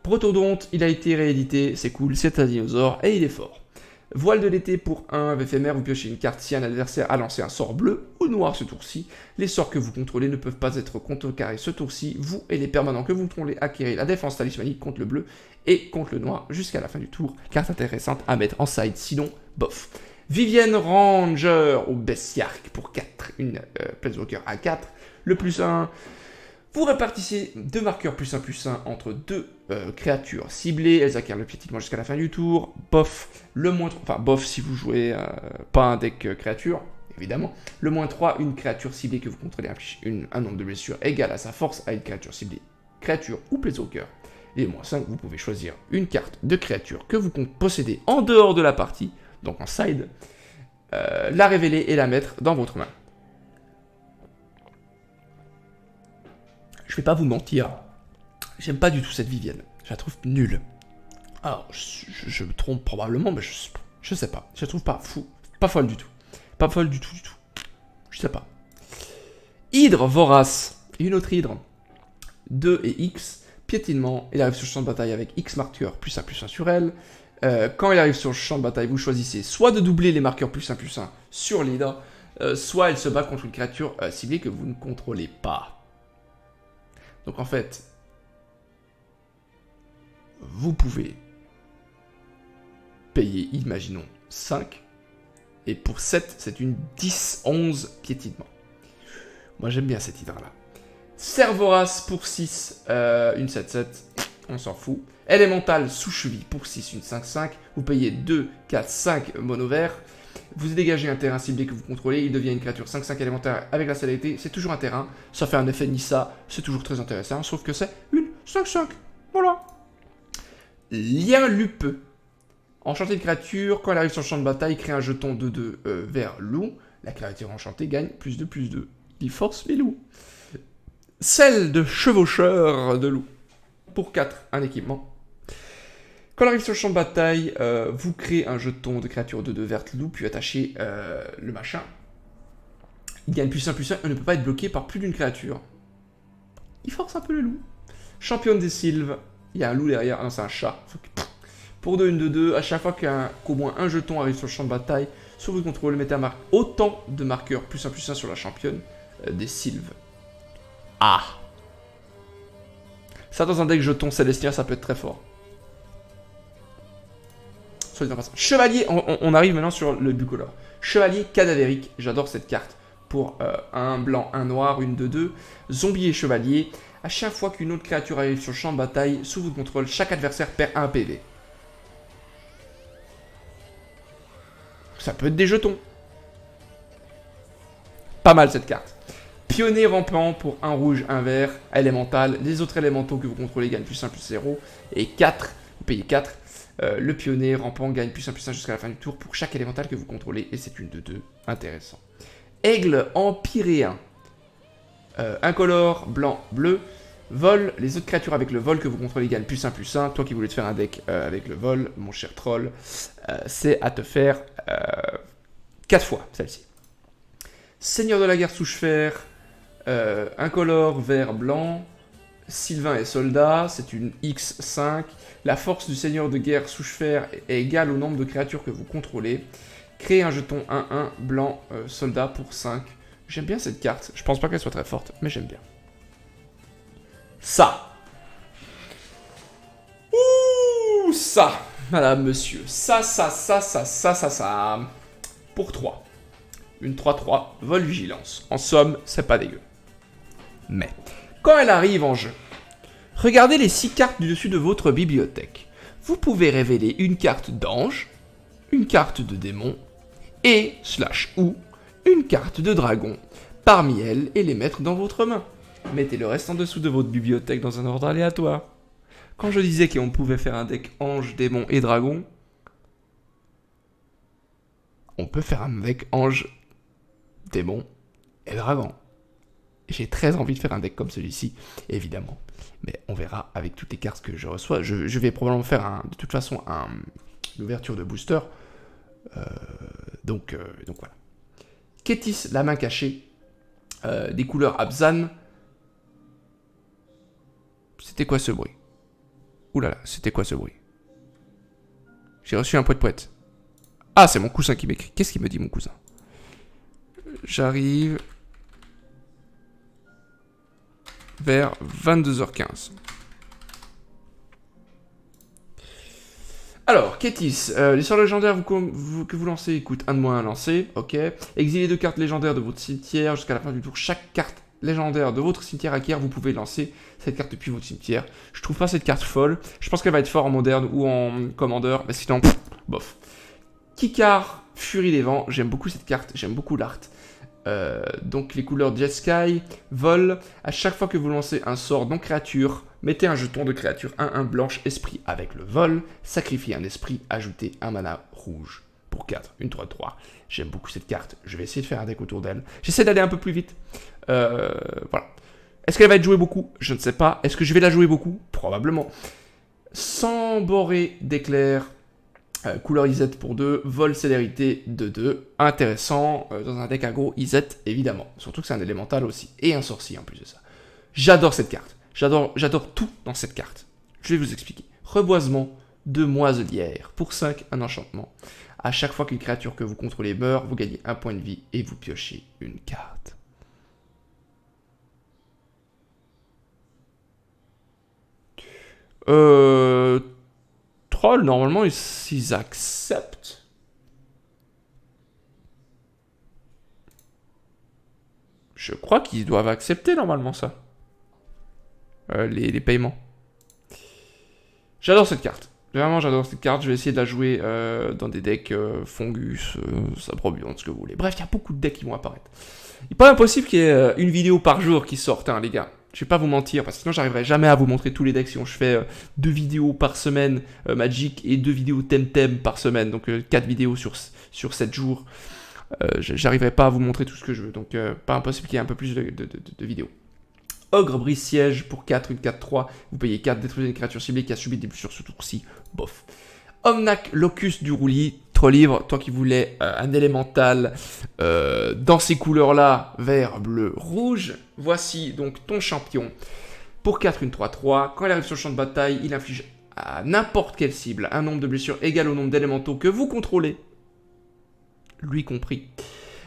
Protodonte, il a été réédité, c'est cool, c'est un dinosaure et il est fort. Voile de l'été pour 1 éphémère, vous piochez une carte si un adversaire a lancé un sort bleu ou noir ce tour-ci. Les sorts que vous contrôlez ne peuvent pas être contrecarrés ce tour-ci. Vous et les permanents que vous contrôlez acquérez la défense talismanique contre le bleu et contre le noir jusqu'à la fin du tour. Carte intéressante à mettre en side, sinon bof. Vivienne Ranger au Bestiark pour 4, une Planeswalker à 4, le plus 1. Vous répartissez 2 marqueurs +1/+1 entre 2 créatures ciblées. Elles acquièrent le piétinement jusqu'à la fin du tour. Bof, bof si vous jouez pas un deck créature, évidemment. Le -3, une créature ciblée que vous contrôlez un nombre de blessures égal à sa force à une créature ciblée, créature ou Planeswalker. Et -5, vous pouvez choisir une carte de créature que vous possédez en dehors de la partie, donc en side, la révéler et la mettre dans votre main. Je vais pas vous mentir, j'aime pas du tout cette Vivienne, je la trouve nulle. Alors, je me trompe probablement, mais je sais pas, je la trouve pas folle du tout. Pas folle du tout. Je sais pas. Hydre vorace, une autre hydre, 2 et X, piétinement, il arrive sur le champ de bataille avec X marqueurs +1/+1 sur elle. Quand il arrive sur le champ de bataille, vous choisissez soit de doubler les marqueurs +1/+1 sur l'hydre, soit elle se bat contre une créature ciblée que vous ne contrôlez pas. Donc en fait, vous pouvez payer, imaginons, 5, et pour 7, c'est une 10-11 piétinement. Moi j'aime bien cette hydre-là. Cervoras pour 6, une 7-7, on s'en fout. Élémental sous cheville pour 6, une 5-5, vous payez 2, 4, 5 mono vert. Vous dégagez un terrain ciblé que vous contrôlez, il devient une créature 5-5 élémentaire avec la célérité, c'est toujours un terrain, ça fait un effet Nissa, c'est toujours très intéressant, sauf que c'est une 5-5, voilà. Lien lupeux. Enchanté de créature, quand elle arrive sur le champ de bataille, crée un jeton 2-2 vers loup, la créature enchantée gagne +2/+2, il force les loups. Celle de chevaucheur de loup, pour 4, un équipement. Quand elle arrive sur le champ de bataille, vous créez un jeton de créature 2-2 verte loup, puis attachez le machin. Il gagne +1/+1 et ne peut pas être bloqué par plus d'une créature. Il force un peu le loup. Championne des sylves, il y a un loup derrière, non c'est un chat. Pour 2, une 2-2, à chaque fois qu'au moins un jeton arrive sur le champ de bataille, sur votre contrôle, mettez autant de marqueurs +1/+1 sur la championne des sylves. Ah! Ça dans un deck jeton célestien, ça peut être très fort. Chevalier, on arrive maintenant sur le bucolore. Chevalier cadavérique, j'adore cette carte. Pour un blanc, un noir, une 2-2. Zombie et chevalier. À chaque fois qu'une autre créature arrive sur le champ de bataille, sous votre contrôle, chaque adversaire perd 1 PV. Ça peut être des jetons. Pas mal cette carte. Pionnier rampant pour un rouge, un vert, élémental. Les autres élémentaux que vous contrôlez gagnent +1/+0. Et 4, vous payez 4. Le pionnier rampant gagne +1/+1 jusqu'à la fin du tour pour chaque élémental que vous contrôlez. Et c'est une 2-2. Intéressant. Aigle empyréen. Incolore, blanc, bleu. Vol, les autres créatures avec le vol que vous contrôlez gagnent +1/+1. Toi qui voulais te faire un deck avec le vol, mon cher troll, c'est à te faire 4 fois celle-ci. Seigneur de la guerre souche-fer, incolore, vert, blanc. Sylvain et soldat, c'est une X5. La force du seigneur de guerre souche-fer est égale au nombre de créatures que vous contrôlez. Créez un jeton 1-1 blanc soldat pour 5. J'aime bien cette carte. Je pense pas qu'elle soit très forte, mais j'aime bien. Ça. ça, madame, monsieur. Ça. Pour 3. Une 3-3, vol vigilance. En somme, c'est pas dégueu. Mais, quand elle arrive en jeu, regardez les 6 cartes du dessus de votre bibliothèque. Vous pouvez révéler une carte d'ange, une carte de démon, et, /ou, une carte de dragon, parmi elles, et les mettre dans votre main. Mettez le reste en dessous de votre bibliothèque dans un ordre aléatoire. Quand je disais qu'on pouvait faire un deck ange, démon et dragon, on peut faire un deck ange, démon et dragon. J'ai très envie de faire un deck comme celui-ci, évidemment. Mais on verra avec toutes les cartes que je reçois. Je vais probablement faire, de toute façon, une ouverture de booster. Donc voilà. Kétis, la main cachée. Des couleurs Abzan. C'était quoi ce bruit? Oulala, c'était quoi ce bruit? J'ai reçu un poète-poète. Ah, c'est mon cousin qui m'écrit. Qu'est-ce qu'il me dit, mon cousin? J'arrive vers 22h15. Alors, Kétis, les sorts légendaires que vous lancez coûtent 1 de moins à lancer, ok. Exilez 2 cartes légendaires de votre cimetière jusqu'à la fin du tour. Chaque carte légendaire de votre cimetière acquiert, vous pouvez lancer cette carte depuis votre cimetière. Je trouve pas cette carte folle. Je pense qu'elle va être forte en moderne ou en commandeur, mais sinon, bof. Kikar, Furie des Vents, j'aime beaucoup cette carte, j'aime beaucoup l'art. Donc les couleurs Jet Sky, Vol, à chaque fois que vous lancez un sort non créature, mettez un jeton de créature 1-1 blanche esprit avec le vol, sacrifiez un esprit, ajoutez un mana rouge pour 4, une 3-3. J'aime beaucoup cette carte, je vais essayer de faire un deck autour d'elle. J'essaie d'aller un peu plus vite. Voilà. Est-ce qu'elle va être jouée beaucoup? Je ne sais pas. Est-ce que je vais la jouer beaucoup? Probablement. Sans boré d'éclair. Couleur IZ pour 2, vol célérité de 2, intéressant dans un deck aggro IZ évidemment, surtout que c'est un élémental aussi, et un sorcier en plus de ça. J'adore cette carte, j'adore tout dans cette carte. Je vais vous expliquer. Reboisement de moiselière, pour 5, un enchantement. À chaque fois qu'une créature que vous contrôlez meurt, vous gagnez 1 point de vie et vous piochez une carte. Normalement, ils acceptent. Je crois qu'ils doivent accepter normalement ça. Les paiements. J'adore cette carte. Vraiment, j'adore cette carte. Je vais essayer de la jouer dans des decks Fungus, Saprobion, ce que vous voulez. Bref, il y a beaucoup de decks qui vont apparaître. Il n'est pas impossible qu'il y ait une vidéo par jour qui sorte, hein, les gars. Je vais pas vous mentir, parce que sinon j'arriverai jamais à vous montrer tous les decks si je fais 2 vidéos par semaine Magic et 2 vidéos Temtem par semaine, donc 4 vidéos sur 7 jours. J'arriverai pas à vous montrer tout ce que je veux, donc pas impossible qu'il y ait un peu plus de vidéos. Ogre brise siège pour 4, une 4-3, vous payez 4, détruisez une créature ciblée qui a subi des blessures sur ce tour-ci, bof. Omnac Locus du roulis, trop libre, toi qui voulais un élémental dans ces couleurs-là, vert, bleu, rouge, voici donc ton champion. Pour 4, une 3-3, quand il arrive sur le champ de bataille, il inflige à n'importe quelle cible un nombre de blessures égal au nombre d'élémentaux que vous contrôlez, lui compris.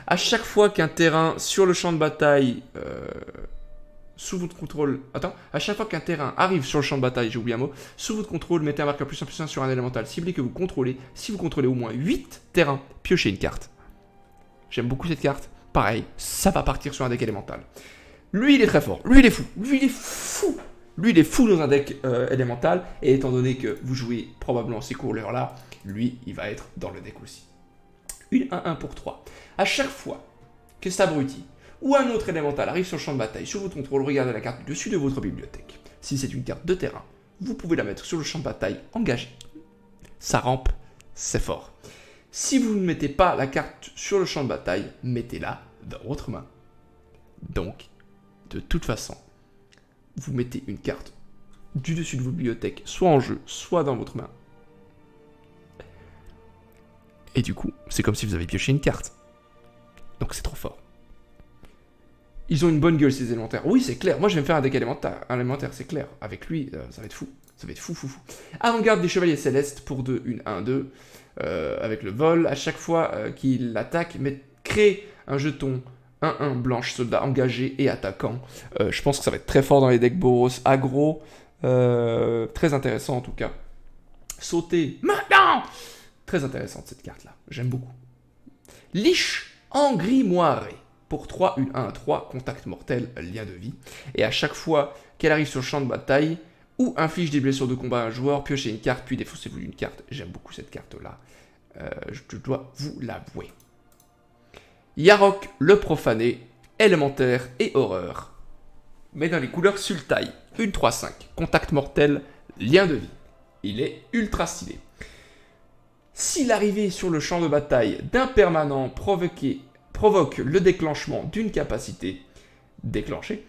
À chaque fois qu'un terrain sur le champ de bataille... sous votre contrôle... Attends, à chaque fois qu'un terrain arrive sur le champ de bataille, j'ai oublié un mot, sous votre contrôle, mettez un marqueur +1/+1 sur un élémental ciblé que vous contrôlez. Si vous contrôlez au moins 8 terrains, piochez une carte. J'aime beaucoup cette carte. Pareil, ça va partir sur un deck élémental. Lui, il est très fort. Lui, il est fou. Lui, il est fou. Lui, il est fou dans un deck élémental. Et étant donné que vous jouez probablement ces couleurs-là, lui, il va être dans le deck aussi. Une 1-1 pour 3. À chaque fois que cet abruti ou un autre élémental arrive sur le champ de bataille, sous votre contrôle, regardez la carte du dessus de votre bibliothèque. Si c'est une carte de terrain, vous pouvez la mettre sur le champ de bataille engagée. Ça rampe, c'est fort. Si vous ne mettez pas la carte sur le champ de bataille, mettez-la dans votre main. Donc, de toute façon, vous mettez une carte du dessus de votre bibliothèque, soit en jeu, soit dans votre main. Et du coup, c'est comme si vous avez pioché une carte. Donc c'est trop fort. Ils ont une bonne gueule, ces élémentaires. Oui, c'est clair. Moi, je vais me faire un deck élémentaire, c'est clair. Avec lui, ça va être fou. Ça va être fou. Avant-garde des chevaliers célestes pour 2, une 1-2. Avec le vol. À chaque fois qu'il attaque, crée un jeton 1-1 blanche, soldat engagé et attaquant. Je pense que ça va être très fort dans les decks Boros aggro. Très intéressant en tout cas. Sauter maintenant. Très intéressante cette carte-là, j'aime beaucoup. Liche engrimoiré. Pour 3, une 1-3, contact mortel, lien de vie. Et à chaque fois qu'elle arrive sur le champ de bataille, ou inflige des blessures de combat à un joueur, piochez une carte, puis défaussez-vous d'une carte. J'aime beaucoup cette carte-là, je dois vous l'avouer. Yarok le profané, élémentaire et horreur. Mais dans les couleurs Sultai, une 3-5, contact mortel, lien de vie. Il est ultra stylé. Si l'arrivée sur le champ de bataille d'un permanent provoque le déclenchement d'une capacité déclenchée,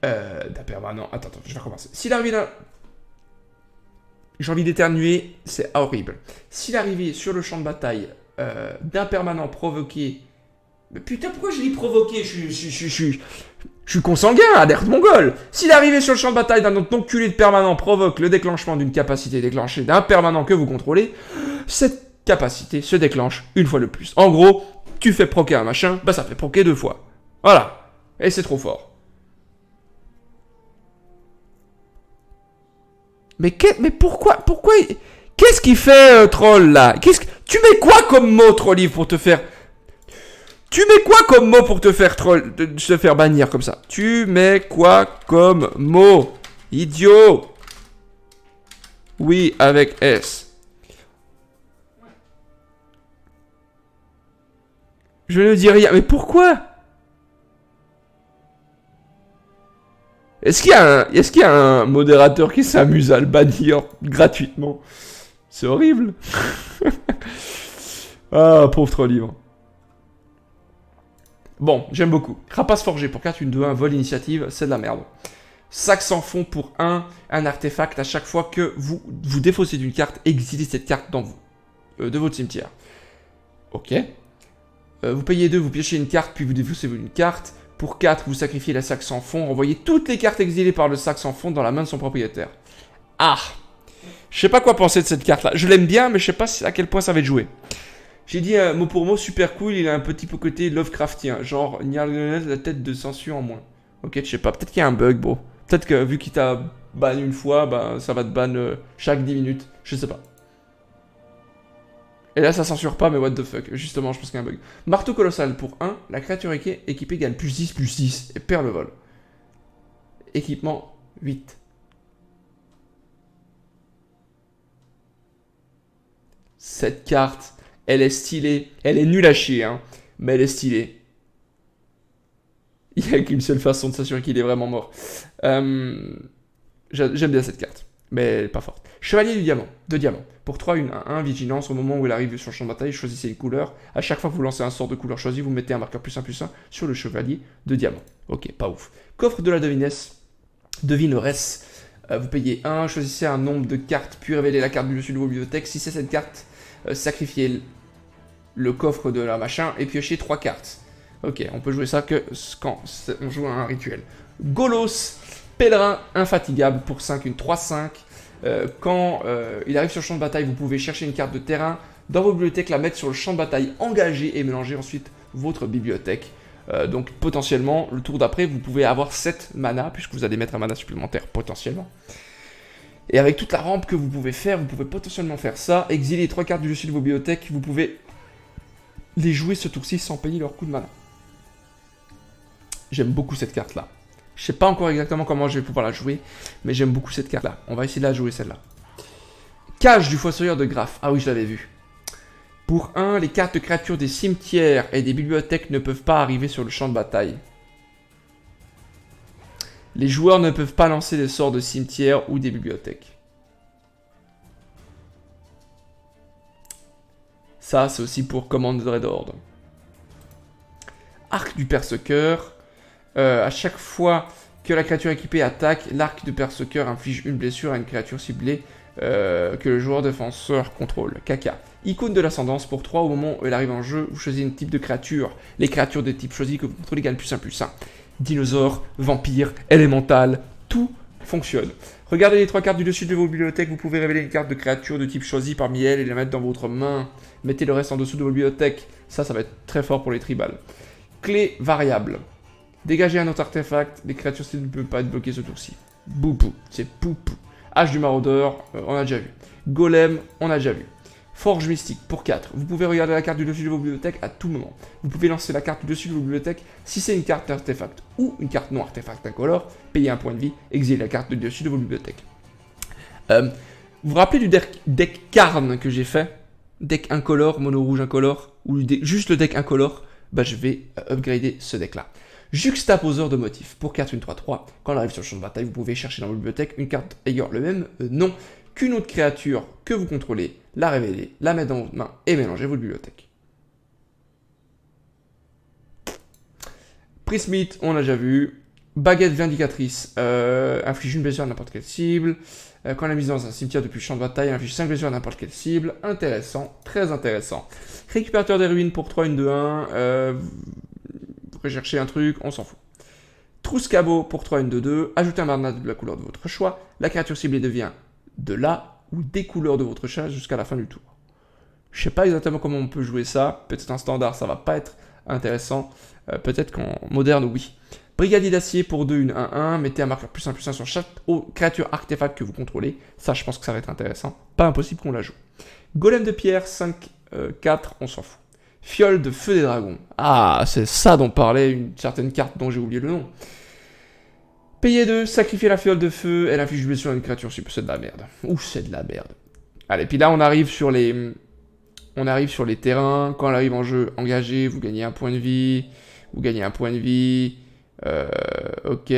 d'un permanent... Attends, je vais recommencer. Si l'arrivée d'un... J'ai envie d'éternuer, c'est horrible. Si l'arrivée sur le champ de bataille d'un permanent provoqué... Mais putain, pourquoi je dis provoqué? Je suis consanguin, alerte mongol. Si l'arrivée sur le champ de bataille d'un enculé de permanent provoque le déclenchement d'une capacité déclenchée d'un permanent que vous contrôlez, cette capacité se déclenche une fois de plus. En gros, tu fais proquer un machin, bah ça fait proquer 2 fois. Voilà. Et c'est trop fort. Mais pourquoi qu'est-ce qu'il fait, troll, là? Tu mets quoi comme mot, Trolliv, pour te faire... Tu mets quoi comme mot pour te faire se faire bannir comme ça? Tu mets quoi comme mot? Idiot. Oui, avec S. Je ne dis rien. Mais pourquoi? Est-ce qu'il y a un modérateur qui s'amuse à le bannir gratuitement? C'est horrible. Ah, pauvre Trolliv. Bon, j'aime beaucoup. Rapace forgé pour 4, une 2-1, vol initiative, c'est de la merde. Sac sans fond pour 1, un artefact à chaque fois que vous défaussez d'une carte, exilez cette carte de votre cimetière. Ok. Vous payez 2, vous piochez une carte, puis vous défaussez une carte. Pour 4, vous sacrifiez la sac sans fond, renvoyez toutes les cartes exilées par le sac sans fond dans la main de son propriétaire. Ah! Je sais pas quoi penser de cette carte-là. Je l'aime bien, mais je sais pas à quel point ça va être joué. J'ai dit mot pour mot, super cool, il a un petit peu côté Lovecraftien, genre la tête de censure en moins. Ok, je sais pas, peut-être qu'il y a un bug, bro. Peut-être que vu qu'il t'a ban une fois, bah, ça va te ban chaque 10 minutes, je sais pas. Et là, ça censure pas, mais what the fuck, justement, je pense qu'il y a un bug. Marteau colossal pour 1, la créature équipée gagne plus 10 et perd le vol. Équipement 8. Cette carte... Elle est stylée. Elle est nulle à chier, hein. Mais elle est stylée. Il n'y a qu'une seule façon de s'assurer qu'il est vraiment mort. J'aime bien cette carte. Mais elle est pas forte. Chevalier du diamant. 2 diamants. Pour 3, une 1, vigilance. Au moment où elle arrive sur le champ de bataille, choisissez une couleur. À chaque fois que vous lancez un sort de couleur choisi, vous mettez un marqueur +1/+1 sur le chevalier de diamant. Ok, pas ouf. Coffre de la devineresse. Vous payez 1, choisissez un nombre de cartes, puis révélez la carte du dessus de vos bibliothèques. Si c'est cette carte... sacrifier le coffre de la machin et piocher 3 cartes. Ok, on peut jouer ça que quand on joue à un rituel. Golos, pèlerin infatigable pour 5, une 3-5. Quand il arrive sur le champ de bataille, vous pouvez chercher une carte de terrain dans vos bibliothèques, la mettre sur le champ de bataille engagé et mélanger ensuite votre bibliothèque. Donc potentiellement, le tour d'après, vous pouvez avoir 7 mana, puisque vous allez mettre un mana supplémentaire potentiellement. Et avec toute la rampe que vous pouvez faire, vous pouvez potentiellement faire ça. Exiler les 3 cartes du dessus de vos bibliothèques, vous pouvez les jouer ce tour-ci sans payer leur coup de mana. J'aime beaucoup cette carte-là. Je sais pas encore exactement comment je vais pouvoir la jouer, mais j'aime beaucoup cette carte-là. On va essayer de la jouer celle-là. Cage du fossoyeur de Graphe. Ah oui, je l'avais vu. Pour 1, les cartes de créatures des cimetières et des bibliothèques ne peuvent pas arriver sur le champ de bataille. Les joueurs ne peuvent pas lancer des sorts de cimetière ou des bibliothèques. Ça, c'est aussi pour Command Dreadhorde. Arc du persécuteur. À chaque fois que la créature équipée attaque, l'arc du persécuteur inflige une blessure à une créature ciblée que le joueur défenseur contrôle. Caca. Icône de l'ascendance pour 3, au moment où elle arrive en jeu, vous choisissez un type de créature. Les créatures de type choisi que vous contrôlez gagnent +1/+1. Dinosaure, vampire, élémental, tout fonctionne. Regardez les 3 cartes du dessus de vos bibliothèques, vous pouvez révéler une carte de créature de type choisi parmi elles et la mettre dans votre main. Mettez le reste en dessous de vos bibliothèques. Ça va être très fort pour les tribales. Clé variable. Dégagez un autre artefact, les créatures cibles ne peuvent pas être bloquées ce tour-ci. Boupou, c'est poupou. Hache du Maraudeur, on a déjà vu. Golem, on a déjà vu. Forge mystique pour 4. Vous pouvez regarder la carte du dessus de vos bibliothèques à tout moment. Vous pouvez lancer la carte du dessus de vos bibliothèques si c'est une carte artefact ou une carte non artefact incolore. Payez un point de vie, exilez la carte du dessus de vos bibliothèques. Vous vous rappelez du deck Karn que j'ai fait? Deck incolore, mono rouge incolore, ou juste le deck incolore? Bah je vais upgrader ce deck là. Juxtaposeur de motifs pour 4, une 3-3. Quand elle arrive sur le champ de bataille, vous pouvez chercher dans votre bibliothèque une carte ayant le même nom qu'une autre créature que vous contrôlez, la révéler, la mettre dans votre main et mélanger votre bibliothèque. Prismite, on l'a déjà vu. Baguette vindicatrice, inflige une blessure à n'importe quelle cible. Quand elle est mise dans un cimetière depuis le champ de bataille, elle inflige 5 blessures à n'importe quelle cible. Intéressant, très intéressant. Récupérateur des ruines pour 3, une 2-1. Vous recherchez un truc, on s'en fout. Trousse cabot pour 3, une 2-2. Ajoutez un mana de la couleur de votre choix. La créature ciblée devient de la ou des couleurs de votre choix jusqu'à la fin du tour. Je sais pas exactement comment on peut jouer ça. Peut-être en standard, ça va pas être intéressant. Peut-être qu'en moderne, oui. Brigadier d'acier pour 2, une 1-1. Mettez un marqueur +1/+1 sur chaque créature artefact que vous contrôlez. Ça, je pense que ça va être intéressant. Pas impossible qu'on la joue. Golem de pierre, 5-4, on s'en fout. Fiole de feu des dragons. Ah, c'est ça dont parlait une certaine carte dont j'ai oublié le nom. Payez 2, sacrifiez la fiole de feu, elle inflige une blessure à une créature super, c'est de la merde. Ouh, c'est de la merde. Allez, puis là, on arrive sur les terrains. Quand elle arrive en jeu, engagé, vous gagnez un point de vie. Vous gagnez un point de vie. Ok.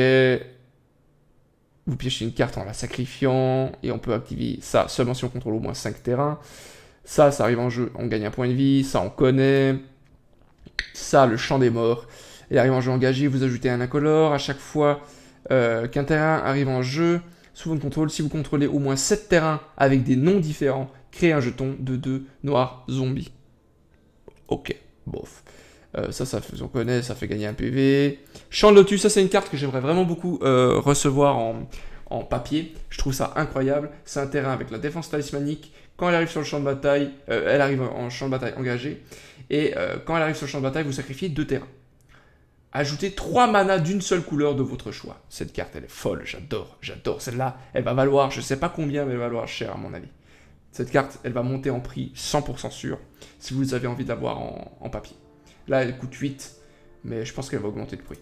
Vous piochez une carte en la sacrifiant. Et on peut activer ça seulement si on contrôle au moins 5 terrains. Ça arrive en jeu, on gagne un point de vie. Ça, on connaît. Ça, le champ des morts. Elle arrive en jeu engagé, vous ajoutez un incolore. À chaque fois qu'un terrain arrive en jeu, sous votre contrôle, si vous contrôlez au moins 7 terrains avec des noms différents, créez un jeton de 2 noirs zombies. Ok, bof. Ça on connaît, ça fait gagner un PV. Champ de Lotus, ça c'est une carte que j'aimerais vraiment beaucoup recevoir en papier. Je trouve ça incroyable. C'est un terrain avec la défense talismanique. Quand elle arrive sur le champ de bataille, elle arrive en champ de bataille engagé. Et quand elle arrive sur le champ de bataille, vous sacrifiez 2 terrains. Ajoutez 3 manas d'une seule couleur de votre choix. Cette carte, elle est folle, j'adore. Celle-là, elle va valoir, je sais pas combien, mais elle va valoir cher à mon avis. Cette carte, elle va monter en prix 100% sûr, si vous avez envie d'avoir en papier. Là, elle coûte 8, mais je pense qu'elle va augmenter de prix.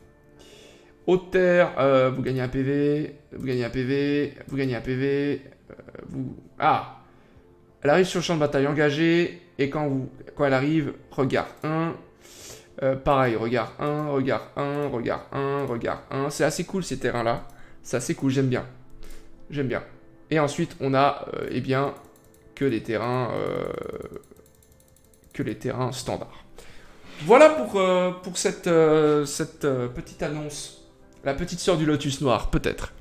Haute terre, vous gagnez un PV, vous gagnez un PV, vous gagnez un PV, Ah, elle arrive sur le champ de bataille engagé, et quand elle arrive, regard 1... pareil, regard 1, regard 1, regard 1, regard 1. C'est assez cool ces terrains-là. C'est assez cool, j'aime bien. J'aime bien. Et ensuite, on a, eh bien, que les terrains standards. Voilà pour cette petite annonce. La petite sœur du Lotus Noir, peut-être.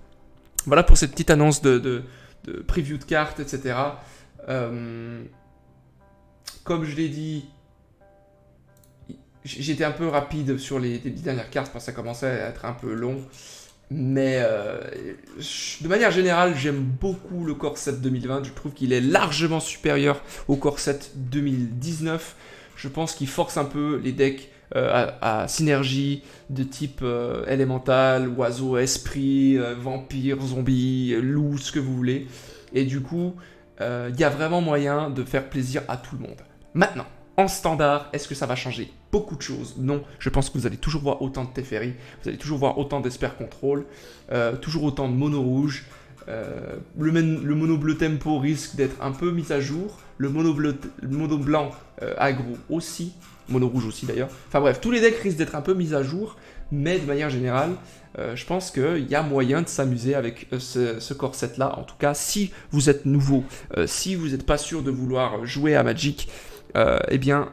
Voilà pour cette petite annonce de preview de cartes, etc. Comme je l'ai dit, j'étais un peu rapide sur les dernières cartes parce que ça commençait à être un peu long. Mais de manière générale, j'aime beaucoup le Core 7 2020. Je trouve qu'il est largement supérieur au Core 7 2019. Je pense qu'il force un peu les decks à synergie de type élémental, oiseau, esprit, vampire, zombie, loup, ce que vous voulez. Et du coup, il y a vraiment moyen de faire plaisir à tout le monde. Maintenant, en standard, est-ce que ça va changer beaucoup de choses? Non, je pense que vous allez toujours voir autant de Teferi, vous allez toujours voir autant d'Esper Control, toujours autant de mono rouge. Le mono bleu tempo risque d'être un peu mis à jour. Le mono blanc aggro aussi. Mono rouge aussi d'ailleurs. Enfin bref, tous les decks risquent d'être un peu mis à jour. Mais de manière générale, je pense qu'il y a moyen de s'amuser avec ce core set là. En tout cas, si vous êtes nouveau, si vous n'êtes pas sûr de vouloir jouer à Magic, eh bien,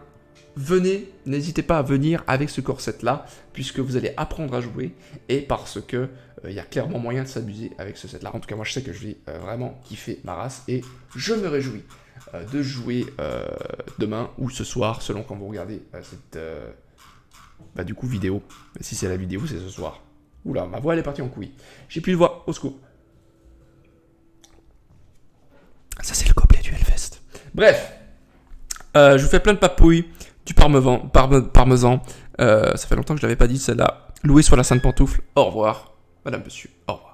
venez, n'hésitez pas à venir avec ce core set là, puisque vous allez apprendre à jouer, et parce que il y a clairement moyen de s'amuser avec ce set là. En tout cas, moi je sais que je vais vraiment kiffer ma race, et je me réjouis de jouer demain ou ce soir, selon quand vous regardez cette du coup vidéo. Si c'est la vidéo, c'est ce soir. Oula, ma voix elle est partie en couille. J'ai plus de voix, au secours. Ça c'est le gobelet du Hellfest. Bref. Je vous fais plein de papouilles, du parmesan. Ça fait longtemps que je ne l'avais pas dit, celle-là. Loué sur la Sainte Pantoufle. Au revoir, madame, monsieur. Au revoir.